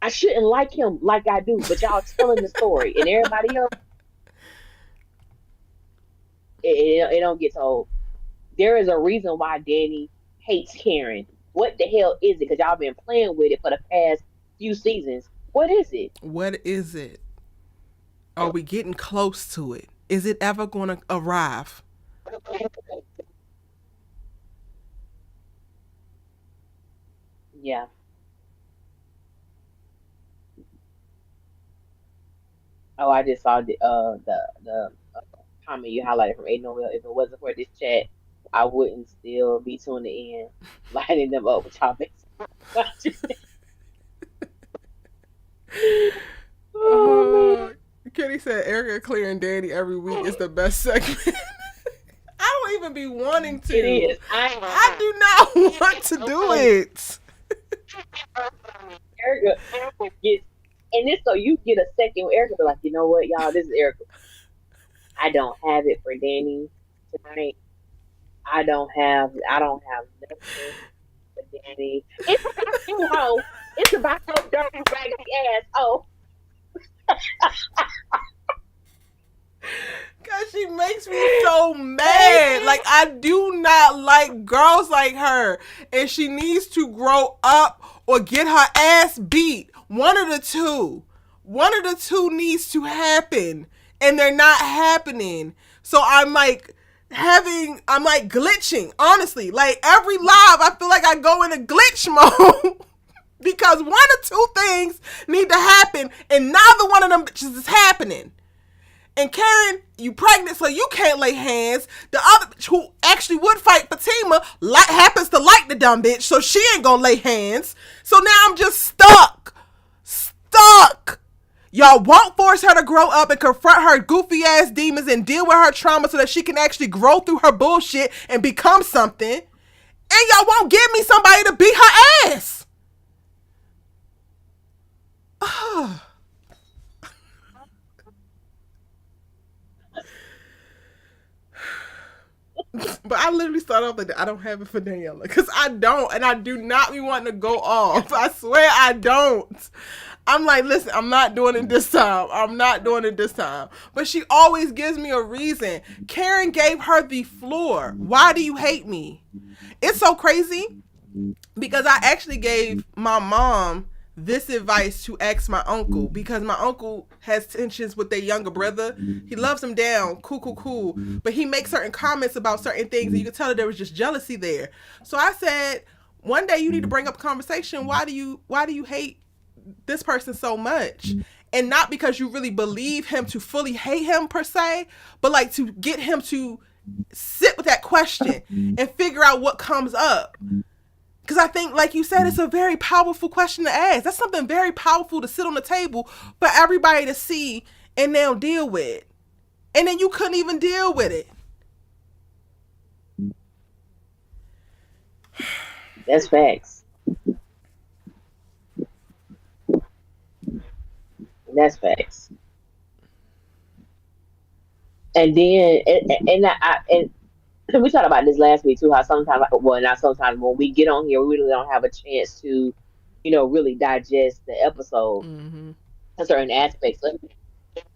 I shouldn't like him like I do, but y'all telling the story, and everybody else, it don't get told. There is a reason why Danny hates Karen. What the hell is it? Because y'all been playing with it for the past few seasons. What is it? What is it? Are we getting close to it? Is it ever going to arrive? Yeah. Oh, I just saw the comment you highlighted from A Noel. If it wasn't for this chat, I wouldn't still be tuning in, lighting them up with topics. Oh Uh, man, Kenny said Erica clearing Danny every week is the best segment. I don't even be wanting it to. is. I ain't gonna I lie. do not want to I'm do funny. it. Erica gets, and this so you get a second. Erica be like, you know what, y'all, this is Erica. I don't have it for Danny tonight. I don't have nothing for Danny. It's about you, hoe. It's about your dirty raggedy ass. Oh, Cause she makes me so mad. Like I do not like girls like her. And she needs to grow up or get her ass beat. One of the two. One of the two needs to happen. And they're not happening. So I'm like glitching, honestly. Like every live I feel like I go in a glitch mode. Because one or two things need to happen and neither one of them bitches is happening. And Karen, you pregnant, so you can't lay hands. The other bitch who actually would fight Fatima happens to like the dumb bitch, so she ain't gonna lay hands. So now I'm just stuck. Stuck. Y'all won't force her to grow up and confront her goofy ass demons and deal with her trauma so that she can actually grow through her bullshit and become something. And y'all won't give me somebody to beat her ass. But I literally started off like I don't have it for Daniela because I don't, and I do not be wanting to go off. I swear I don't. I'm like, listen, I'm not doing it this time. I'm not doing it this time. But she always gives me a reason. Karen gave her the floor. Why do you hate me? It's so crazy because I actually gave my mom this advice to ask my uncle because my uncle has tensions with their younger brother. He loves him down, cool, cool, cool, but he makes certain comments about certain things, and you can tell that there was just jealousy there. So I said, one day you need to bring up a conversation. Why do you hate this person so much? And not because you really believe him to fully hate him per se, but like to get him to sit with that question and figure out what comes up. Because I think, like you said, it's a very powerful question to ask. That's something very powerful to sit on the table for everybody to see and now deal with. And then you couldn't even deal with it. that's facts. That's facts. And then and we talked about this last week too. How sometimes, well, not sometimes, when we get on here, we really don't have a chance to, really digest the episode, Mm-hmm. certain aspects of it.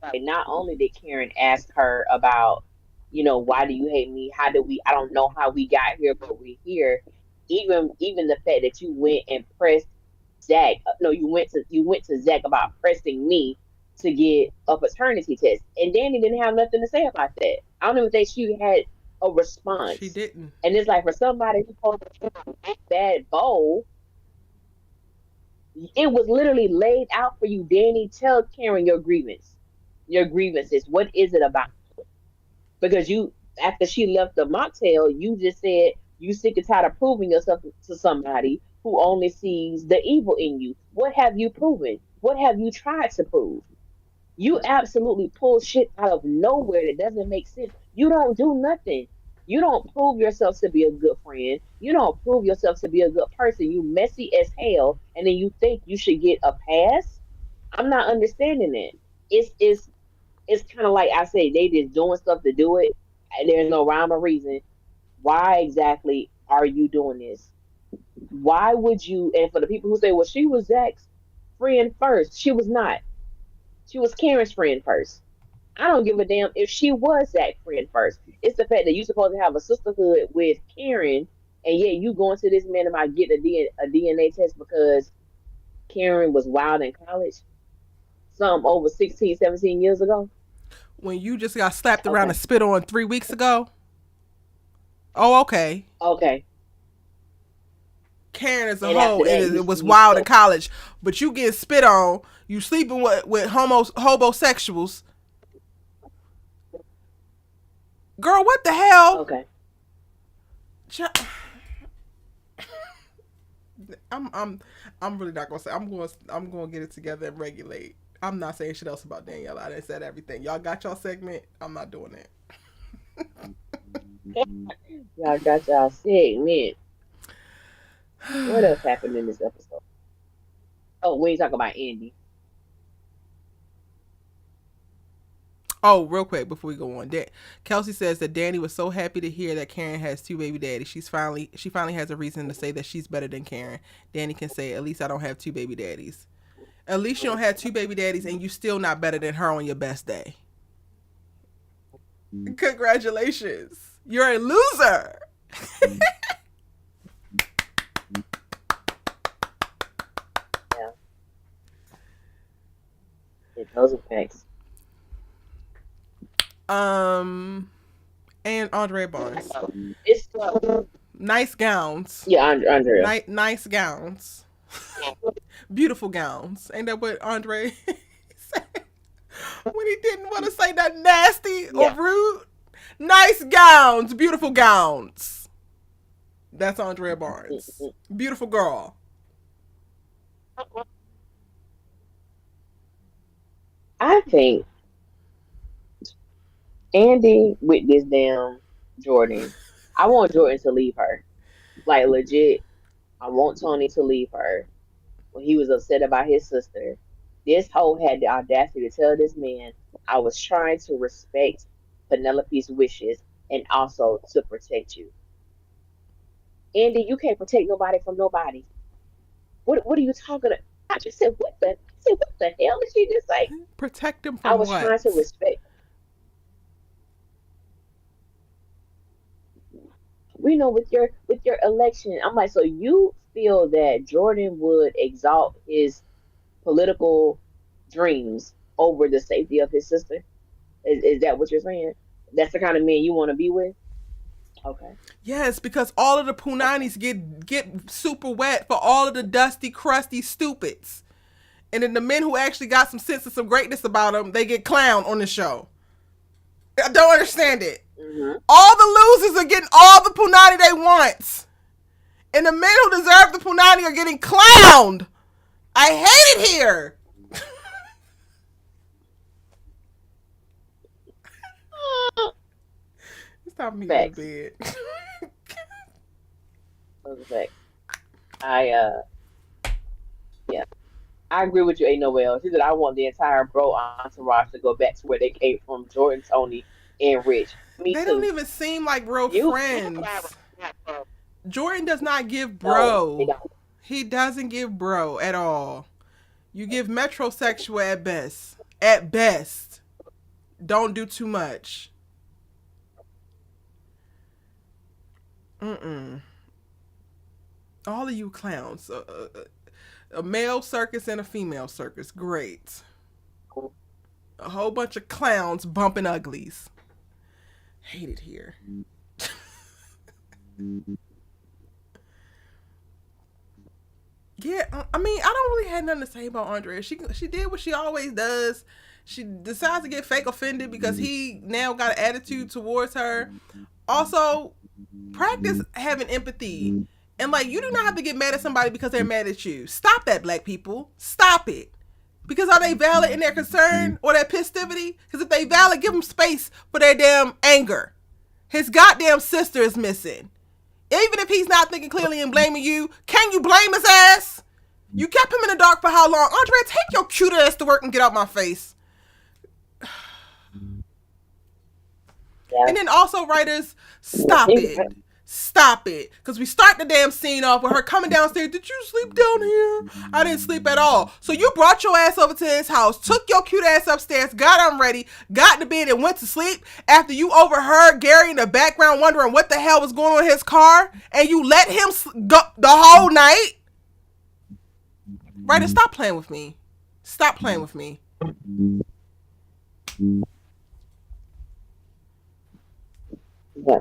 Like, not only did Karen ask her about, why do you hate me? How do we? I don't know how we got here, but we're here. Even the fact that you went and pressed Zach. No, you went to Zach about pressing me to get a paternity test, and Danny didn't have nothing to say about that. I don't even think she had. a She response. didn't. And it's like for somebody who's supposed to make that bold, it was literally laid out for you. Danny, tell Karen your grievance. Your grievances. What is it about? Because you, after she left the mocktail, you just said you sick and tired of proving yourself to somebody who only sees the evil in you. What have you proven? What have you tried to prove? You absolutely pull shit out of nowhere that doesn't make sense. You don't do nothing. You don't prove yourself to be a good friend. You don't prove yourself to be a good person. You messy as hell, and then you think you should get a pass. I'm not understanding it. It's kind of like I say, they just doing stuff to do it. And there's no rhyme or reason. Why exactly are you doing this? Why would you? And for the people who say, "Well, she was Zach's friend first," she was not. She was Karen's friend first. I don't give a damn if she was Zach's friend first. It's the fact that you're supposed to have a sisterhood with Karen, and yet you going to this man about getting a DNA test because Karen was wild in college, some over 16, 17 years ago. When you just got slapped around and Okay. spit on 3 weeks ago. Oh, okay. Okay. Karen as a And after whole, that, it was you wild in still college, but you get spit on. You sleeping with homosexuals. Girl, what the hell? okay. I'm I'm I'm really not gonna say. I'm going to get it together and regulate. I'm not saying shit else about Daniela. I done said everything. Y'all got y'all segment. I'm not doing that. Y'all got y'all segment. What else happened in this episode? Oh, we ain't talking about Andy. Oh, real quick before we go on, Kelsey says that Danny was so happy to hear that Karen has two baby daddies. She finally has a reason to say that she's better than Karen. Danny can say, "At least I don't have two baby daddies. At least you don't have two baby daddies, and you still not better than her on your best day. Congratulations, you're a loser." Yeah, yeah, those are facts. um, and Andre Barnes, It's nice gowns, yeah, Andrea. nice gowns, beautiful gowns. Ain't that what Andre said when he didn't want to say that nasty or Yeah, rude? Nice gowns, beautiful gowns. That's Andrea Barnes. Mm-mm. Beautiful girl. I think Andy with this damn Jordan. I want Jordan to leave her. Like legit, I want Tony to leave her when he was upset about his sister. This hoe had the audacity to tell this man, I was trying to respect Penelope's wishes and also to protect you. Andy, you can't protect nobody from nobody. What are you talking about? I just said, what the hell did she just say? Protect him I from was trying to what? respect. We know with your election. I'm like, so you feel that Jordan would exalt his political dreams over the safety of his sister? Is that what you're saying? That's the kind of man you want to be with? Okay. Yes, because all of the Okay. punanis get super wet for all of the dusty, crusty stupids. And then the men who actually got some sense and some greatness about them, they get clowned on the show. I don't understand it. Hmm. All the losers are getting all the punani they want. And the men who deserve the punani are getting clowned. I hate it here. It's time for me to go to Facts. bed. Those are facts. I yeah. I agree with you, Ain't No Well. She said I want the entire bro entourage to go back to where they came from, Jordan, Tony, and Rich. Me They don't too. even seem like real You friends. Jordan does not give no, they bro. don't. He doesn't give bro at all. You give metrosexual at best. At best. Don't do too much. Mm-mm. All of you clowns. A male circus and a female circus. Great. A whole bunch of clowns bumping uglies. Hate it here. Yeah, I mean, I don't really have nothing to say about Andrea. She did what she always does. She decides to get fake offended because he now got an attitude towards her. Also, practice having empathy. And like, you do not have to get mad at somebody because they're mad at you. Stop that, black people. Stop it. Because are they valid in their concern or their pistivity? Because if they valid, give them space for their damn anger. His goddamn sister is missing. Even if he's not thinking clearly and blaming you, can you blame his ass? You kept him in the dark for how long? Andrea, take your cute ass to work and get out my face. Yeah. And then also, writers, stop it. Stop it. Because we start the damn scene off with her coming downstairs. Did you sleep down here? I didn't sleep at all. So you brought your ass over to his house, took your cute ass upstairs, got him ready, got to bed and went to sleep after you overheard Gary in the background wondering what the hell was going on in his car, and you let him go the whole night? Writer, stop playing with me. Stop playing with me. Yeah.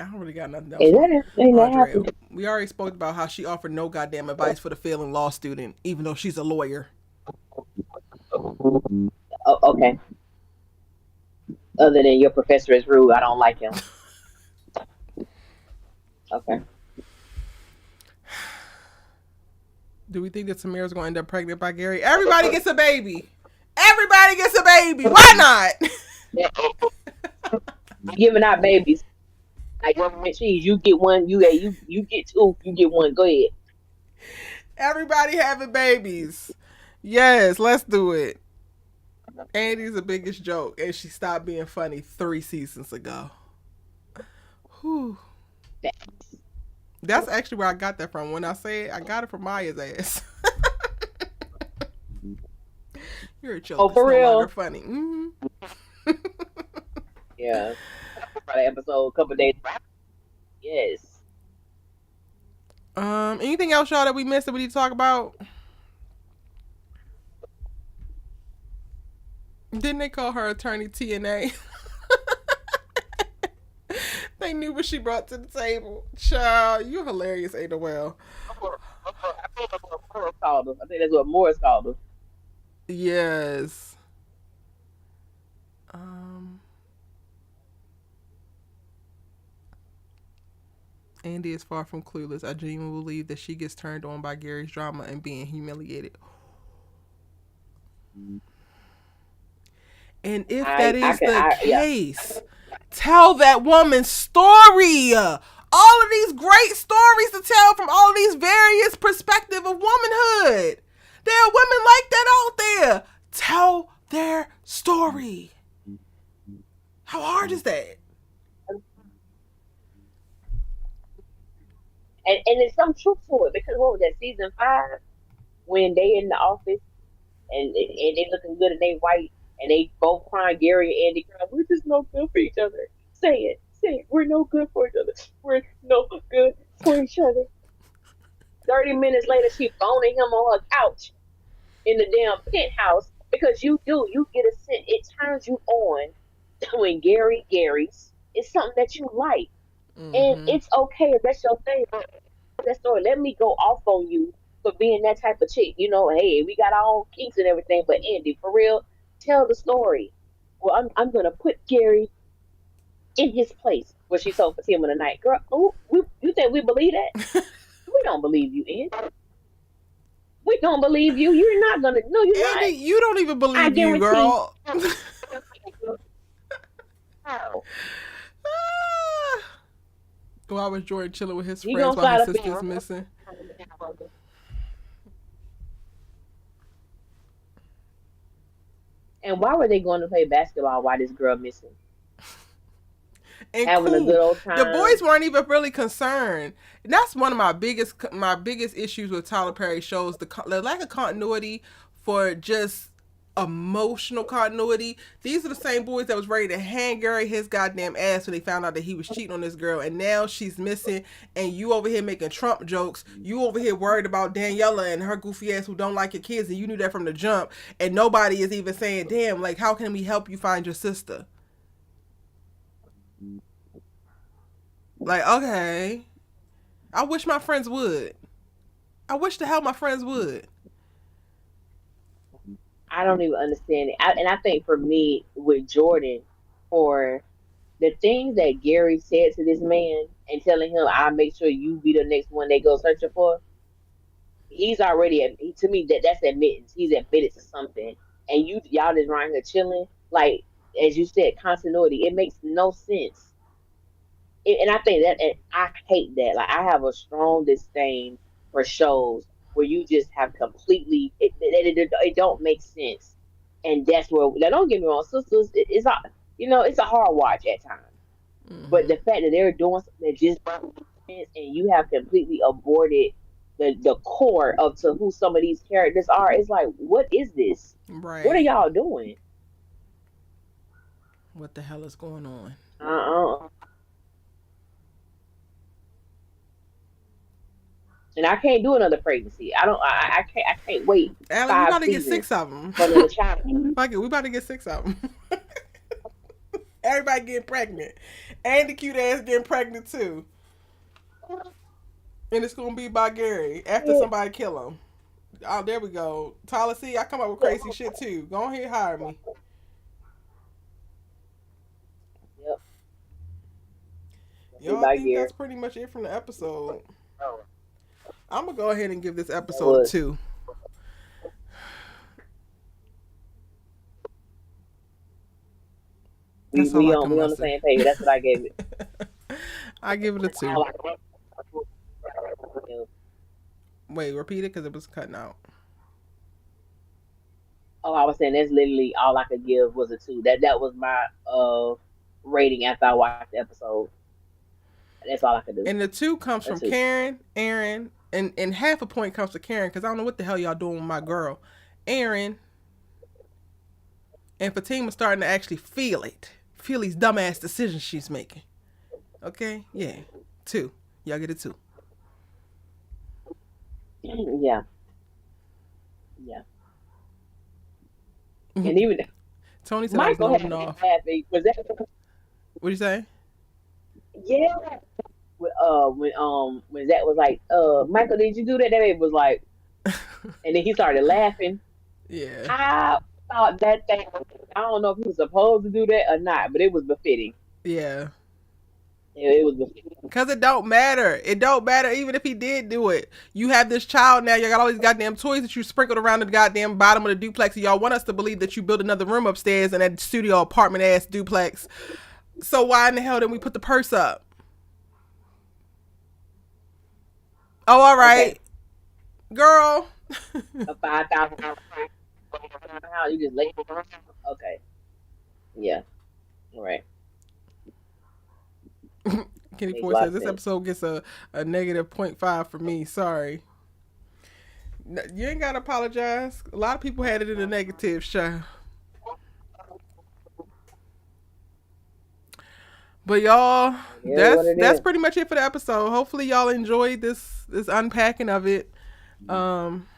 I don't really got nothing else Is on that anything that Andrea. happened? We already spoke about how she offered no goddamn advice for the failing law student, even though she's a lawyer. Oh, okay. Other than your professor is rude, I don't like him. Okay. Do we think that Samira's going to end up pregnant by Gary? Everybody gets a baby. Everybody gets a baby. Why not? Giving out babies. Like cheese, you get one, you get two, you get one. Go ahead. Everybody having babies. Yes, let's do it. Andy's the biggest joke, and she stopped being funny 3 seasons ago. Whew. That's actually where I got that from. When I say it, I got it from Maya's ass. You're a joke. Oh, for it's no real? longer funny. Mm-hmm. Yeah. Friday episode, a couple days. Yes. Anything else, y'all, that we missed that we need to talk about? Didn't they call her attorney TNA? They knew what she brought to the table. Child, you hilarious, Ada Well. I think that's what Morris called her. Yes. Andy is far from clueless. I genuinely believe that she gets turned on by Gary's drama and being humiliated. And if that is the case, tell that woman's story. All of these great stories to tell from all of these various perspectives of womanhood. There are women like that out there. Tell their story. How hard is that? And there's some truth to it because what was that season 5 when they in the office and they looking good and they white and they both crying, Gary and Andy crying, we're just no good for each other. Say it, we're no good for each other. We're no good for each other. 30 minutes later, she phoning him on her couch in the damn penthouse because you get a sense, it turns you on when Gary's. It's something that you like. Mm-hmm. And it's okay if that's your thing. That story, let me go off on you for being that type of chick. You know, hey, we got our own kinks and everything, but Andy, for real, tell the story. Well, I'm gonna put Gary in his place where she told Fatima tonight. Girl, you think we believe that? We don't believe you, Andy. We don't believe you. You're not gonna. No, you're Andy, not. You don't even believe you, girl. How? Why was Jordan chilling with his friends while his sister's missing? And why were they going to play basketball while this girl missing? And having a good old time. The boys weren't even really concerned. And that's one of my biggest issues with Tyler Perry shows, the lack of continuity for just emotional continuity. These are the same boys that was ready to hang Gary his goddamn ass when they found out that he was cheating on this girl, and now she's missing, and you over here making Trump jokes. You over here worried about Daniela and her goofy ass who don't like your kids, and you knew that from the jump, and nobody is even saying, damn, like, how can we help you find your sister? Like, okay. I wish my friends would. I wish the hell my friends would. I don't even understand it. And I think for me with Jordan, for the things that Gary said to this man and telling him, "I'll make sure you be the next one they go searching for," he's already to me that's admittance. He's admitted to something, and y'all just around here chilling. Like as you said, continuity. It makes no sense. And I think that, and I hate that. Like I have a strong disdain for shows where you just have completely it don't make sense, and that's where. Now, don't get me wrong, sisters. It's a it's a hard watch at times, but Mm-hmm. the fact that they're doing something that just don't make sense, and you have completely aborted the core of to who some of these characters are, it's like, what is this? What are Right. y'all doing? What the hell is going on? Uh-uh. And I can't do another pregnancy. I don't. I can't wait Allie, we five about to get seasons six of them. for another child. Fuck it, we about to get six of them. Everybody getting pregnant. And the cute ass getting pregnant too. And it's gonna be by Gary after somebody kill him. Oh, there we go. Tyler, see, I come up with crazy shit too. Go ahead, hire me. Yep, be Y'all, I by think Gear. that's pretty much it from the episode. I'm gonna go ahead and give this That episode was two. we That's all I can we on the muster. same page. That's what I gave it. I give it a I two. like it. Wait, repeat it because it was cutting out. Oh, I was saying that's literally all I could give was a two. That was my rating after I watched the episode. That's all I could do. And the two comes A from two. Karen, Aaron, and half a point comes to Karen because I don't know what the hell y'all doing with my girl. Aaron and Fatima starting to actually feel it. Feel these dumbass decisions she's making. Okay? Yeah. Two. Y'all get a two. Yeah, yeah. And even Tony said I was Michael had nodding me off. laughing. Was that? What'd you say? Yeah. When Zach was like, Michael, did you do that? That baby was like, and then he started laughing. Yeah. I thought that thing. I don't know if he was supposed to do that or not, but it was befitting. Yeah. It was befitting. Cause it don't matter. It don't matter even if he did do it. You have this child now. You got all these goddamn toys that you sprinkled around the goddamn bottom of the duplex. And y'all want us to believe that you built another room upstairs in that studio apartment ass duplex. So why in the hell didn't we put the purse up? Oh, all right, Okay, girl. a $5,000 house. You just lay it around. Okay, yeah, all right, Kenny makes a Ford lot says of this sense. episode gets a negative point five for me. Sorry. You ain't gotta apologize. A lot of people had it in the negative, sure. But y'all, It is what it that's is. pretty much it for the episode. Hopefully y'all enjoyed this unpacking of it. Um,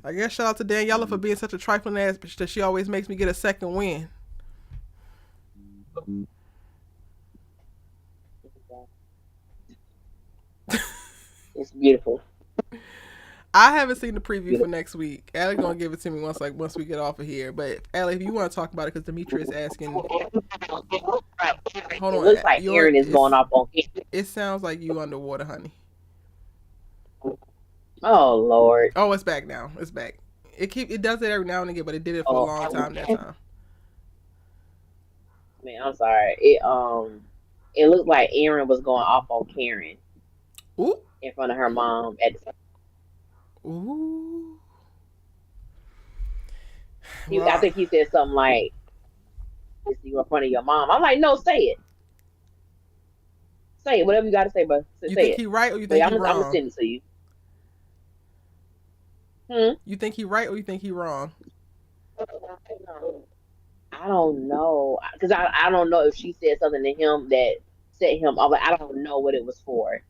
I guess shout out to Daniela for being such a trifling ass bitch that she always makes me get a second win. It's beautiful. I haven't seen the It's preview for beautiful. next week. Allie gonna give it to me once we get off of here. But Allie, if you want to talk about it, because Demetrius asking, hold It on, looks like your Aaron is going off on. it sounds like you underwater, honey. Oh Lord. Oh, it's back now. It's back. It does it every now and again, but it did it for a Oh long time that time. man, I'm sorry. It looked like Aaron was going off on Karen Ooh, in front of her mom at the ooh. I Well, think he said something like, "Is you in front of your mom?" I'm like, "No, say it, whatever you got to say, but you say think it." he right or you But think I'm he gonna wrong? send it to you. Hmm? You think he right or you think he wrong? I don't know because I don't know if she said something to him that set him off. Like, I don't know what it was for.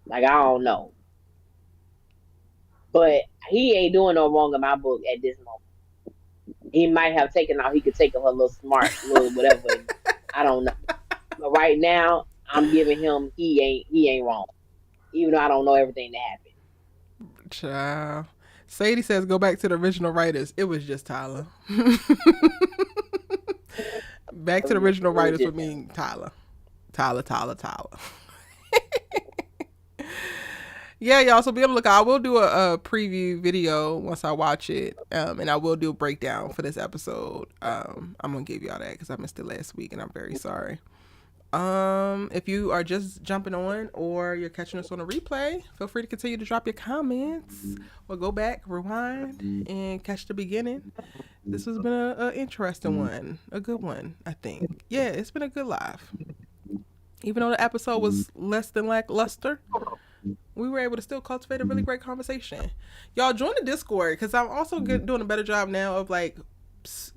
Like I don't know, but he ain't doing no wrong in my book at this moment. He might have taken out. He could take a little smart, little whatever. And I don't know. But right now, I'm giving him he ain't wrong, even though I don't know everything that happened. Child. Sadie says go back to the original writers. It was just Tyler. Back to the original It was writers would just him. mean Tyler. Tyler, Tyler, Tyler. Yeah, y'all. So be on the lookout. I will do a preview video once I watch it, and I will do a breakdown for this episode. I'm gonna give y'all that because I missed it last week, and I'm very sorry. If you are just jumping on or you're catching us on a replay, feel free to continue to drop your comments or go back, rewind, and catch the beginning. This has been a interesting one, a good one, I think. Yeah, it's been a good live. Even though the episode was less than lackluster, we were able to still cultivate a really great conversation. Y'all join the Discord because I'm also doing a better job now of like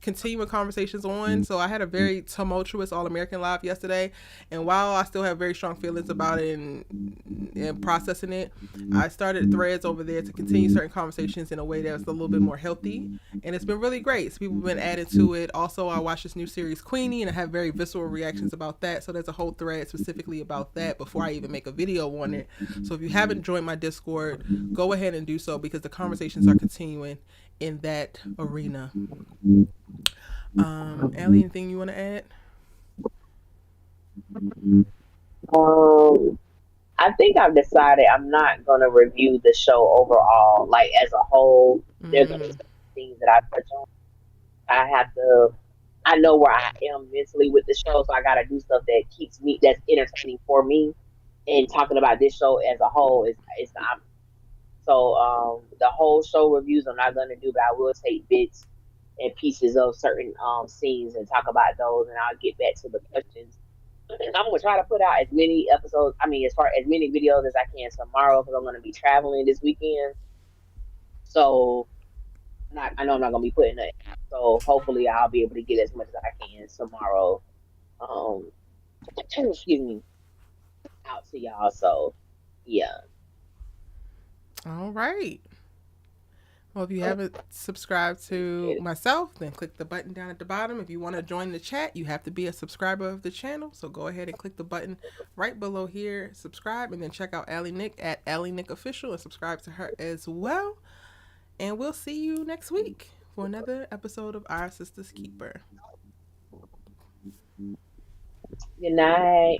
continuing conversations on. So I had a very tumultuous All American Live yesterday, and while I still have very strong feelings about it and processing it, I started threads over there to continue certain conversations in a way that's a little bit more healthy, and it's been really great. So people have been adding to it. Also, I watched this new series Queenie, and I have very visceral reactions about that. So there's a whole thread specifically about that before I even make a video on it. So if you haven't joined my Discord, go ahead and do so because the conversations are continuing in that arena. Allie, anything you want to add? Um, I think I've decided I'm not gonna review the show overall, like as a whole. There's gonna be Mm, some things that I touch on. I have to. I know where I am mentally with the show, so I gotta do stuff that keeps me that's entertaining for me. And talking about this show as a whole is I'm so the whole show reviews I'm not gonna do, but I will take bits and pieces of certain scenes and talk about those, and I'll get back to the questions. And I'm gonna try to put out as many episodes. I mean, as far as many videos as I can tomorrow because I'm gonna be traveling this weekend. So I know I'm not gonna be putting it. So hopefully I'll be able to get as much as I can tomorrow. Um, excuse me, out to y'all. So yeah. all right. Well, if you haven't subscribed to Appreciate it. myself, then click the button down at the bottom. If you want to join the chat, you have to be a subscriber of the channel. So go ahead and click the button right below here, subscribe, and then check out Allie Nick at Allie Nick Official and subscribe to her as well. And we'll see you next week for another episode of Our Sisters Keeper. Good night.